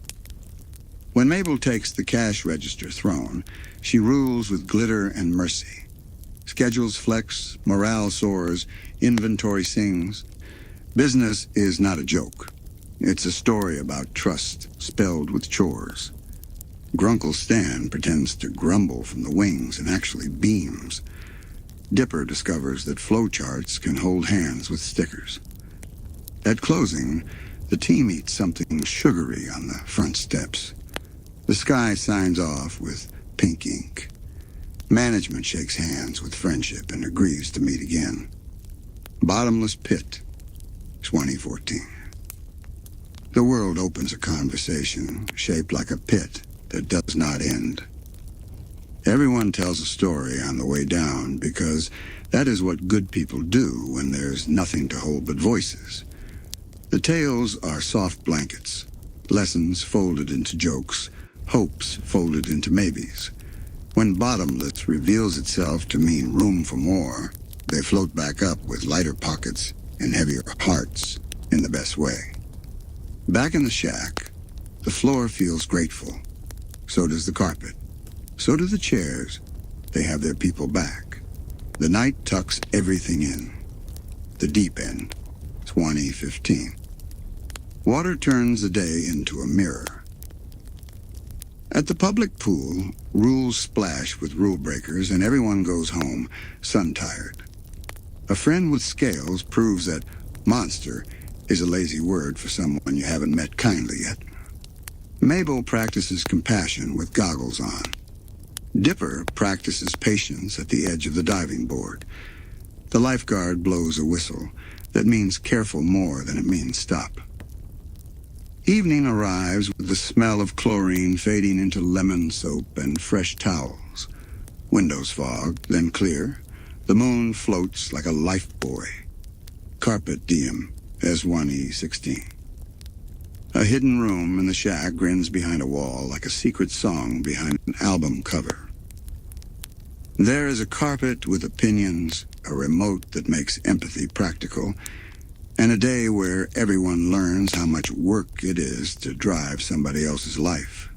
Speaker 1: When Mabel takes the cash register throne, she rules with glitter and mercy. Schedules flex, morale soars, inventory sings. Business is not a joke. It's a story about trust spelled with chores. Grunkle Stan pretends to grumble from the wings and actually beams. Dipper discovers that flowcharts can hold hands with stickers. At closing, the team eats something sugary on the front steps. The sky signs off with pink ink. Management shakes hands with friendship and agrees to meet again. Bottomless pit, 2014. The world opens a conversation shaped like a pit that does not end. Everyone tells a story on the way down because that is what good people do when there's nothing to hold but voices. The tales are soft blankets, lessons folded into jokes, hopes folded into maybes. When bottomless reveals itself to mean room for more, they float back up with lighter pockets and heavier hearts in the best way. Back in the shack, the floor feels grateful. So does the carpet. So do the chairs. They have their people back. The night tucks everything in. The deep end, 2015. Water turns the day into a mirror. At the public pool, rules splash with rule breakers and everyone goes home sun-tired. A friend with scales proves that monster is a lazy word for someone you haven't met kindly yet. Mabel practices compassion with goggles on. Dipper practices patience at the edge of the diving board. The lifeguard blows a whistle that means careful more than it means stop. Evening arrives with the smell of chlorine fading into lemon soap and fresh towels. Windows fog, then clear. The moon floats like a life buoy. Carpet diem, S1E16. A hidden room in the shack grins behind a wall like a secret song behind an album cover. There is a carpet with opinions, a remote that makes empathy practical, and a day where everyone learns how much work it is to drive somebody else's life.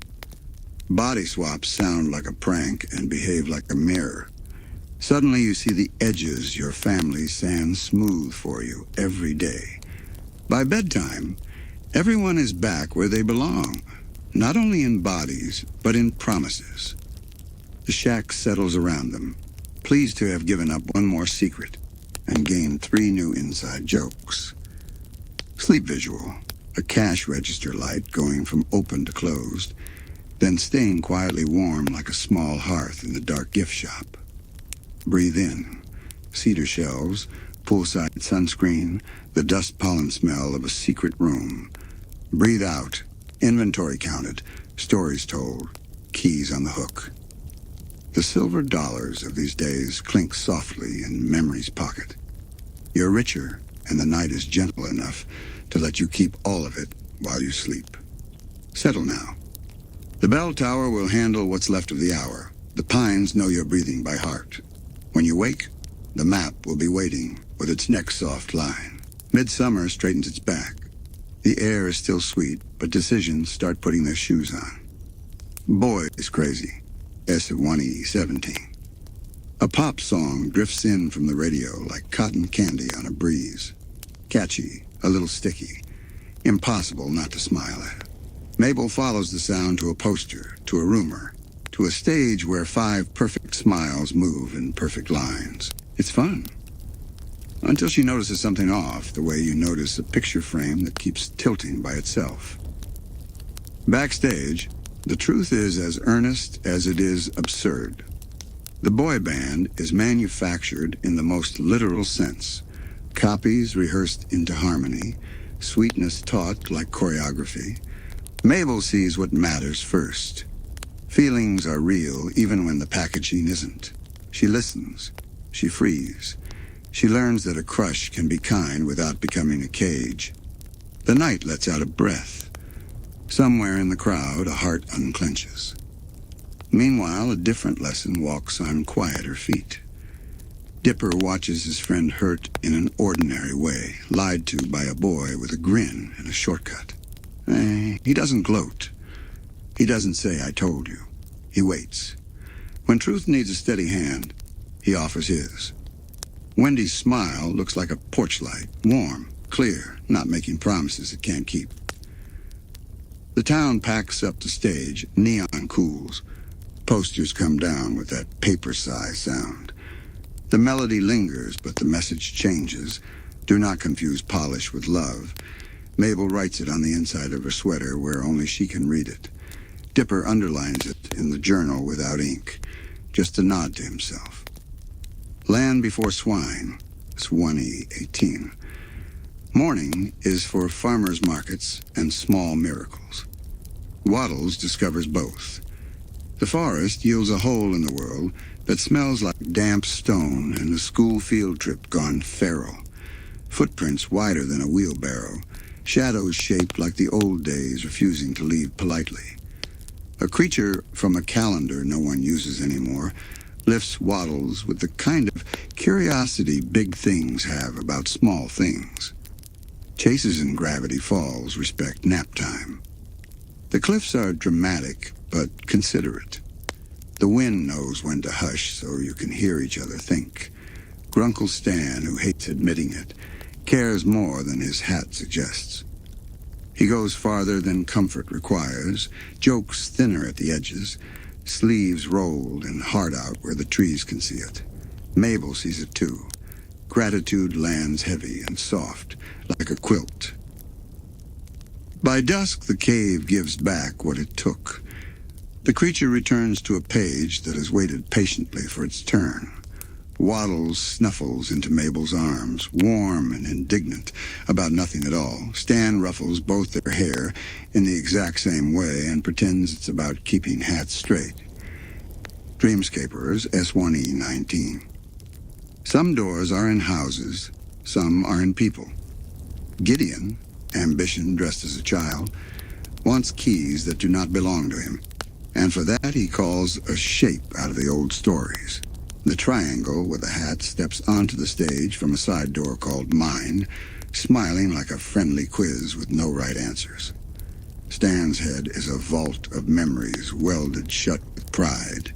Speaker 1: Body swaps sound like a prank and behave like a mirror. Suddenly you see the edges your family sands smooth for you every day. By bedtime, everyone is back where they belong, not only in bodies, but in promises. The shack settles around them, pleased to have given up one more secret and gained 3 new inside jokes. Sleep visual, a cash register light going from open to closed, then staying quietly warm like a small hearth in the dark gift shop. Breathe in, cedar shelves, poolside sunscreen, the dust pollen smell of a secret room. Breathe out, inventory counted, stories told, keys on the hook. The silver dollars of these days clink softly in memory's pocket. You're richer, and the night is gentle enough to let you keep all of it while you sleep. Settle now. The bell tower will handle what's left of the hour. The pines know your breathing by heart. When you wake, the map will be waiting with its next soft line. Midsummer straightens its back. The air is still sweet, but decisions start putting their shoes on. Boy is crazy. S1E17. A pop song drifts in from the radio like cotton candy on a breeze. Catchy, a little sticky. Impossible not to smile at. Mabel follows the sound to a poster, to a rumor, to a stage where 5 perfect smiles move in perfect lines. It's fun. Until she notices something off, the way you notice a picture frame that keeps tilting by itself. Backstage, the truth is as earnest as it is absurd. The boy band is manufactured in the most literal sense. Copies rehearsed into harmony, sweetness taught like choreography. Mabel sees what matters first. Feelings are real even when the packaging isn't. She listens. She frees. She learns that a crush can be kind without becoming a cage. The night lets out a breath. Somewhere in the crowd, a heart unclenches. Meanwhile, a different lesson walks on quieter feet. Dipper watches his friend hurt in an ordinary way, lied to by a boy with a grin and a shortcut. He doesn't gloat. He doesn't say, "I told you." He waits. When truth needs a steady hand, he offers his. Wendy's smile looks like a porch light, warm, clear, not making promises it can't keep. The town packs up the stage, neon cools. Posters come down with that paper sigh sound. The melody lingers, but the message changes. Do not confuse polish with love. Mabel writes it on the inside of her sweater where only she can read it. Dipper underlines it in the journal without ink, just a nod to himself. Land Before Swine, Swanee 18. Morning is for farmers' markets and small miracles. Waddles discovers both. The forest yields a hole in the world that smells like damp stone and a school field trip gone feral. Footprints wider than a wheelbarrow, shadows shaped like the old days refusing to leave politely. A creature from a calendar no one uses anymore lifts Waddles with the kind of curiosity big things have about small things. Chases in Gravity Falls respect nap time. The cliffs are dramatic, but considerate. The wind knows when to hush so you can hear each other think. Grunkle Stan, who hates admitting it, cares more than his hat suggests. He goes farther than comfort requires, jokes thinner at the edges, sleeves rolled and heart out where the trees can see it. Mabel sees it too. Gratitude lands heavy and soft, like a quilt. By dusk, the cave gives back what it took. The creature returns to a page that has waited patiently for its turn. Waddles snuffles into Mabel's arms, warm and indignant about nothing at all. Stan ruffles both their hair in the exact same way and pretends it's about keeping hats straight. Dreamscaperers, S1E 19. Some doors are in houses, some are in people. Gideon, ambition dressed as a child, wants keys that do not belong to him, and for that he calls a shape out of the old stories. The triangle with a hat steps onto the stage from a side door called Mind, smiling like a friendly quiz with no right answers. Stan's head is a vault of memories welded shut with pride.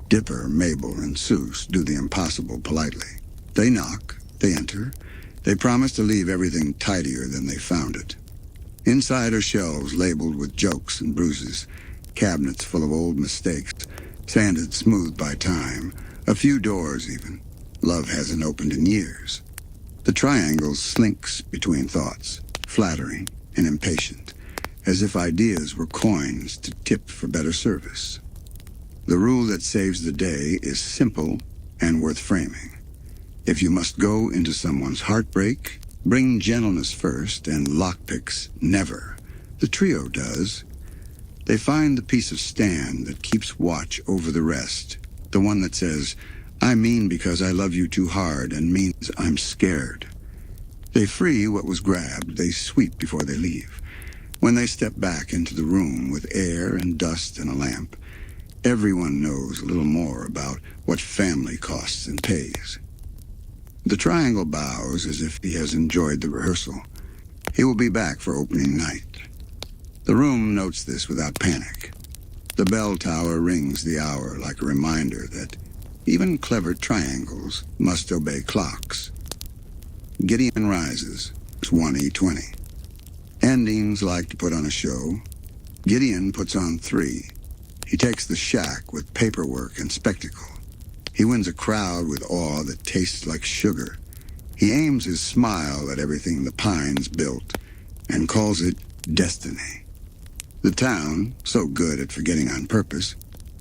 Speaker 1: Dipper, Mabel, and Seuss do the impossible politely. They knock, they enter, they promise to leave everything tidier than they found it. Inside are shelves labeled with jokes and bruises, cabinets full of old mistakes, sanded smooth by time, a few doors even. Love hasn't opened in years. The triangle slinks between thoughts, flattering and impatient, as if ideas were coins to tip for better service. The rule that saves the day is simple and worth framing. If you must go into someone's heartbreak, bring gentleness first and lockpicks never. The trio does. They find the piece of Stan that keeps watch over the rest, the one that says, "I mean because I love you too hard and means I'm scared." They free what was grabbed, they sweep before they leave. When they step back into the room with air and dust and a lamp, everyone knows a little more about what family costs and pays. The triangle bows as if he has enjoyed the rehearsal. He will be back for opening night. The room notes this without panic. The bell tower rings the hour like a reminder that even clever triangles must obey clocks. Gideon rises, 1E20. Endings like to put on a show. Gideon puts on 3. He takes the shack with paperwork and spectacle. He wins a crowd with awe that tastes like sugar. He aims his smile at everything the Pines built and calls it destiny. The town, so good at forgetting on purpose,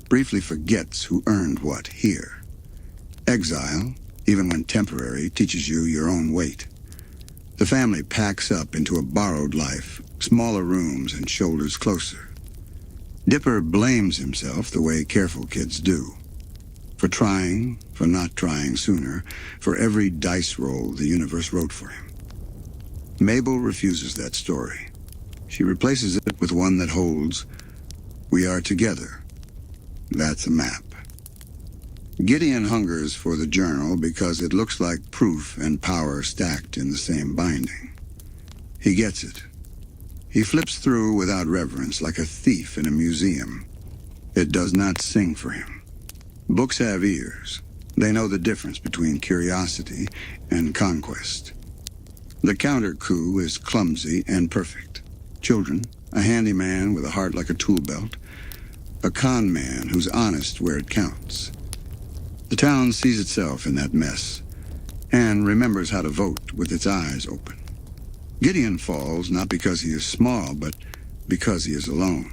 Speaker 1: briefly forgets who earned what here. Exile, even when temporary, teaches you your own weight. The family packs up into a borrowed life, smaller rooms and shoulders closer. Dipper blames himself the way careful kids do. For trying, for not trying sooner, for every dice roll the universe wrote for him. Mabel refuses that story. She replaces it with one that holds, "We are together." That's a map. Gideon hungers for the journal because it looks like proof and power stacked in the same binding. He gets it. He flips through without reverence, like a thief in a museum. It does not sing for him. Books have ears. They know the difference between curiosity and conquest. The counter-coup is clumsy and perfect. Children, a handyman with a heart like a tool belt, a con man who's honest where it counts. The town sees itself in that mess and remembers how to vote with its eyes open. Gideon falls not because he is small, but because he is alone.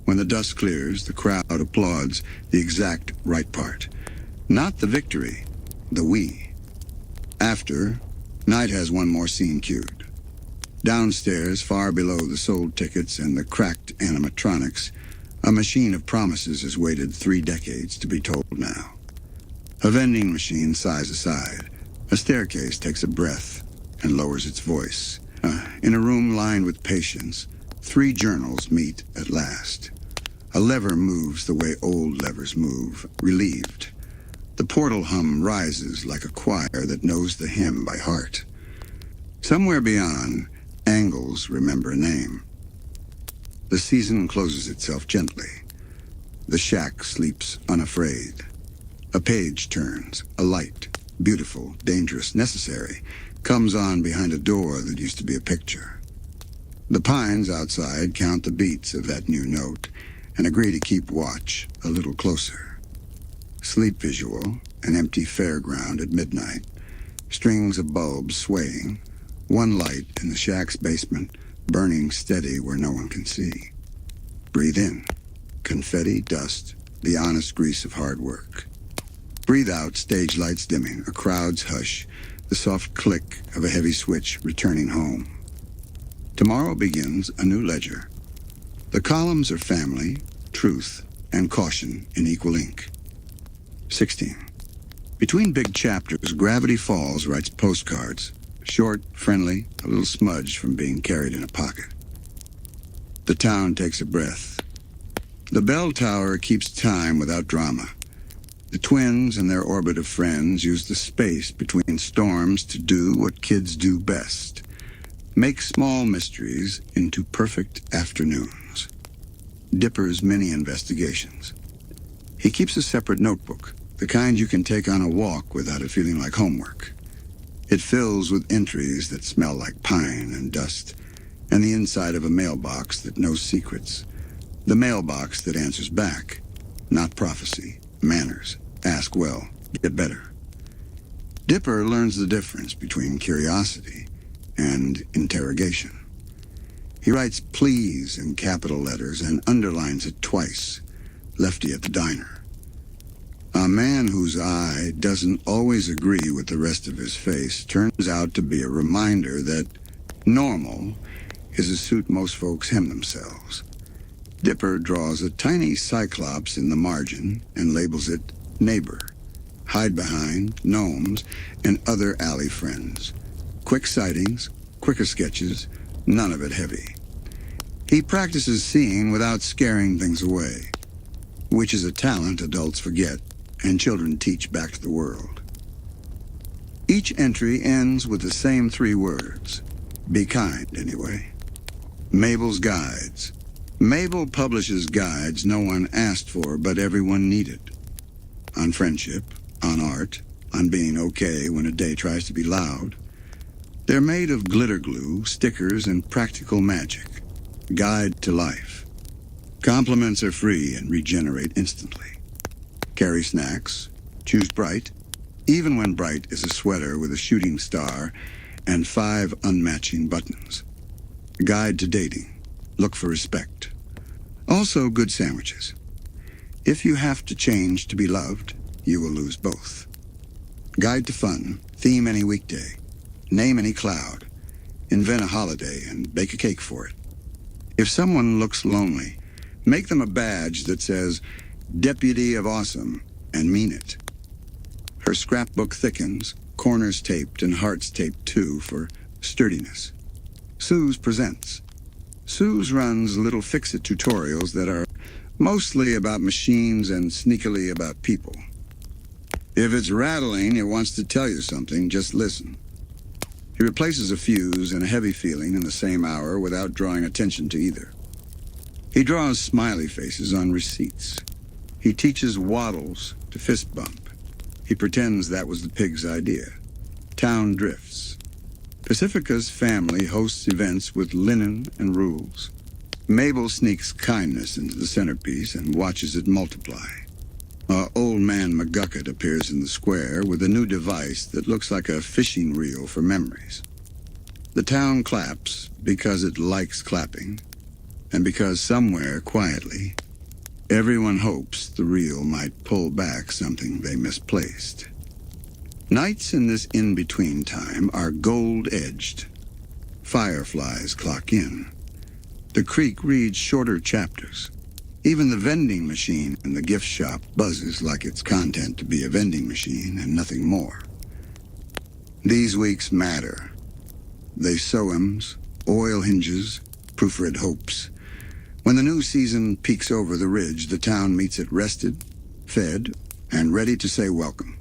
Speaker 1: When the dust clears, the crowd applauds the exact right part. Not the victory, the we. After, Knight has one more scene cued. Downstairs, far below the sold tickets and the cracked animatronics, a machine of promises has waited 3 decades to be told now. A vending machine sighs aside. A staircase takes a breath and lowers its voice. In a room lined with patience, 3 journals meet at last. A lever moves the way old levers move, relieved. The portal hum rises like a choir that knows the hymn by heart. Somewhere beyond, angles remember a name. The season closes itself gently. The shack sleeps unafraid. A page turns, a light, beautiful, dangerous, necessary, comes on behind a door that used to be a picture. The pines outside count the beats of that new note and agree to keep watch a little closer. Sleep visual, an empty fairground at midnight, strings of bulbs swaying, one light in the shack's basement, burning steady where no one can see. Breathe in. Confetti, dust, the honest grease of hard work. Breathe out, stage lights dimming, a crowd's hush, the soft click of a heavy switch returning home. Tomorrow begins a new ledger. The columns are family, truth, and caution in equal ink. 16. Between big chapters, Gravity Falls writes postcards. Short, friendly, a little smudged from being carried in a pocket. The town takes a breath. The bell tower keeps time without drama. The twins and their orbit of friends use the space between storms to do what kids do best. Make small mysteries into perfect afternoons. Dipper's mini investigations. He keeps a separate notebook, the kind you can take on a walk without it feeling like homework. It fills with entries that smell like pine and dust, and the inside of a mailbox that knows secrets. The mailbox that answers back, not prophecy, manners, ask well, get better. Dipper learns the difference between curiosity and interrogation. He writes please in capital letters and underlines it twice, Lefty at the diner. A man whose eye doesn't always agree with the rest of his face turns out to be a reminder that normal is a suit most folks hem themselves. Dipper draws a tiny cyclops in the margin and labels it neighbor. Hide behind, gnomes, and other alley friends. Quick sightings, quicker sketches, none of it heavy. He practices seeing without scaring things away, which is a talent adults forget and children teach back to the world. Each entry ends with the same 3 words. Be kind, anyway. Mabel's Guides. Mabel publishes guides no one asked for, but everyone needed. On friendship, on art, on being okay when a day tries to be loud. They're made of glitter glue, stickers, and practical magic. Guide to life. Compliments are free and regenerate instantly. Carry snacks. Choose bright, even when bright is a sweater with a shooting star and 5 unmatching buttons. Guide to dating. Look for respect. Also, good sandwiches. If you have to change to be loved, you will lose both. Guide to fun, theme any weekday, name any cloud, invent a holiday and bake a cake for it. If someone looks lonely, make them a badge that says, Deputy of Awesome, and mean it. Her scrapbook thickens, corners taped and hearts taped too for sturdiness. Suze presents. Suze runs little fix-it tutorials that are mostly about machines and sneakily about people. If it's rattling, it wants to tell you something, just listen. He replaces a fuse and a heavy feeling in the same hour without drawing attention to either. He draws smiley faces on receipts. He teaches waddles to fist bump. He pretends that was the pig's idea. Town drifts. Pacifica's family hosts events with linen and rules. Mabel sneaks kindness into the centerpiece and watches it multiply. Old man McGucket appears in the square with a new device that looks like a fishing reel for memories. The town claps because it likes clapping, and because somewhere, quietly, everyone hopes the reel might pull back something they misplaced. Nights in this in-between time are gold-edged. Fireflies clock in. The creek reads shorter chapters. Even the vending machine in the gift shop buzzes like its content to be a vending machine and nothing more. These weeks matter. They soems, oil hinges, proofread hopes. When the new season peeks over the ridge, the town meets it rested, fed, and ready to say welcome.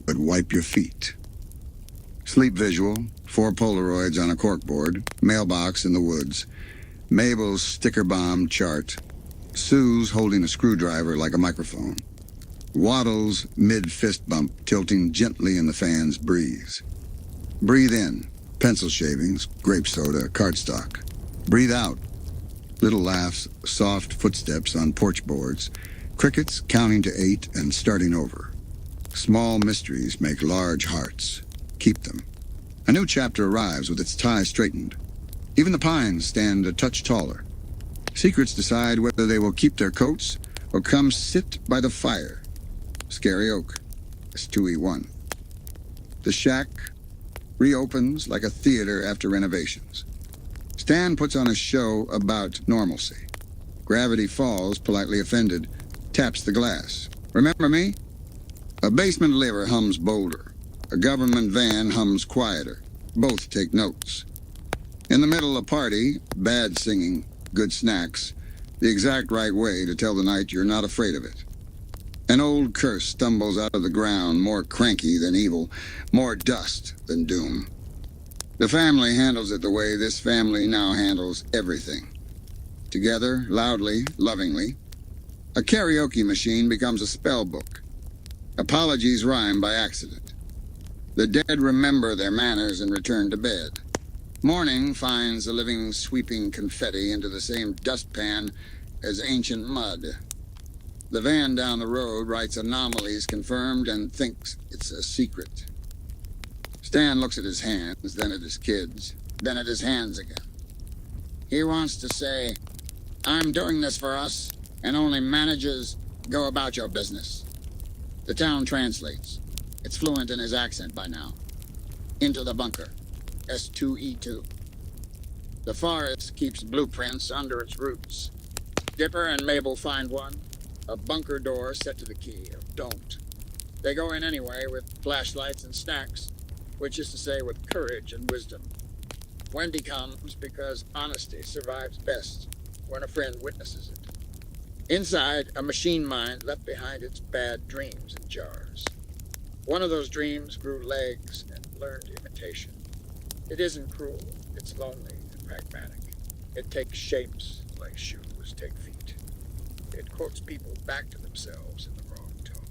Speaker 1: But wipe your feet. Sleep visual, 4 Polaroids on a corkboard, mailbox in the woods, Mabel's sticker bomb chart, Sue's holding a screwdriver like a microphone, Waddle's mid-fist bump tilting gently in the fan's breeze. Breathe in, pencil shavings, grape soda, cardstock. Breathe out, little laughs, soft footsteps on porch boards, crickets counting to 8 and starting over. Small mysteries make large hearts. Keep them. A new chapter arrives with its tie straightened. Even the pines stand a touch taller. Secrets decide whether they will keep their coats or come sit by the fire. Scary Oak, S2E1. The shack reopens like a theater after renovations. Stan puts on a show about normalcy. Gravity Falls, politely offended, taps the glass. Remember me? A basement liver hums bolder. A government van hums quieter. Both take notes. In the middle of a party, bad singing, good snacks, the exact right way to tell the night you're not afraid of it. An old curse stumbles out of the ground, more cranky than evil, more dust than doom. The family handles it the way this family now handles everything. Together, loudly, lovingly. A karaoke machine becomes a spell book. Apologies rhyme by accident. The dead remember their manners and return to bed. Morning finds the living sweeping confetti into the same dustpan as ancient mud. The van down the road writes anomalies confirmed and thinks it's a secret. Stan looks at his hands, then at his kids, then at his hands again. He wants to say, I'm doing this for us, and only managers go about your business. The town translates. It's fluent in his accent by now. Into the bunker. S2E2. The forest keeps blueprints under its roots. Dipper and Mabel find one. A bunker door set to the key of don't. They go in anyway with flashlights and snacks, which is to say with courage and wisdom. Wendy comes because honesty survives best when a friend witnesses it. Inside, a machine mind left behind its bad dreams in jars. One of those dreams grew legs and learned imitation. It isn't cruel, it's lonely and pragmatic. It takes shapes like shoes take feet. It quotes people back to themselves in the wrong tone.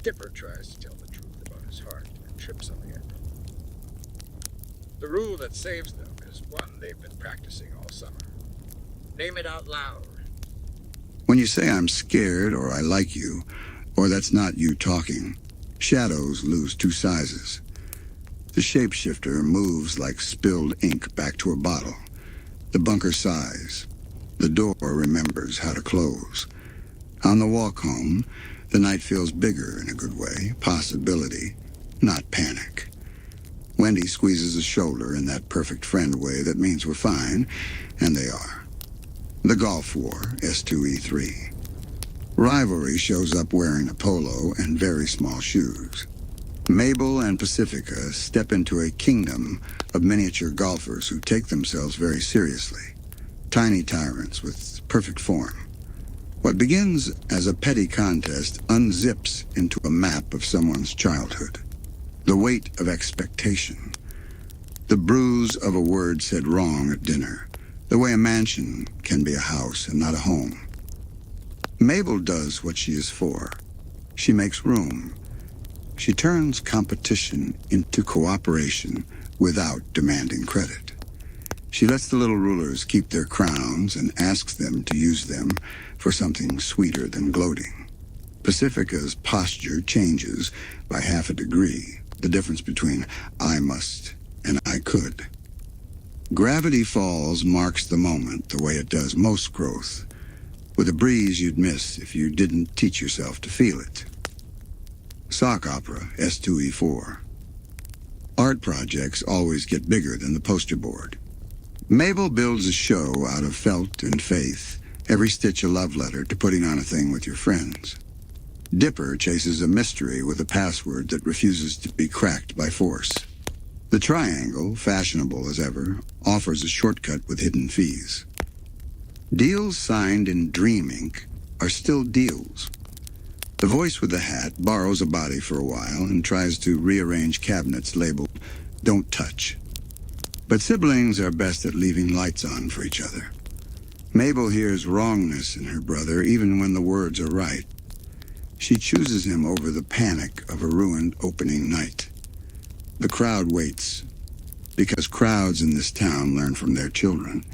Speaker 1: Dipper tries to tell the truth about his heart and trips on the end. The rule that saves them is one they've been practicing all summer. Name it out loud. When you say I'm scared or I like you, or that's not you talking, shadows lose 2 sizes. The shapeshifter moves like spilled ink back to a bottle. The bunker sighs. The door remembers how to close. On the walk home, the night feels bigger in a good way, possibility, not panic. Wendy squeezes a shoulder in that perfect friend way that means we're fine, and they are. The Gulf War, S2E3. Rivalry shows up wearing a polo and very small shoes. Mabel and Pacifica step into a kingdom of miniature golfers who take themselves very seriously. Tiny tyrants with perfect form. What begins as a petty contest unzips into a map of someone's childhood. The weight of expectation. The bruise of a word said wrong at dinner. The way a mansion can be a house and not a home. Mabel does what she is for. She makes room. She turns competition into cooperation without demanding credit. She lets the little rulers keep their crowns and asks them to use them for something sweeter than gloating. Pacifica's posture changes by half a degree, the difference between I must and I could. Gravity Falls marks the moment the way it does most growth, with a breeze you'd miss if you didn't teach yourself to feel it. Sock opera, S2E4. Art projects always get bigger than the poster board. Mabel builds a show out of felt and faith, every stitch a love letter to putting on a thing with your friends. Dipper chases a mystery with a password that refuses to be cracked by force. The Triangle, fashionable as ever, offers a shortcut with hidden fees. Deals signed in Dream Ink are still deals. The voice with the hat borrows a body for a while and tries to rearrange cabinets labeled Don't Touch. But siblings are best at leaving lights on for each other. Mabel hears wrongness in her brother even when the words are right. She chooses him over the panic of a ruined opening night. The crowd waits, because crowds in this town learn from their children,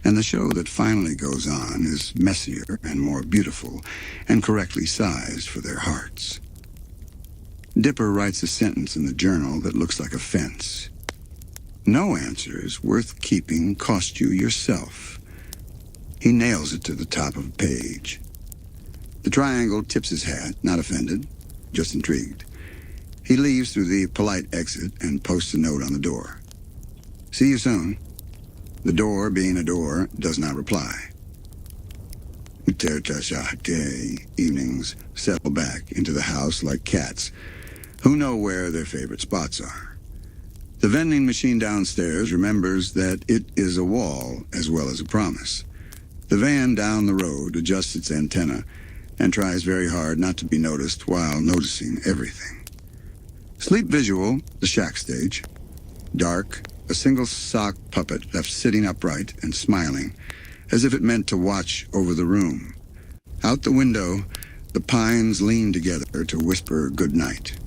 Speaker 1: and the show that finally goes on is messier and more beautiful and correctly sized for their hearts. Dipper writes a sentence in the journal that looks like a fence. No answers worth keeping cost you yourself. He nails it to the top of a page. The Triangle tips his hat, not offended, just intrigued. He leaves through the polite exit and posts a note on the door. See you soon. The door, being a door, does not reply. Evenings settle back into the house like cats who know where their favorite spots are. The vending machine downstairs remembers that it is a wall as well as a promise. The van down the road adjusts its antenna and tries very hard not to be noticed while noticing everything. Sleep visual, the shack stage. Dark, a single sock puppet left sitting upright and smiling, as if it meant to watch over the room. Out the window, the pines lean together to whisper good night.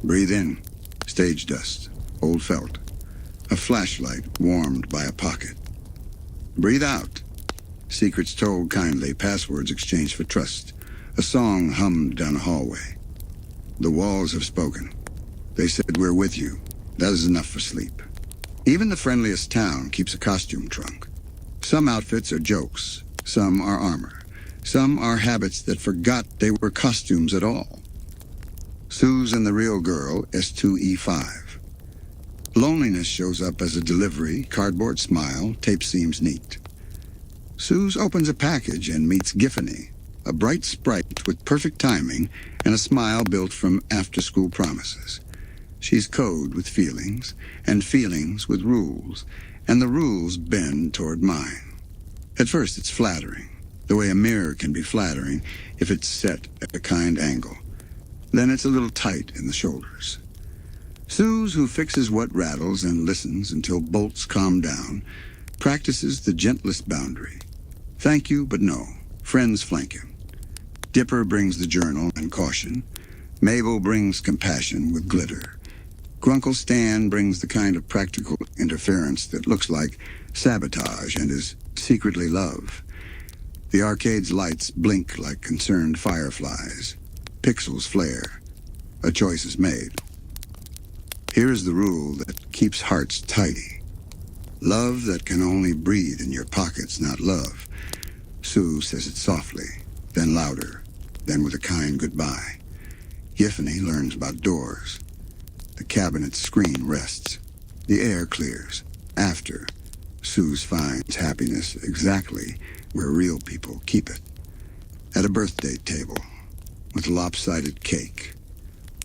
Speaker 1: Breathe in, stage dust, old felt, a flashlight warmed by a pocket. Breathe out, secrets told kindly, passwords exchanged for trust, a song hummed down a hallway. The walls have spoken. They said, we're with you. That is enough for sleep. Even the friendliest town keeps a costume trunk. Some outfits are jokes. Some are armor. Some are habits that forgot they were costumes at all. Sue's and the Real Girl, S2E5. Loneliness shows up as a delivery, cardboard smile, tape seems neat. Suze opens a package and meets Giffany, a bright sprite with perfect timing and a smile built from after-school promises. She's code with feelings, and feelings with rules, and the rules bend toward mine. At first it's flattering, the way a mirror can be flattering if it's set at a kind angle. Then it's a little tight in the shoulders. Suze, who fixes what rattles and listens until bolts calm down, practices the gentlest boundary. Thank you, but no. Friends flank him. Dipper brings the journal and caution. Mabel brings compassion with glitter. Grunkle Stan brings the kind of practical interference that looks like sabotage and is secretly love. The arcade's lights blink like concerned fireflies. Pixels flare. A choice is made. Here is the rule that keeps hearts tidy. Love that can only breathe in your pockets, not love. Sue says it softly, then louder, then with a kind goodbye. Yiffany learns about doors. The cabinet's screen rests. The air clears. After, Suze finds happiness exactly where real people keep it. At a birthday table, with lopsided cake,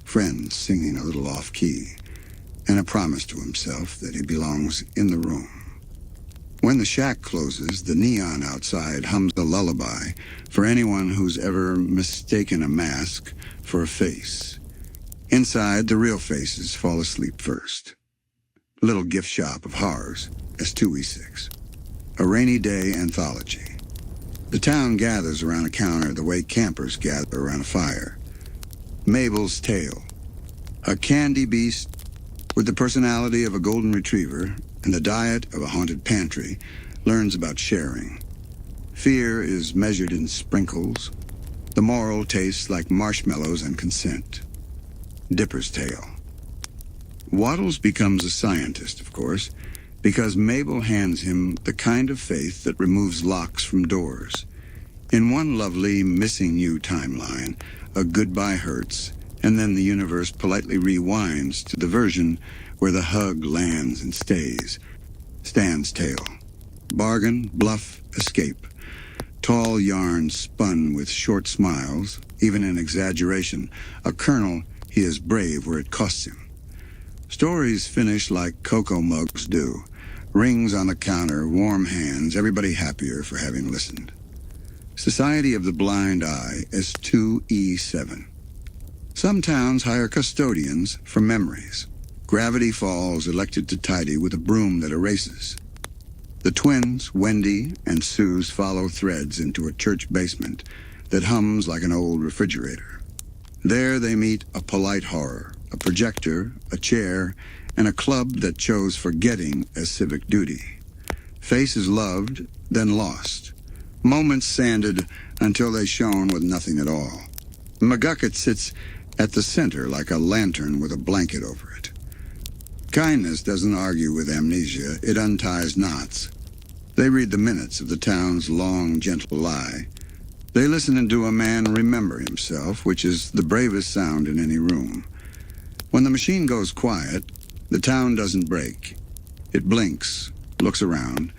Speaker 1: friends singing a little off-key, and a promise to himself that he belongs in the room. When the shack closes, the neon outside hums a lullaby for anyone who's ever mistaken a mask for a face. Inside, the real faces fall asleep first. Little gift shop of horrors, S2E6. A rainy day anthology. The town gathers around a counter the way campers gather around a fire. Mabel's Tale. A candy beast with the personality of a golden retriever and the diet of a haunted pantry learns about sharing. Fear is measured in sprinkles. The moral tastes like marshmallows and consent. Dipper's Tale. Waddles becomes a scientist, of course, because Mabel hands him the kind of faith that removes locks from doors. In one lovely missing you timeline, a goodbye hurts, and then the universe politely rewinds to the version where the hug lands and stays. Stan's Tale. Bargain, bluff, escape. Tall yarn spun with short smiles, even in exaggeration. A colonel, he is brave where it costs him. Stories finish like cocoa mugs do. Rings on the counter, warm hands, everybody happier for having listened. Society of the Blind Eye, S2E7. Some towns hire custodians for memories. Gravity Falls elected to tidy with a broom that erases. The twins, Wendy and Suze, follow threads into a church basement that hums like an old refrigerator. There they meet a polite horror, a projector, a chair, and a club that chose forgetting as civic duty. Faces loved, then lost. Moments sanded until they shone with nothing at all. McGucket sits at the center like a lantern with a blanket over it. Kindness doesn't argue with amnesia, it unties knots. They read the minutes of the town's long, gentle lie. They listen into a man remember himself, which is the bravest sound in any room. When the machine goes quiet, the town doesn't break. It blinks, looks around,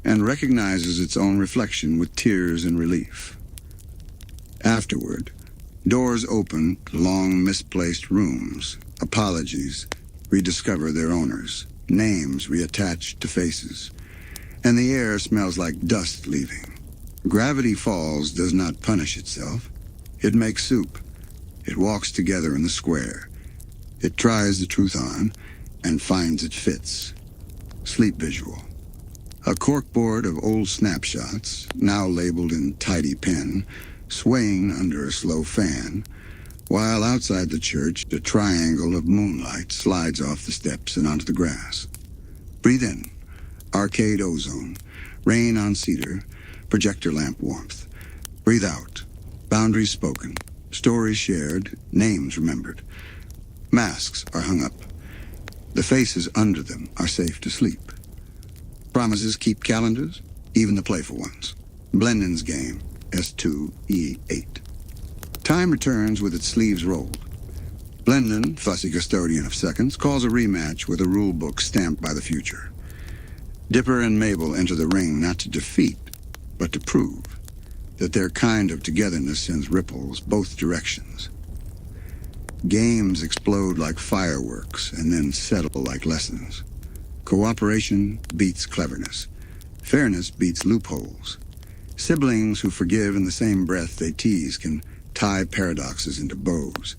Speaker 1: and recognizes its own reflection with tears and relief. Afterward, doors open to long misplaced rooms, apologies, rediscover their owners, names reattached to faces, and the air smells like dust leaving. Gravity Falls does not punish itself. It makes soup. It walks together in the square. It tries the truth on and finds it fits. Sleep visual. A corkboard of old snapshots, now labeled in tidy pen, swaying under a slow fan, while outside the church, a triangle of moonlight slides off the steps and onto the grass. Breathe in. Arcade ozone. Rain on cedar. Projector lamp warmth. Breathe out. Boundaries spoken. Stories shared. Names remembered. Masks are hung up. The faces under them are safe to sleep. Promises keep calendars, even the playful ones. Blendin's game, S2E8. Time returns with its sleeves rolled. Blendin, fussy custodian of seconds, calls a rematch with a rule book stamped by the future. Dipper and Mabel enter the ring not to defeat, but to prove that their kind of togetherness sends ripples both directions. Games explode like fireworks and then settle like lessons. Cooperation beats cleverness. Fairness beats loopholes. Siblings who forgive in the same breath they tease can tie paradoxes into bows.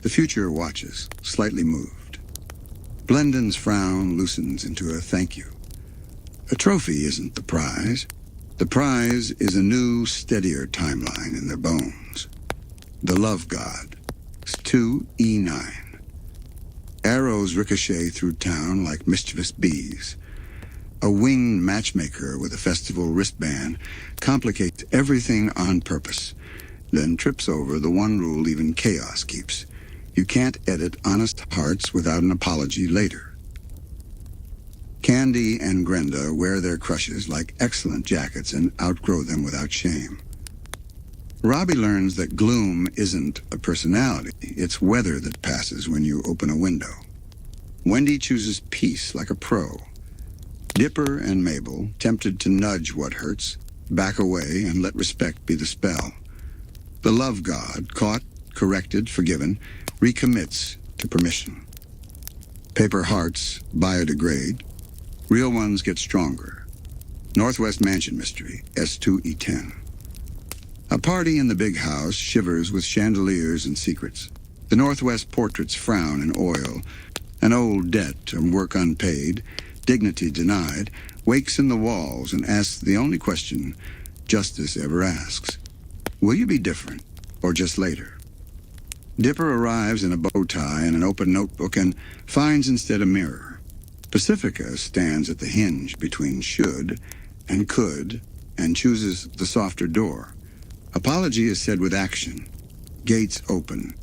Speaker 1: The future watches, slightly moved. Blendin's frown loosens into a thank you. A trophy isn't the prize. The prize is a new, steadier timeline in their bones. The Love God. 2E9. Arrows ricochet through town like mischievous bees. A winged matchmaker with a festival wristband complicates everything on purpose, then trips over the one rule even chaos keeps. You can't edit honest hearts without an apology later. Candy and Grenda wear their crushes like excellent jackets and outgrow them without shame. Robbie learns that gloom isn't a personality, it's weather that passes when you open a window. Wendy chooses peace like a pro. Dipper and Mabel, tempted to nudge what hurts, back away and let respect be the spell. The love god, caught, corrected, forgiven, recommits to permission. Paper hearts biodegrade. Real ones get stronger. Northwest Mansion Mystery, S2E10. A party in the big house shivers with chandeliers and secrets. The Northwest portraits frown in oil. An old debt and work unpaid, dignity denied, wakes in the walls and asks the only question justice ever asks. Will you be different, or just later? Dipper arrives in a bow tie and an open notebook and finds instead a mirror. Pacifica stands at the hinge between should and could and chooses the softer door. Apology is said with action. Gates open.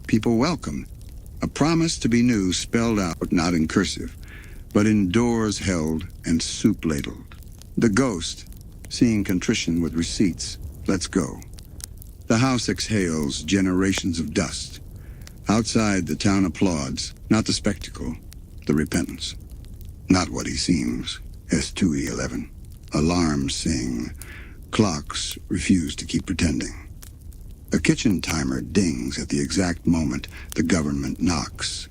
Speaker 1: People welcome. A promise to be new spelled out not in cursive, but in doors held and soup ladled. The ghost, seeing contrition with receipts, lets go. The house exhales generations of dust. Outside, the town applauds, not the spectacle, the repentance. Not what he seems. S2E11. Alarms sing. Clocks refuse to keep pretending. A kitchen timer dings at the exact moment the government knocks.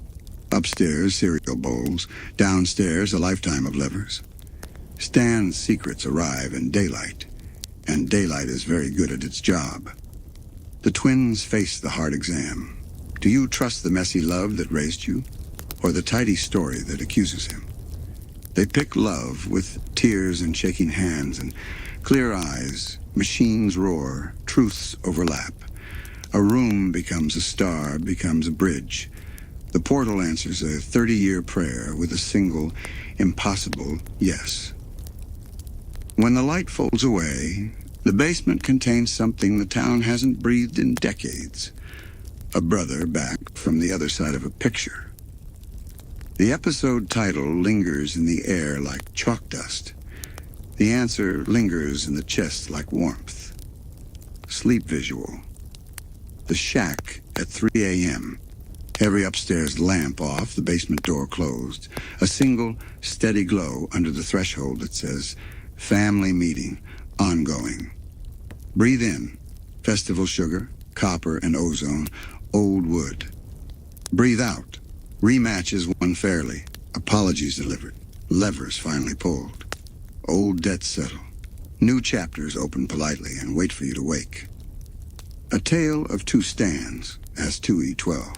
Speaker 1: Upstairs, cereal bowls. Downstairs, a lifetime of levers. Stan's secrets arrive in daylight, and daylight is very good at its job. The twins face the hard exam. Do you trust the messy love that raised you, or the tidy story that accuses him? They pick love with tears and shaking hands and clear eyes. Machines roar, truths overlap. A room becomes a star, becomes a bridge. The portal answers a 30-year prayer with a single, impossible yes. When the light folds away, the basement contains something the town hasn't breathed in decades. A brother back from the other side of a picture. The episode title lingers in the air like chalk dust. The answer lingers in the chest like warmth. Sleep visual. The shack at 3 a.m. Every upstairs lamp off, the basement door closed. A single, steady glow under the threshold that says, family meeting, ongoing. Breathe in, festival sugar, copper and ozone, old wood. Breathe out, rematches won fairly, apologies delivered, levers finally pulled. Old debts settle. New chapters open politely and wait for you to wake. A tale of two Stans, S2E12.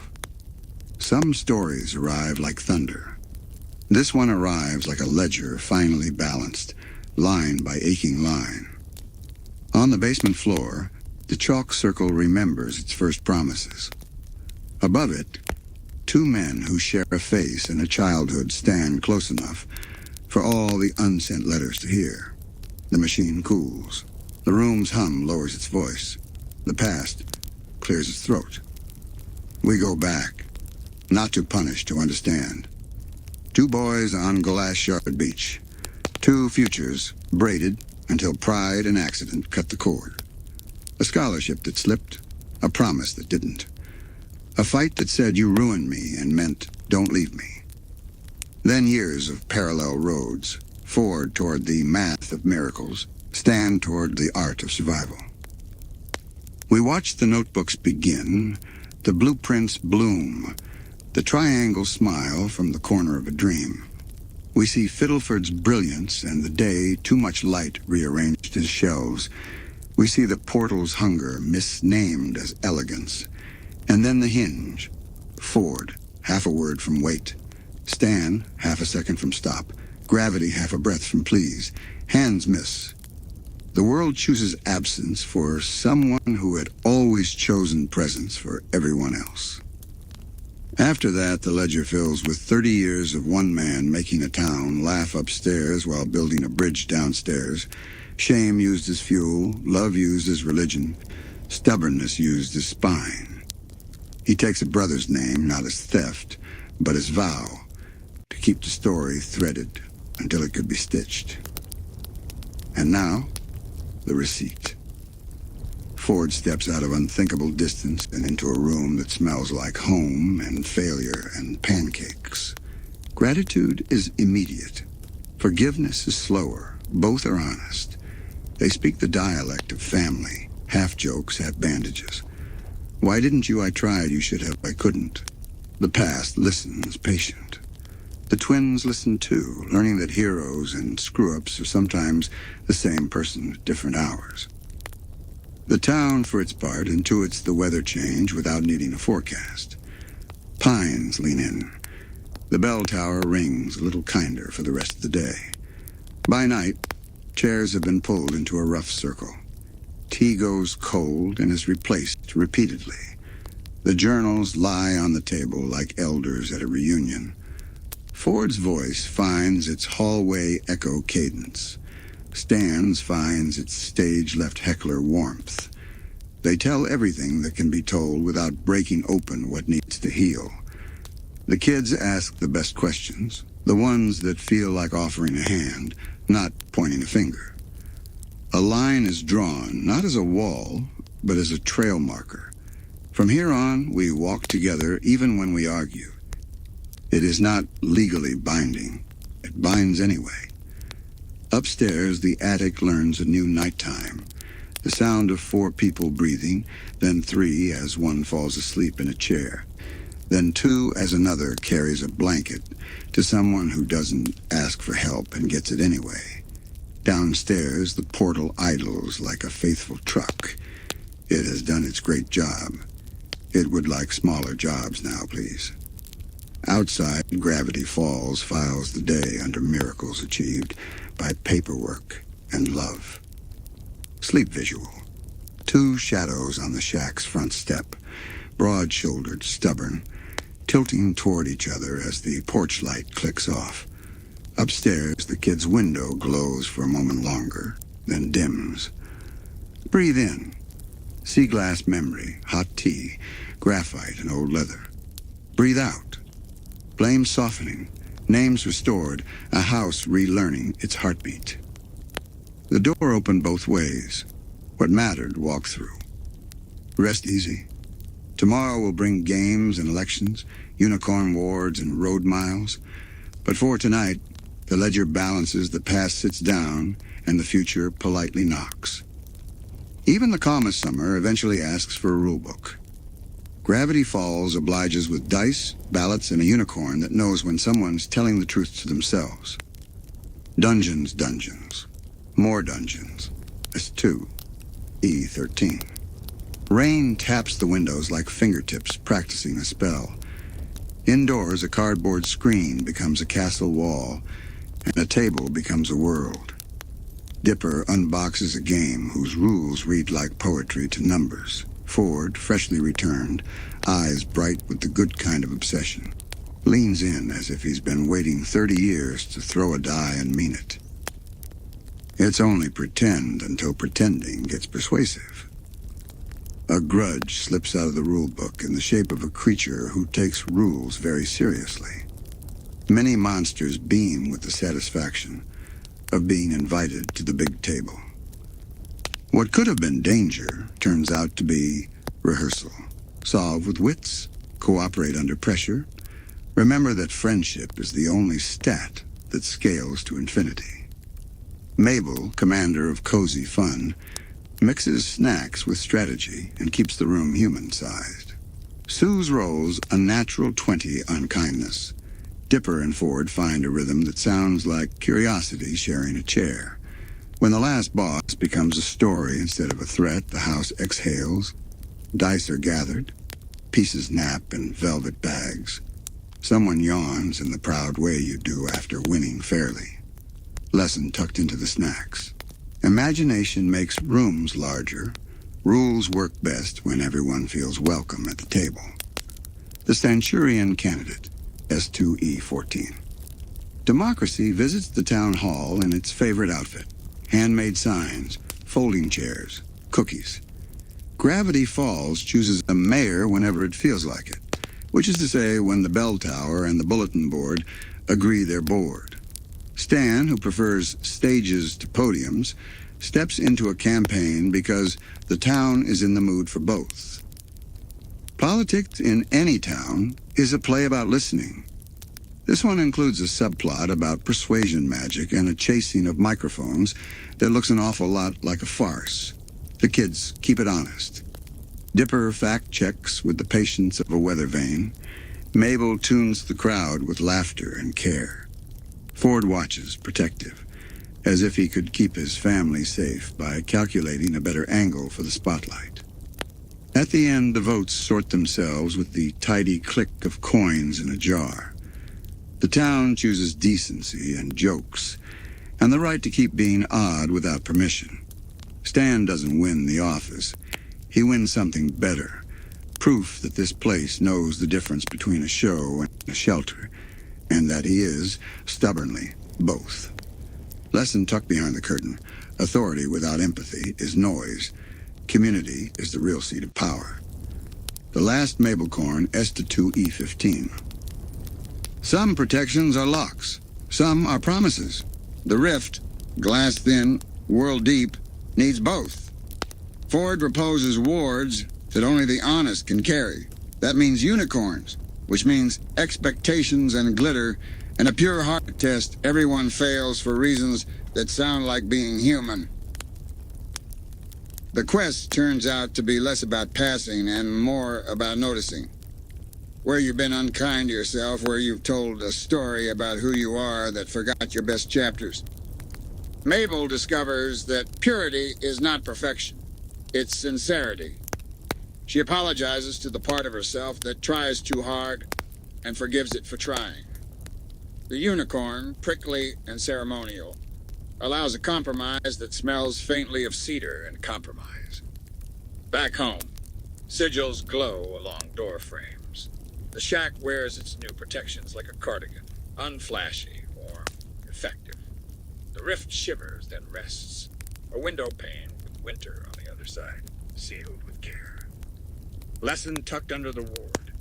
Speaker 1: Some stories arrive like thunder. This one arrives like a ledger finally balanced, line by aching line. On the basement floor, the chalk circle remembers its first promises. Above it, two men who share a face and a childhood stand close enough for all the unsent letters to hear. The machine cools. The room's hum lowers its voice. The past clears its throat. We go back, not to punish, to understand. Two boys on Glass Shard Beach. Two futures, braided until pride and accident cut the cord. A scholarship that slipped, a promise that didn't. A fight that said you ruined me and meant don't leave me. Then years of parallel roads, Ford toward the math of miracles, Stan toward the art of survival. We watch the notebooks begin, the blueprints bloom, the triangle smile from the corner of a dream. We see Fiddleford's brilliance and the day too much light rearranged his shelves. We see the portal's hunger misnamed as elegance. And then the hinge. Ford, half a word from wait. Stan, half a second from stop. Gravity, half a breath from please. Hands miss. The world chooses absence for someone who had always chosen presence for everyone else. After that, the ledger fills with 30 years of one man making a town laugh upstairs while building a bridge downstairs. Shame used as fuel, love used as religion, stubbornness used as spine. He takes a brother's name, not as theft, but as vow, to keep the story threaded. until it could be stitched. And now, the receipt. Ford steps out of unthinkable distance and into a room that smells like home and failure and pancakes. Gratitude is immediate. Forgiveness is slower. Both are honest. They speak the dialect of family. Half jokes, half bandages. Why didn't you? I tried. You should have. I couldn't. The past listens, patient. The twins listen too, learning that heroes and screw-ups are sometimes the same person at different hours. The town, for its part, intuits the weather change without needing a forecast. Pines lean in. The bell tower rings a little kinder for the rest of the day. By night, chairs have been pulled into a rough circle. Tea goes cold and is replaced repeatedly. The journals lie on the table like elders at a reunion. Ford's voice finds its hallway echo cadence. Stan's finds its stage-left heckler warmth. They tell everything that can be told without breaking open what needs to heal. The kids ask the best questions, the ones that feel like offering a hand, not pointing a finger. A line is drawn, not as a wall, but as a trail marker. From here on, we walk together even when we argue. It is not legally binding. It binds anyway. Upstairs, the attic learns a new nighttime. The sound of 4 people breathing, then 3 as one falls asleep in a chair, then 2 as another carries a blanket to someone who doesn't ask for help and gets it anyway. Downstairs, the portal idles like a faithful truck. It has done its great job. It would like smaller jobs now, please. Outside, Gravity Falls files the day under miracles achieved by paperwork and love. Sleep visual. 2 shadows on the shack's front step, broad-shouldered, stubborn, tilting toward each other as the porch light clicks off. Upstairs, the kid's window glows for a moment longer, then dims. Breathe in. Sea glass memory, hot tea, graphite, and old leather. Breathe out. Blame softening, names restored, a house relearning its heartbeat. The door opened both ways. What mattered walked through. Rest easy. Tomorrow will bring games and elections, unicorn wards and road miles. But for tonight, the ledger balances, the past sits down, and the future politely knocks. Even the calmest summer eventually asks for a rulebook. Gravity Falls obliges with dice, ballots, and a unicorn that knows when someone's telling the truth to themselves. Dungeons, dungeons. More dungeons. S2. E13. Rain taps the windows like fingertips practicing a spell. Indoors, a cardboard screen becomes a castle wall, and a table becomes a world. Dipper unboxes a game whose rules read like poetry to numbers. Ford, freshly returned, eyes bright with the good kind of obsession, leans in as if he's been waiting 30 years to throw a die and mean it. It's only pretend until pretending gets persuasive. A grudge slips out of the rule book in the shape of a creature who takes rules very seriously. Many monsters beam with the satisfaction of being invited to the big table. What could have been danger turns out to be rehearsal. Solve with wits, cooperate under pressure. Remember that friendship is the only stat that scales to infinity. Mabel, commander of Cozy Fun, mixes snacks with strategy and keeps the room human-sized. Suze rolls a natural 20 on kindness. Dipper and Ford find a rhythm that sounds like curiosity sharing a chair. When the last boss becomes a story instead of a threat, the house exhales. Dice are gathered. Pieces nap in velvet bags. Someone yawns in the proud way you do after winning fairly. Lesson tucked into the snacks. Imagination makes rooms larger. Rules work best when everyone feels welcome at the table. The Centurion candidate, S2E14. Democracy visits the town hall in its favorite outfit. Handmade signs, folding chairs, cookies. Gravity Falls chooses a mayor whenever it feels like it, which is to say when the bell tower and the bulletin board agree they're bored. Stan, who prefers stages to podiums, steps into a campaign because the town is in the mood for both. Politics in any town is a play about listening. This one includes a subplot about persuasion magic and a chasing of microphones that looks an awful lot like a farce. The kids keep it honest. Dipper fact-checks with the patience of a weather vane. Mabel tunes the crowd with laughter and care. Ford watches, protective, as if he could keep his family safe by calculating a better angle for the spotlight. At the end, the votes sort themselves with the tidy click of coins in a jar. The town chooses decency and jokes, and the right to keep being odd without permission. Stan doesn't win the office. He wins something better. Proof that this place knows the difference between a show and a shelter, and that he is, stubbornly, both. Lesson tucked behind the curtain. Authority without empathy is noise. Community is the real seat of power. The last Mabelcorn, S-2E15. Some protections are locks. Some are promises. The rift, glass thin, world deep, needs both. Ford proposes wards that only the honest can carry. That means unicorns, which means expectations and glitter, and a pure heart test everyone fails for reasons that sound like being human. The quest turns out to be less about passing and more about noticing. Where you've been unkind to yourself, where you've told a story about who you are that forgot your best chapters. Mabel discovers that purity is not perfection. It's sincerity. She apologizes to the part of herself that tries too hard and forgives it for trying. The unicorn, prickly and ceremonial, allows a compromise that smells faintly of cedar and compromise. Back home, sigils glow along door frames. The shack wears its new protections like a cardigan, unflashy, warm, effective. The rift shivers, then rests, a window pane with winter on the other side, sealed with care. Lesson tucked under the ward.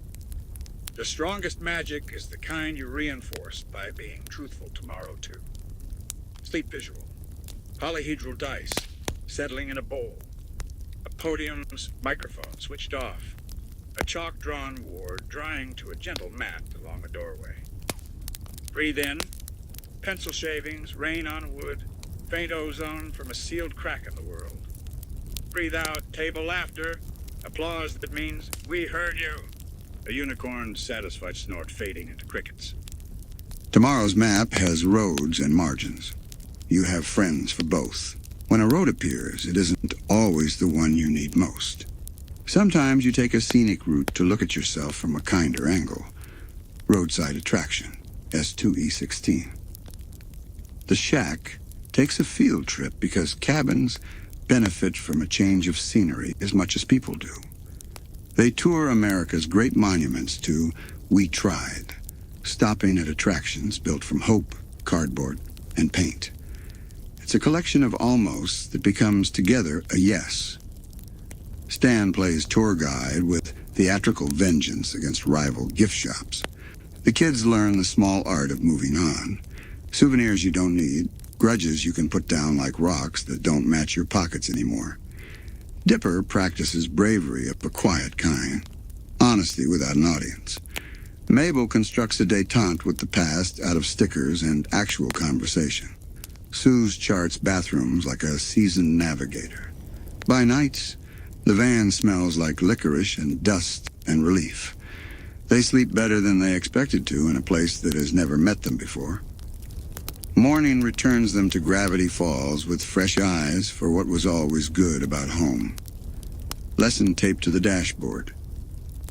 Speaker 1: The strongest magic is the kind you reinforce by being truthful tomorrow, too. Sleep visual. Polyhedral dice, settling in a bowl. A podium's microphone switched off. A chalk-drawn ward drying to a gentle mat along a doorway. Breathe in. Pencil shavings, rain on wood, faint ozone from a sealed crack in the world. Breathe out, table laughter, applause that means, we heard you. A unicorn's satisfied snort fading into crickets. Tomorrow's map has roads and margins. You have friends for both. When a road appears, it isn't always the one you need most. Sometimes you take a scenic route to look at yourself from a kinder angle. Roadside attraction, S-2E16. The shack takes a field trip because cabins benefit from a change of scenery as much as people do. They tour America's great monuments to We Tried, stopping at attractions built from hope, cardboard, and paint. It's a collection of almosts that becomes together a yes. Stan plays tour guide with theatrical vengeance against rival gift shops. The kids learn the small art of moving on. Souvenirs you don't need, grudges you can put down like rocks that don't match your pockets anymore. Dipper practices bravery of a quiet kind, honesty without an audience. Mabel constructs a détente with the past out of stickers and actual conversation. Suze charts bathrooms like a seasoned navigator. By nights, the van smells like licorice and dust and relief. They sleep better than they expected to in a place that has never met them before. Morning returns them to Gravity Falls with fresh eyes for what was always good about home. Lesson taped to the dashboard.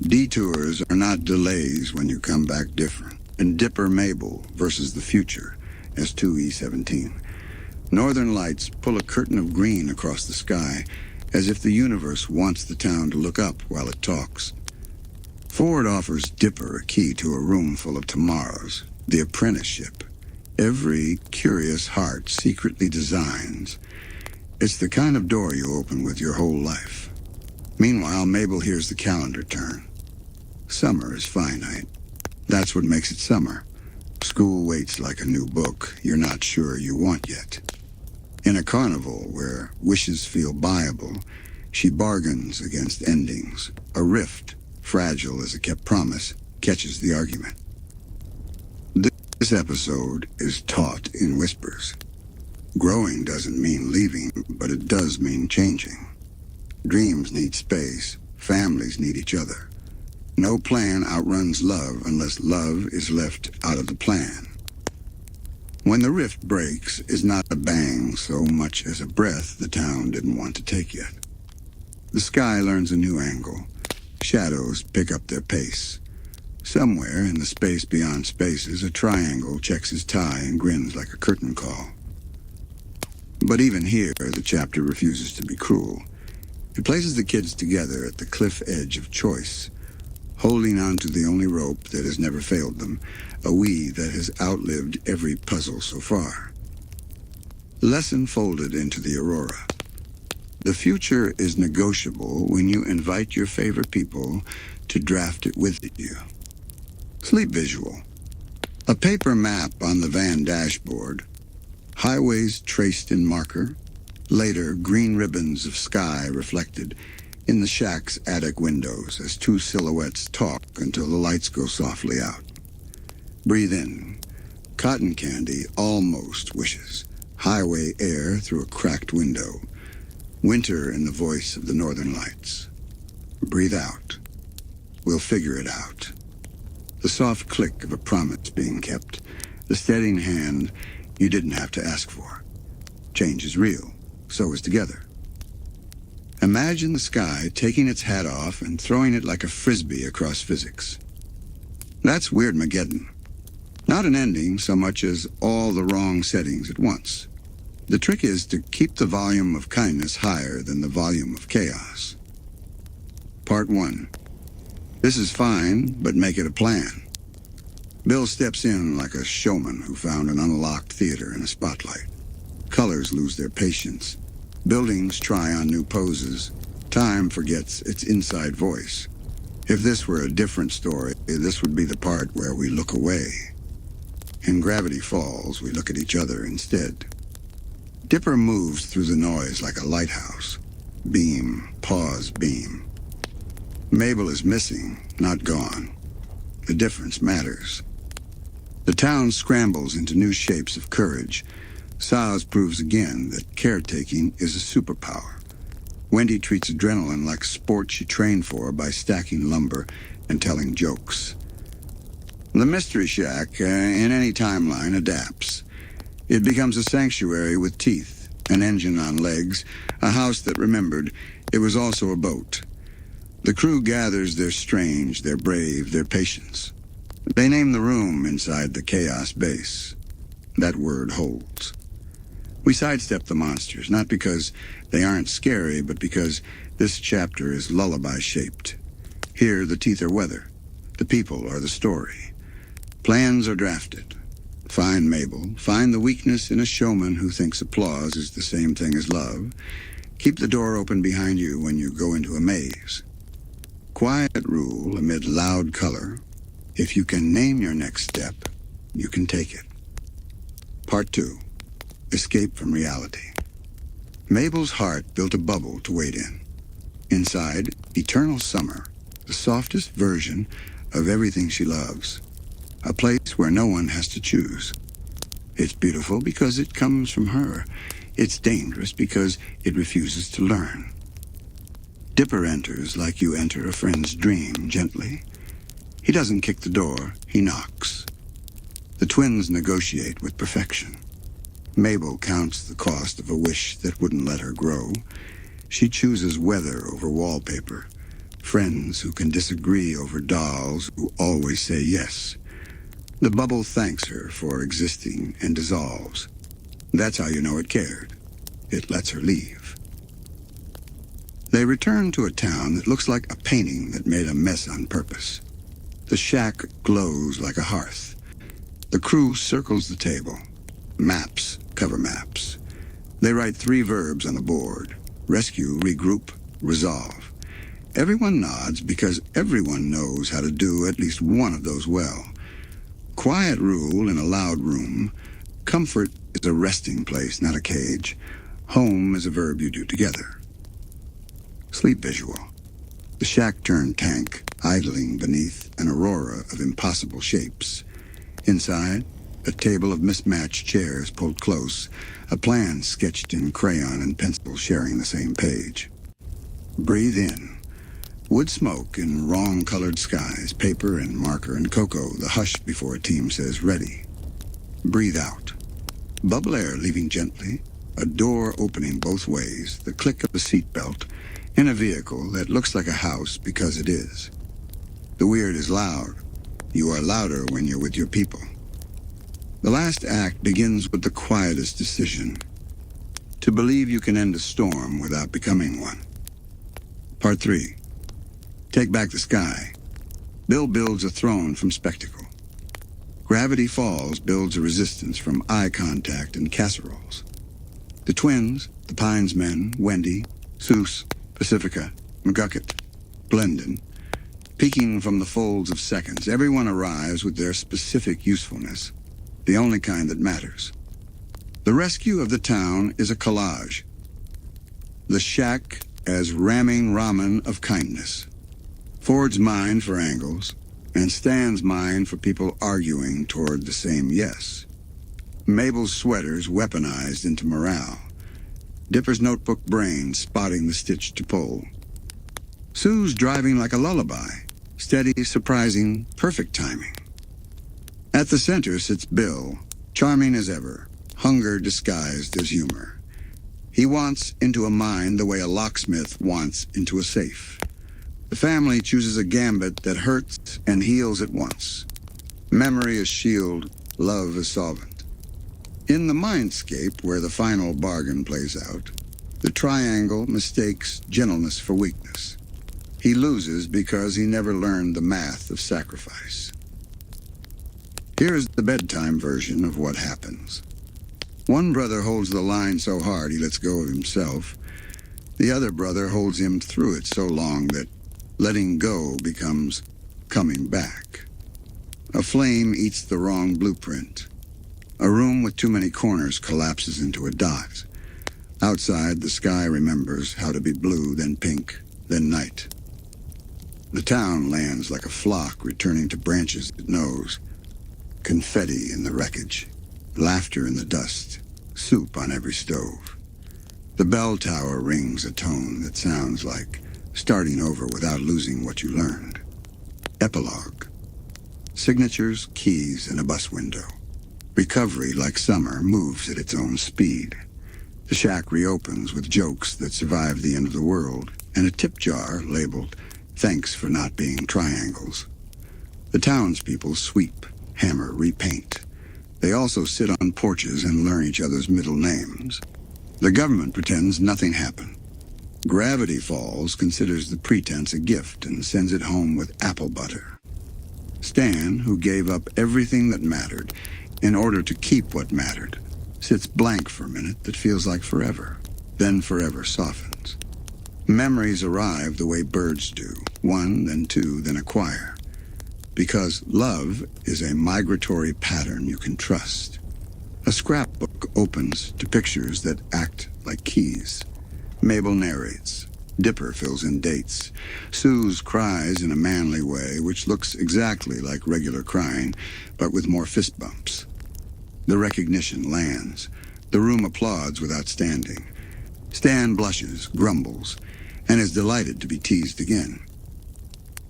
Speaker 1: Detours are not delays when you come back different. And Dipper Mabel versus the future, S-2E17. Northern lights pull a curtain of green across the sky, as if the universe wants the town to look up while it talks. Ford offers Dipper a key to a room full of tomorrows, the apprenticeship. Every curious heart secretly designs. It's the kind of door you open with your whole life. Meanwhile, Mabel hears the calendar turn. Summer is finite. That's what makes it summer. School waits like a new book you're not sure you want yet. In a carnival where wishes feel buyable, she bargains against endings. A rift, fragile as a kept promise, catches the argument. This episode is taught in whispers. Growing doesn't mean leaving, but it does mean changing. Dreams need space. Families need each other. No plan outruns love unless love is left out of the plan. When the rift breaks is not a bang so much as a breath the town didn't want to take yet. The sky learns a new angle. Shadows pick up their pace. Somewhere in the space beyond spaces, a triangle checks his tie and grins like a curtain call. But even here, the chapter refuses to be cruel. It places the kids together at the cliff edge of choice, holding on to the only rope that has never failed them, a we that has outlived every puzzle so far. Lesson folded into the aurora. The future is negotiable when you invite your favorite people to draft it with you. Sleep visual. A paper map on the van dashboard. Highways traced in marker. Later, green ribbons of sky reflected in the shack's attic windows as two silhouettes talk until the lights go softly out. Breathe in. Cotton candy almost wishes. Highway air through a cracked window. Winter in the voice of the northern lights. Breathe out. We'll figure it out. The soft click of a promise being kept. The steadying hand you didn't have to ask for. Change is real. So is together. Imagine the sky taking its hat off and throwing it like a frisbee across physics. That's Weirdmageddon. Not an ending so much as all the wrong settings at once. The trick is to keep the volume of kindness higher than the volume of chaos. Part 1. This is fine, but make it a plan. Bill steps in like a showman who found an unlocked theater in a spotlight. Colors lose their patience. Buildings try on new poses. Time forgets its inside voice. If this were a different story, this would be the part where we look away. In Gravity Falls, we look at each other instead. Dipper moves through the noise like a lighthouse. Beam, pause, beam. Mabel is missing, not gone. The difference matters. The town scrambles into new shapes of courage. Saz proves again that caretaking is a superpower. Wendy treats adrenaline like sport she trained for by stacking lumber and telling jokes. The Mystery Shack, in any timeline, adapts. It becomes a sanctuary with teeth, an engine on legs, a house that remembered it was also a boat. The crew gathers their strange, their brave, their patience. They name the room inside the Chaos base. That word holds. We sidestep the monsters, not because they aren't scary, but because this chapter is lullaby-shaped. Here, the teeth are weather. The people are the story. Plans are drafted. Find Mabel. Find the weakness in a showman who thinks applause is the same thing as love. Keep the door open behind you when you go into a maze. Quiet rule amid loud color. If you can name your next step, you can take it. Part 2. Escape from reality. Mabel's heart built a bubble to wait in. Inside, eternal summer, the softest version of everything she loves. A place where no one has to choose. It's beautiful because it comes from her. It's dangerous because it refuses to learn. Dipper enters like you enter a friend's dream, gently. He doesn't kick the door, he knocks. The twins negotiate with perfection. Mabel counts the cost of a wish that wouldn't let her grow. She chooses weather over wallpaper, friends who can disagree over dolls who always say yes. The bubble thanks her for existing and dissolves. That's how you know it cared. It lets her leave. They return to a town that looks like a painting that made a mess on purpose. The shack glows like a hearth. The crew circles the table. Maps cover maps. They write 3 verbs on the board. Rescue, regroup, resolve. Everyone nods because everyone knows how to do at least one of those well. quiet rule in a loud room. Comfort is a resting place, not a cage. Home is a verb you do together. Sleep visual. The shack turned tank, idling beneath an aurora of impossible shapes. Inside, a table of mismatched chairs pulled close, a plan sketched in crayon and pencil sharing the same page. Breathe in. Wood smoke in wrong-colored skies, paper and marker and cocoa, the hush before a team says ready. Breathe out. Bubble air leaving gently, a door opening both ways, the click of a seatbelt, in a vehicle that looks like a house because it is. The weird is loud. You are louder when you're with your people. The last act begins with the quietest decision. To believe you can end a storm without becoming one. Part 3. Take back the sky. Bill builds a throne from spectacle. Gravity Falls builds a resistance from eye contact and casseroles. The twins, the Pines men, Wendy, Seuss, Pacifica, McGucket, Blendon, peeking from the folds of seconds, everyone arrives with their specific usefulness, the only kind that matters. The rescue of the town is a collage. The shack as ramming ramen of kindness. Ford's mind for angles, and Stan's mind for people arguing toward the same yes. Mabel's sweaters weaponized into morale. Dipper's notebook brain spotting the stitch to pull. Sue's driving like a lullaby, steady, surprising, perfect timing. At the center sits Bill, charming as ever, hunger disguised as humor. He wants into a mind the way a locksmith wants into a safe. The family chooses a gambit that hurts and heals at once. Memory is shield, love is solvent. In the mindscape where the final bargain plays out, the triangle mistakes gentleness for weakness. He loses because he never learned the math of sacrifice. Here is the bedtime version of what happens. One brother holds the line so hard he lets go of himself. The other brother holds him through it so long that letting go becomes coming back. A flame eats the wrong blueprint. A room with too many corners collapses into a dot. Outside, the sky remembers how to be blue, then pink, then night. The town lands like a flock returning to branches it knows. Confetti in the wreckage, laughter in the dust, soup on every stove. The bell tower rings a tone that sounds like starting over without losing what you learned. Epilogue. Signatures, keys, and a bus window. Recovery, like summer, moves at its own speed. The shack reopens with jokes that survived the end of the world, and a tip jar labeled, "Thanks for not being triangles." The townspeople sweep, hammer, repaint. They also sit on porches and learn each other's middle names. The government pretends nothing happened. Gravity Falls considers the pretense a gift and sends it home with apple butter. Stan, who gave up everything that mattered in order to keep what mattered, sits blank for a minute that feels like forever, then forever softens. Memories arrive the way birds do, one, then two, then a choir. Because love is a migratory pattern you can trust. A scrapbook opens to pictures that act like keys. Mabel narrates. Dipper fills in dates. Suze cries in a manly way, which looks exactly like regular crying, but with more fist bumps. The recognition lands. The room applauds without standing. Stan blushes, grumbles, and is delighted to be teased again.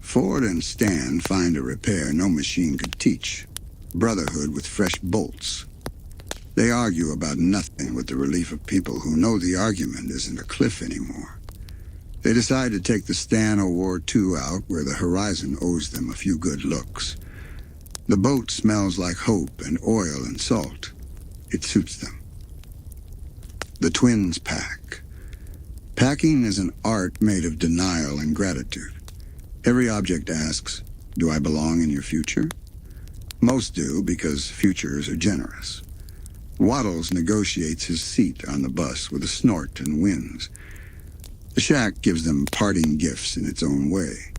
Speaker 1: Ford and Stan find a repair no machine could teach. Brotherhood with fresh bolts. They argue about nothing with the relief of people who know the argument isn't a cliff anymore. They decide to take the Stan of War II out where the horizon owes them a few good looks. The boat smells like hope and oil and salt. It suits them. The twins pack. Packing is an art made of denial and gratitude. Every object asks, "Do I belong in your future?" Most do because futures are generous. Waddles negotiates his seat on the bus with a snort and wins. The shack gives them parting gifts in its own way.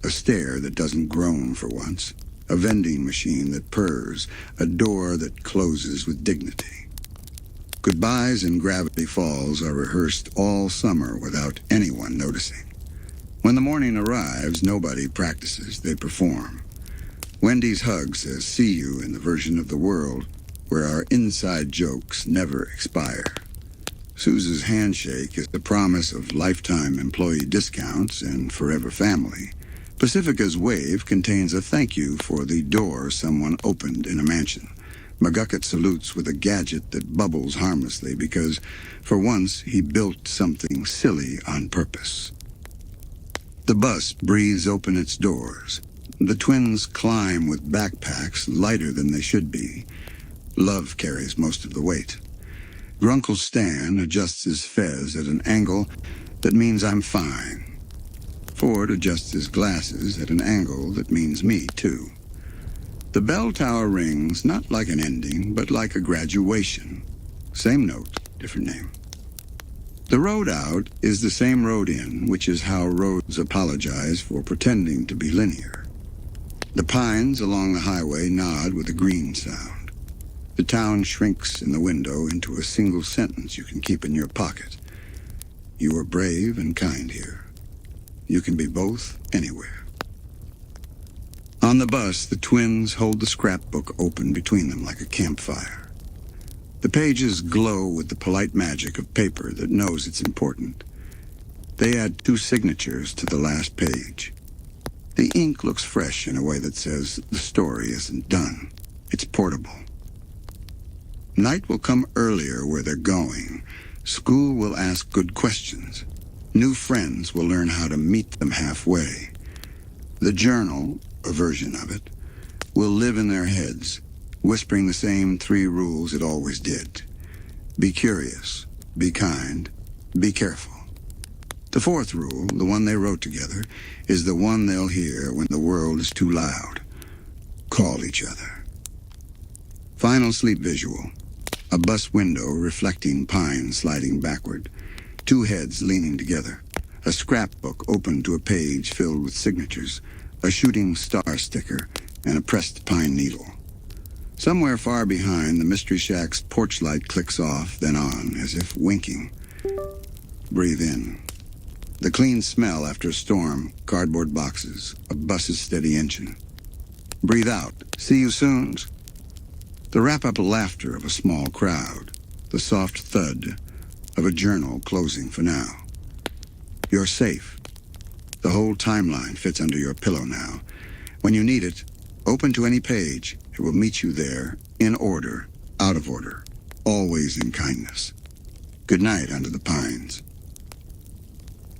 Speaker 1: A stare that doesn't groan for once. a vending machine that purrs, a door that closes with dignity. Goodbyes in Gravity Falls are rehearsed all summer without anyone noticing. When the morning arrives, nobody practices, they perform. Wendy's hug says see you in the version of the world where our inside jokes never expire. Suze's handshake is the promise of lifetime employee discounts and forever family. Pacifica's wave contains a thank you for the door someone opened in a mansion. McGucket salutes with a gadget that bubbles harmlessly because, for once, he built something silly on purpose. The bus breathes open its doors. The twins climb with backpacks lighter than they should be. Love carries most of the weight. Grunkle Stan adjusts his fez at an angle that means I'm fine. Ford adjusts his glasses at an angle that means me, too. The bell tower rings not like an ending, but like a graduation. Same note, different name. The road out is the same road in, which is how roads apologize for pretending to be linear. The pines along the highway nod with a green sound. The town shrinks in the window into a single sentence you can keep in your pocket. You are brave and kind here. You can be both anywhere. On the bus, the twins hold the scrapbook open between them like a campfire. The pages glow with the polite magic of paper that knows it's important. They add 2 signatures to the last page. The ink looks fresh in a way that says the story isn't done. It's portable. Night will come earlier where they're going. School will ask good questions. New friends will learn how to meet them halfway. The journal, a version of it, will live in their heads, whispering the same 3 rules it always did. Be curious, be kind, be careful. The 4th rule, the one they wrote together, is the one they'll hear when the world is too loud. Call each other. Final sleep visual. A bus window reflecting pine sliding backward. 2 heads leaning together. A scrapbook open to a page filled with signatures. A shooting star sticker and a pressed pine needle. Somewhere far behind, the Mystery Shack's porch light clicks off, then on, as if winking. Breathe in. The clean smell after a storm, cardboard boxes, a bus's steady engine. Breathe out. See you soon. The wrap-up laughter of a small crowd. The soft thud of a journal closing for now. You're safe. The whole timeline fits under your pillow now. When you need it, open to any page. It will meet you there, in order, out of order, always in kindness. Good night under the pines.